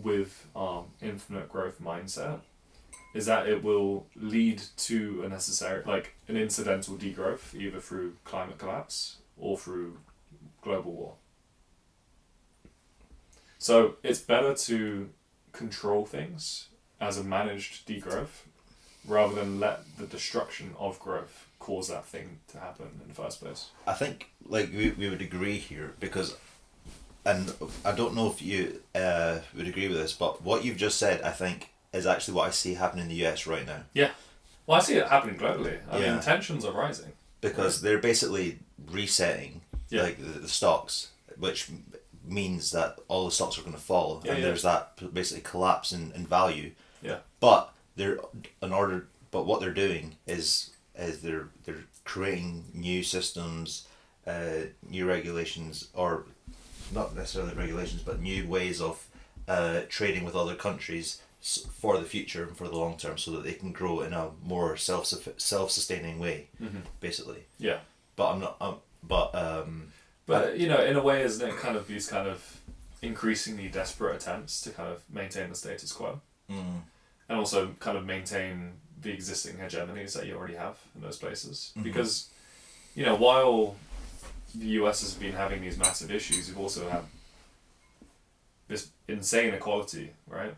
with our infinite growth mindset is that it will lead to a necessary, like an incidental degrowth, either through climate collapse or through global war. So it's better to control things as a managed degrowth rather than let the destruction of growth cause that thing to happen in the first place. I think like we would agree here because, and I don't know if you would agree with this, but what you've just said, I think, is actually what I see happening in the US right now. Yeah. Well, I see it happening globally. I mean, tensions are rising. Because they're basically resetting like the stocks, which means that all the stocks are going to fall, and there's that basically collapse in value. Yeah. But what they're doing is they're creating new systems, new regulations, or not necessarily regulations, but new ways of trading with other countries for the future and for the long term, so that they can grow in a more self-sustaining way, basically. Yeah. But I'm not. But you know, in a way, isn't it kind of these kind of increasingly desperate attempts to kind of maintain the status quo, and also kind of maintain the existing hegemonies that you already have in those places? Because, you know, while the US has been having these massive issues, you've also had this insane inequality, right?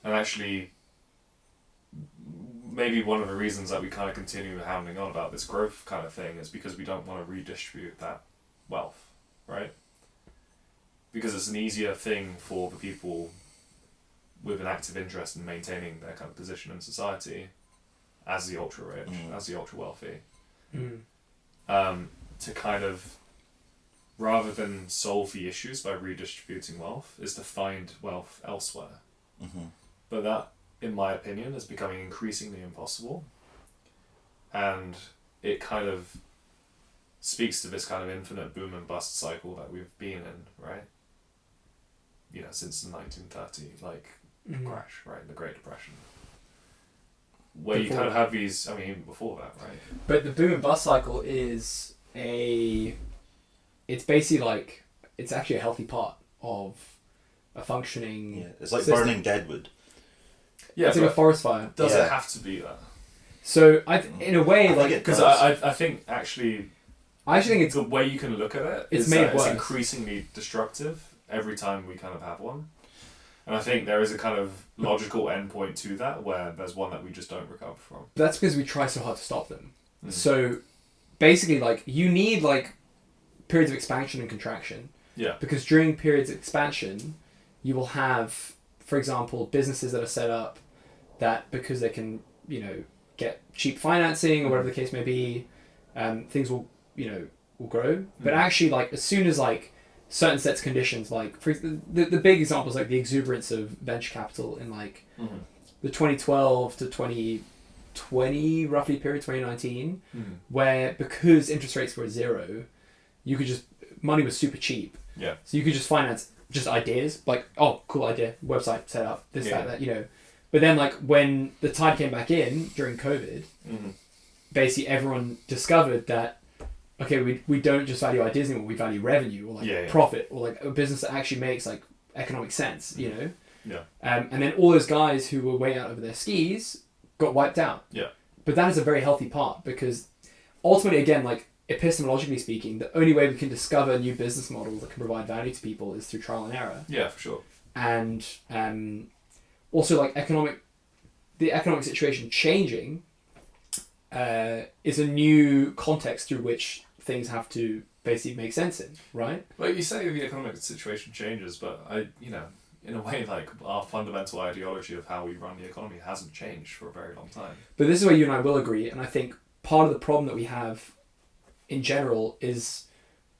And actually, maybe one of the reasons that we kind of continue hounding on about this growth kind of thing is because we don't want to redistribute that wealth, right? Because it's an easier thing for the people with an active interest in maintaining their kind of position in society as the ultra rich, as the ultra wealthy, to kind of, rather than solve the issues by redistributing wealth, is to find wealth elsewhere. But that, in my opinion, is becoming increasingly impossible, and it kind of speaks to this kind of infinite boom and bust cycle that we've been in, right? You know, since the 1930 crash, right, the Great Depression, where you kind of have these. I mean, even before that, right? But the boom and bust cycle is it's basically like, it's actually a healthy part of a functioning. Yeah, it's like system. burning deadwood. Yeah, it's like a forest fire. Does it have to be that? So in a way, because I think actually, I actually think it's the way you can look at it. It's made it's worse. Increasingly destructive every time we kind of have one, and I think there is a kind of logical endpoint to that where there's one that we just don't recover from. That's because we try so hard to stop them. So basically, like, you need like periods of expansion and contraction. Yeah. Because during periods of expansion, you will have, for example, businesses that are set up that because they can, you know, get cheap financing or whatever the case may be, things will, you know, will grow. But actually, like, as soon as like certain sets of conditions, like for the big examples, like the exuberance of venture capital in like the 2012 to 2020 roughly period, 2019, where because interest rates were zero, you could just, money was super cheap. Yeah. So you could just finance just ideas, like, oh, cool idea, website set up, this, that, you know. But then, like, when the tide came back in during COVID, basically everyone discovered that, okay, we don't just value ideas anymore, we value revenue or like profit or like a business that actually makes like economic sense, you know. Yeah. And then all those guys who were way out over their skis got wiped out. Yeah. But that is a very healthy part, because ultimately, again, like epistemologically speaking, the only way we can discover new business models that can provide value to people is through trial and error. Yeah, for sure. And also, like the economic situation changing is a new context through which things have to basically make sense in, right? Well, you say the economic situation changes, but in a way, like our fundamental ideology of how we run the economy hasn't changed for a very long time. But this is where you and I will agree, and I think part of the problem that we have in general is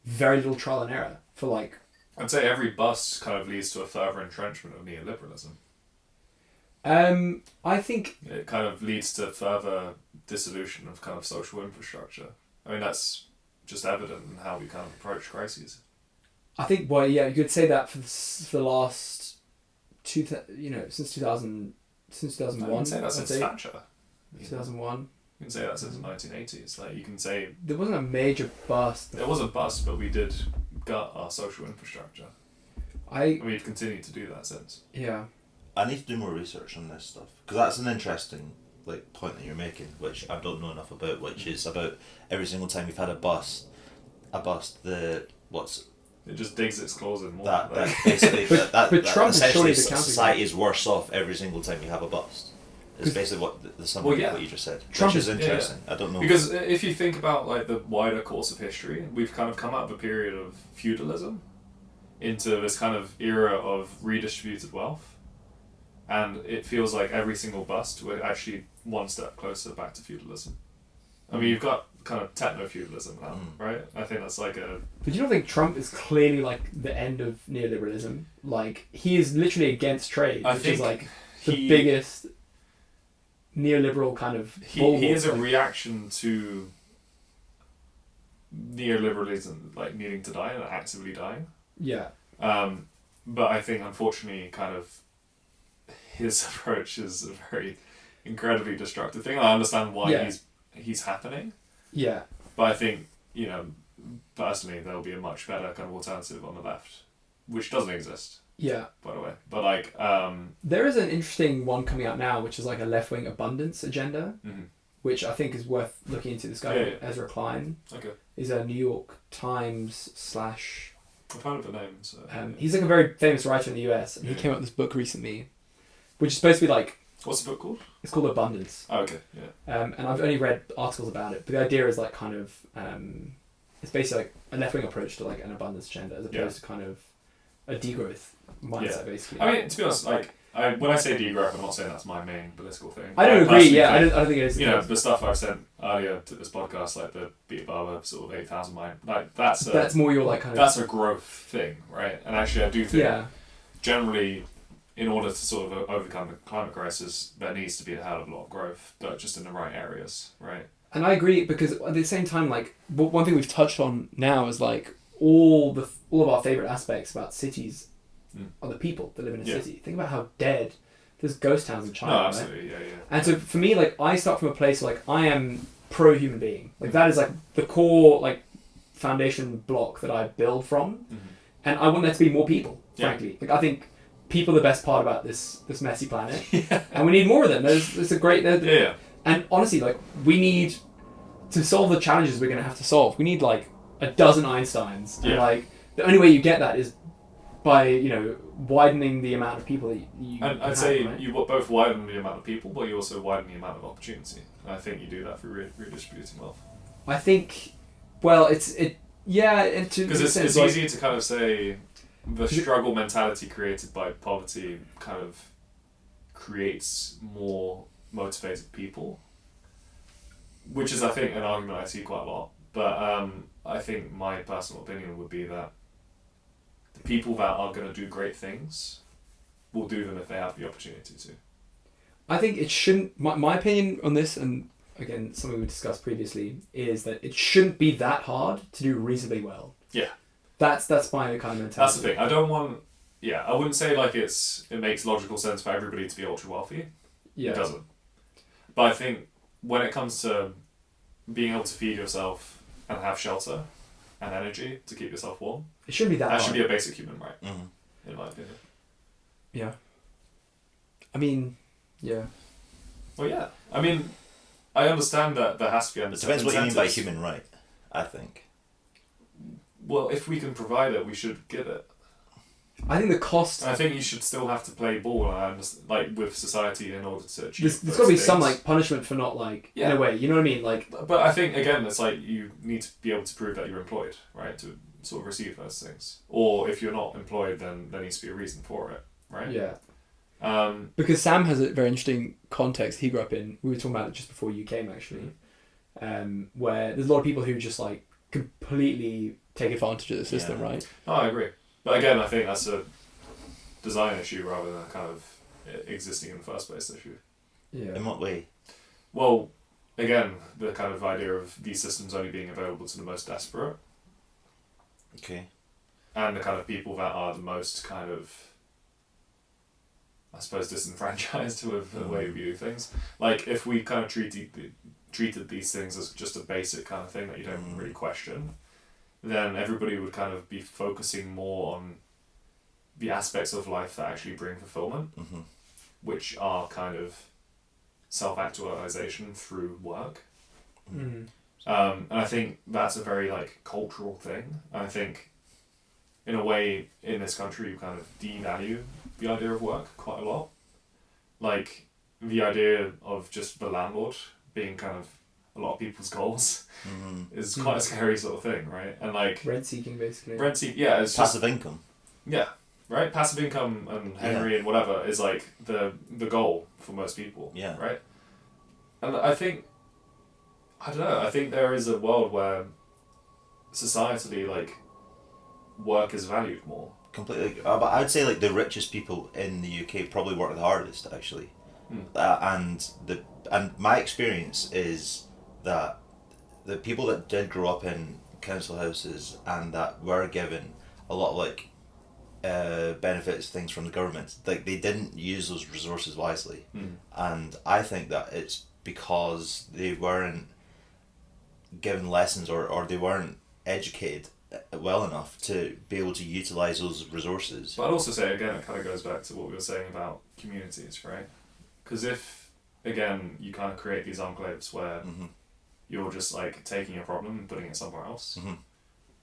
very little trial and error for like... I'd say every bust kind of leads to a further entrenchment of neoliberalism. I think... It kind of leads to further dissolution of kind of social infrastructure. I mean, that's just evident in how we kind of approach crises. I think, well, yeah, you could say that for the last since 2000, since 2001. You can say that since Thatcher. 2001. You can say that since the 1980s. Like, you can say... There wasn't a major bust. There was a bust, but we did gut our social infrastructure. And we've continued to do that since. Yeah. I need to do more research on this stuff, because that's an interesting point that you're making, which I don't know enough about, which is about every single time we've had a bust, it just digs its claws in more. That basically that Trump essentially is surely the society is worse off every single time you have a bust. It's basically what the summary of what you just said, Trump which is interesting. I don't know, because if you think about like the wider course of history, we've kind of come out of a period of feudalism into this kind of era of redistributed wealth, and it feels like every single bust we're actually one step closer back to feudalism. I mean, you've got kind of techno-feudalism now, right? I think that's like a... But you don't think Trump is clearly like the end of neoliberalism? Like, he is literally against trade, which is like the biggest neoliberal kind of... He is a reaction to neoliberalism, like needing to die and actively dying. Yeah. But I think, unfortunately, kind of his approach is a very incredibly destructive thing. I understand why he's happening. Yeah. But I think, personally, there'll be a much better kind of alternative on the left, which doesn't exist. Yeah. By the way. But like... there is an interesting one coming out now, which is like a left-wing abundance agenda, which I think is worth looking into. This guy, Ezra Klein. Okay. He's a New York Times / I've heard of the name. So, he's like a very famous writer in the US, and he came out with this book recently, which is supposed to be like... What's the book called? It's called Abundance. Oh, okay, yeah. And I've only read articles about it, but the idea is like kind of... it's basically like a left-wing approach to like an abundance agenda, as opposed to kind of a degrowth mindset, basically. I mean, to be honest, like... when I say degrowth, I'm not saying that's my main political thing. I don't agree, I don't think it is. The stuff I've sent earlier to this podcast, like the Beat Barber sort of 8,000 mind, like that's more your like kind of... That's a growth thing, right? And actually I do think generally, in order to sort of overcome the climate crisis, there needs to be a hell of a lot of growth, but just in the right areas, right? And I agree, because at the same time, like, one thing we've touched on now is like all of our favourite aspects about cities are the people that live in a city. Think about how dead there's ghost towns in China. No, absolutely, right? yeah. And so for me, like, I start from a place where, like, I am pro-human being. Like, that is like the core like foundation block that I build from, and I want there to be more people. Frankly, like, I think people are the best part about this messy planet, and we need more of them. There's a great and honestly, like, we need to solve the challenges we're going to have to solve. We need like a dozen Einsteins, and like the only way you get that is by widening the amount of people that you and I'd say you both widen the amount of people, but you also widen the amount of opportunity. And I think you do that through redistributing wealth. I think, well, because it's easy to kind of say the struggle mentality created by poverty kind of creates more motivated people, which is, I think, an argument I see quite a lot. But I think my personal opinion would be that the people that are going to do great things will do them if they have the opportunity to. I think it shouldn't... My opinion on this, and again, something we discussed previously, is that it shouldn't be that hard to do reasonably well. Yeah. That's my kind of mentality. That's the thing. I wouldn't say like it makes logical sense for everybody to be ultra wealthy. Yeah. It doesn't. But I think when it comes to being able to feed yourself and have shelter and energy to keep yourself warm, it shouldn't be that hard. Should be a basic human right, in my opinion. Yeah. I mean, yeah. Well, yeah. I mean, I understand that there has to be It depends what you mean by human right, I think. Well, if we can provide it, we should give it. I think the cost... I think you should still have to play ball like with society in order to achieve There's got to be some like punishment for not like, in a way, you know what I mean? Like, but I think, again, it's like you need to be able to prove that you're employed, right, to sort of receive those things. Or if you're not employed, then there needs to be a reason for it, right? Yeah. Because Sam has a very interesting context he grew up in. We were talking about it just before you came, actually. Where there's a lot of people who just like completely take advantage of the system, right? Oh, I agree. But again, I think that's a design issue rather than a kind of existing in the first place issue. Yeah. In what way? Well, again, the kind of idea of these systems only being available to the most desperate. Okay. And the kind of people that are the most kind of, I suppose, disenfranchised with the way we do things. Like, if we kind of treated these things as just a basic kind of thing that you don't really question, then everybody would kind of be focusing more on the aspects of life that actually bring fulfillment, which are kind of self-actualization through work. And I think that's a very like cultural thing. And I think in a way in this country you kind of devalue the idea of work quite a lot. Like the idea of just the landlord being kind of a lot of people's goals is quite a scary sort of thing, right? And like rent seeking, basically. Yeah, it's passive income. Yeah, right. Passive income and Henry and whatever is like the goal for most people. Yeah. Right. And I think, I don't know. I think there is a world where societally, like, work is valued more. Completely, but I'd say like the richest people in the UK probably work the hardest, actually. And my experience is that the people that did grow up in council houses and that were given a lot of like benefits, things from the government, like they didn't use those resources wisely. And I think that it's because they weren't given lessons or they weren't educated well enough to be able to utilize those resources. But I'd also say, again, it kind of goes back to what we were saying about communities, right? Because if, again, you kind of create these enclaves where you're just like taking a problem and putting it somewhere else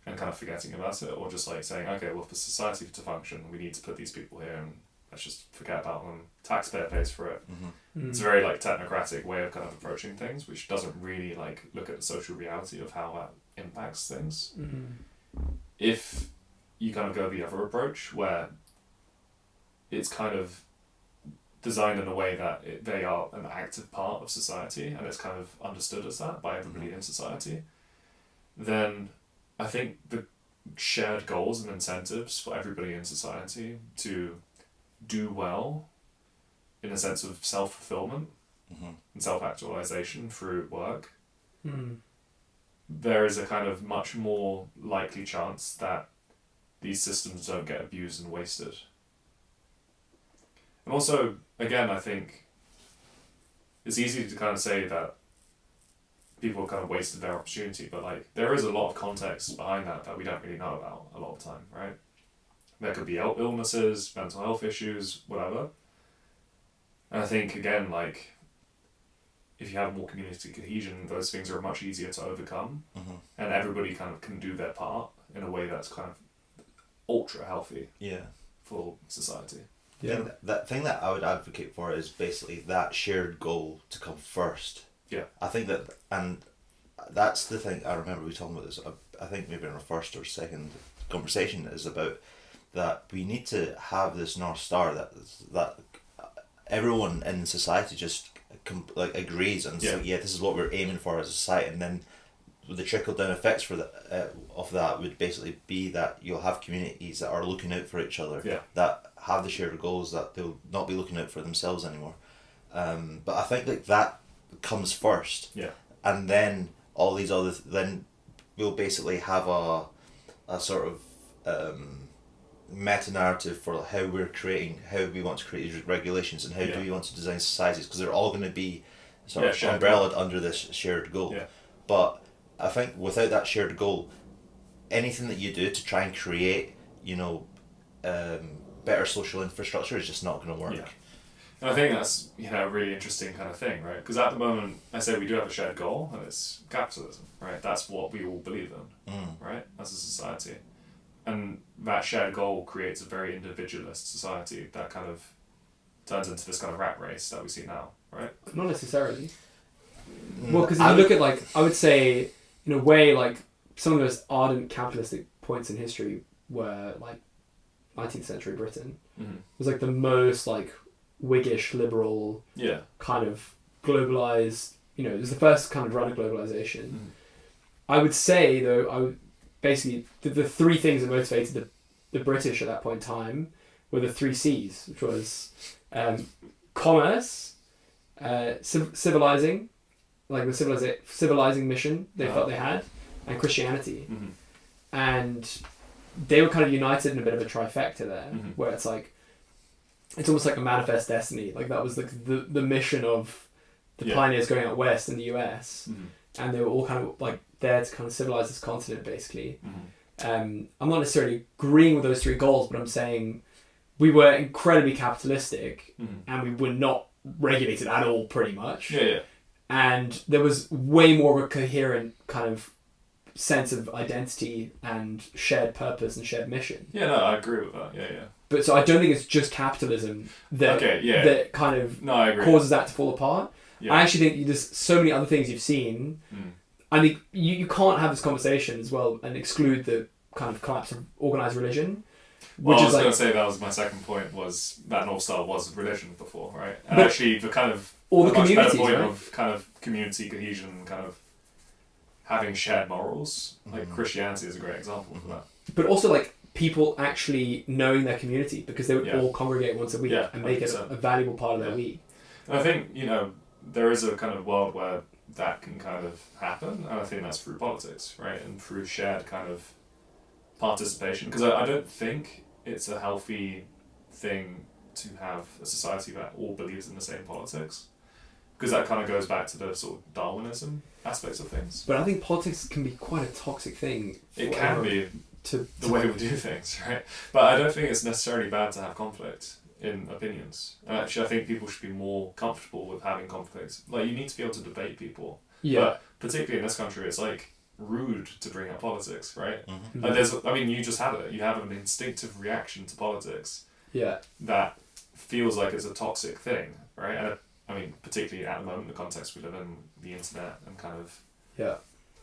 and kind of forgetting about it, or just like saying, okay, well, for society to function, we need to put these people here and let's just forget about them. Taxpayer pays for it. It's a very like technocratic way of kind of approaching things, which doesn't really like look at the social reality of how that impacts things. If you kind of go the other approach where it's kind of designed in a way that they are an active part of society and it's kind of understood as that by everybody in society, then I think the shared goals and incentives for everybody in society to do well in a sense of self-fulfillment and self-actualization through work, there is a kind of much more likely chance that these systems don't get abused and wasted. And also, again, I think it's easy to kind of say that people have kind of wasted their opportunity, but like there is a lot of context behind that we don't really know about a lot of the time, right? There could be illnesses, mental health issues, whatever. And I think, again, like, if you have more community cohesion, those things are much easier to overcome. And everybody kind of can do their part in a way that's kind of ultra healthy for society. Yeah. That thing that I would advocate for is basically that shared goal to come first. Yeah. I think that, and that's the thing, I remember we talking about this, I think maybe in our first or second conversation, is about that we need to have this North Star that everyone in society just agrees and so this is what we're aiming for as a society, and then the trickle down effects for of that would basically be that you'll have communities that are looking out for each other, that have the shared goals, that they'll not be looking out for themselves anymore. But I think like that comes first, and then all these other then we'll basically have a sort of meta narrative for how we want to create these regulations and how do we want to design societies, because they're all going to be sort of umbrellaed under this shared goal. But I think without that shared goal, anything that you do to try and create better social infrastructure is just not going to work. And I think that's, a really interesting kind of thing, right? Because at the moment, I say we do have a shared goal, and it's capitalism, right? That's what we all believe in, right? As a society. And that shared goal creates a very individualist society that kind of turns into this kind of rat race that we see now, right? Not necessarily. Well, because if you look at, I would say, in a way, some of the most ardent capitalistic points in history were, 19th century Britain. Mm-hmm. It was, the most, Whiggish, liberal, kind of globalised, it was the first kind of run of globalisation. Mm-hmm. I would say, though, basically, the three things that motivated the British at that point in time were the three C's, which was commerce, civilizing, the civilizing mission they felt they had, and Christianity. Mm-hmm. And they were kind of united in a bit of a trifecta there, where it's it's almost like a manifest destiny. That was the mission of the pioneers going out west in the US, and they were all kind of there to kind of civilize this continent, basically. I'm not necessarily agreeing with those three goals, but I'm saying we were incredibly capitalistic, and we were not regulated at all, pretty much. Yeah. And there was way more of a coherent kind of sense of identity and shared purpose and shared mission. Yeah, no, I agree with that. Yeah. But so I don't think it's just capitalism that kind of causes that to fall apart. Yeah. I actually think there's so many other things you've seen. I think you can't have this conversation as well and exclude the kind of collapse of organised religion. Well, I was going to say that was my second point, was that North Star was religion before, right? And actually the kind of all the much better point, right? of kind of community cohesion, kind of having shared morals. Christianity is a great example of that. But also people actually knowing their community, because they would all congregate once a week and make it a valuable part of their week. And I think, there is a kind of world where that can kind of happen, and I think that's through politics, right? And through shared kind of participation. Because I don't think it's a healthy thing to have a society that all believes in the same politics. Because that kind of goes back to the sort of Darwinism aspects of things. But I think politics can be quite a toxic thing. It can be, the way we do things, right? But I don't think it's necessarily bad to have conflict in opinions. And actually, I think people should be more comfortable with having conflict. You need to be able to debate people. Yeah. But particularly in this country, it's rude to bring up politics, right? You just have it. You have an instinctive reaction to politics. Yeah. That feels like it's a toxic thing, right? And particularly at the moment, the context we live in, the internet, and kind of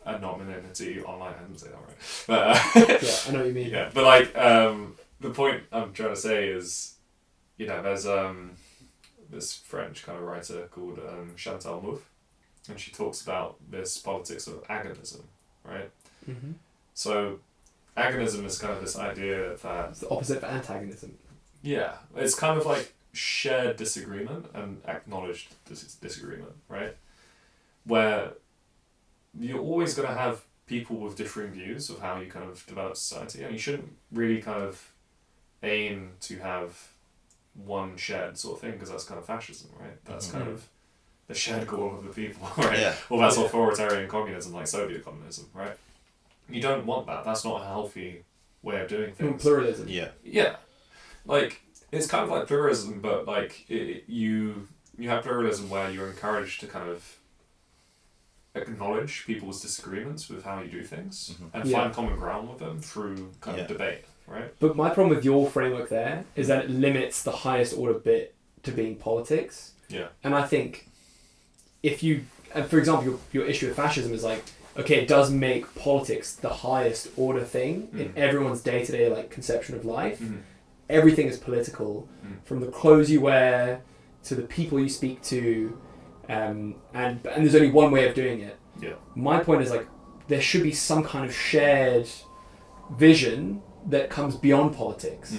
anonymity online. I didn't say that right, but I know what you mean. Yeah, but the point I'm trying to say is, there's this French kind of writer called Chantal Mouffe, and she talks about this politics of agonism, right? Mm-hmm. So, agonism is kind of this idea that it's the opposite of antagonism. Yeah, it's kind of shared disagreement and acknowledged disagreement, right? Where you're always going to have people with differing views of how you kind of develop society, and you shouldn't really kind of aim to have one shared sort of thing, because that's kind of fascism, right? That's kind of the shared goal of the people, right? Yeah. Or that's authoritarian communism, like Soviet communism, right? You don't want that. That's not a healthy way of doing things. Pluralism. Yeah. It's kind of like pluralism, but you have pluralism where you're encouraged to kind of acknowledge people's disagreements with how you do things and find common ground with them through kind of debate, right? But my problem with your framework there is that it limits the highest order bit to being politics. Yeah. And I think for example, your issue with fascism is it does make politics the highest order thing in everyone's day-to-day conception of life. Everything is political, from the clothes you wear to the people you speak to, and there's only one way of doing it. Yeah. My point is there should be some kind of shared vision that comes beyond politics,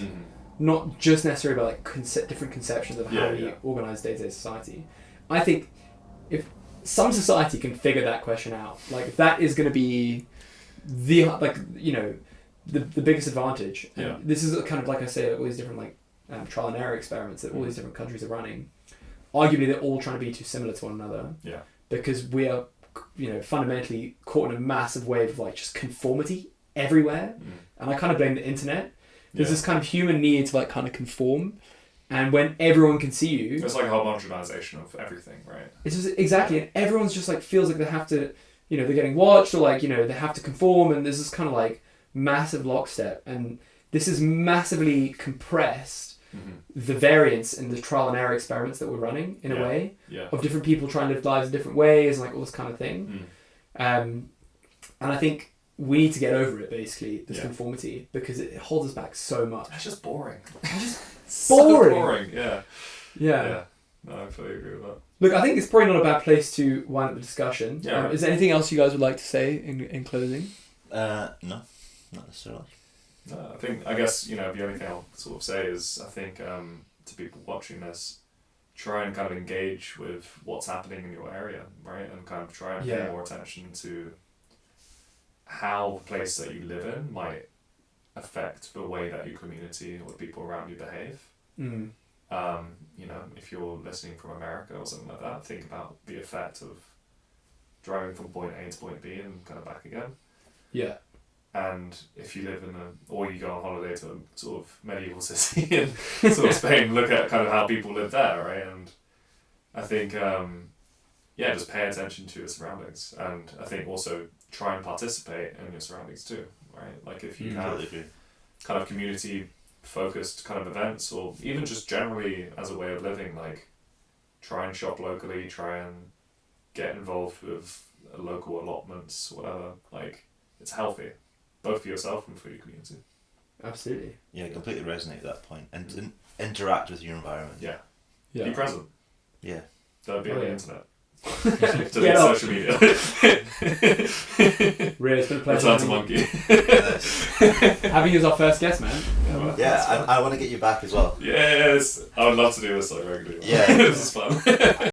not just necessarily about different conceptions of how we organise day-to-day society. I think if some society can figure that question out, that is going to be the biggest advantage. And this is kind of I say, all these different trial and error experiments that all these different countries are running. Arguably, they're all trying to be too similar to one another. Yeah. Because we are, fundamentally caught in a massive wave of just conformity everywhere, and I kind of blame the internet. There's this kind of human need to kind of conform, And when everyone can see you, it's like a homogenization of everything, right? It's just exactly, and everyone's just like feels like they have to, you know, they're getting watched, or like, you know, they have to conform, and there's this kind of like massive lockstep, and this is massively compressed the variance in the trial and error experiments that we're running in a way of different people trying to live lives in different ways and like all this kind of thing. And I think we need to get over it, basically, this conformity, because it holds us back so much. It's just boring. Boring. So boring, yeah. No, I fully agree with that. Look, I think it's probably not a bad place to wind up the discussion. Yeah, is there anything else you guys would like to say in closing? No, not necessarily. No, I guess, you know, the only thing I'll sort of say is, I think to people watching this, try and kind of engage with what's happening in your area, right? And kind of try and pay more attention to how the place that you live in might affect the way that your community or the people around you behave. You know, if you're listening from America or something like that, think about the effect of driving from point A to point B and kind of back again. Yeah. And if you live or you go on holiday to a sort of medieval city in sort of Spain, look at kind of how people live there, right? And I think, just pay attention to your surroundings. And I think also try and participate in your surroundings too, right? Like if you have kind of community-focused kind of events, or even just generally as a way of living, like try and shop locally, try and get involved with local allotments, whatever. Like, it's healthy, both for yourself and for your community. Absolutely. Yeah, completely resonate with that point. And interact with your environment. Yeah. Be present. Yeah. Don't be on the internet. Delete social media. Really, it's been a pleasure. Return to Monkey. Having you as our first guest, man. Yeah, I want to get you back as well. Yes. I would love to do this like regularly. Yeah. This is fun.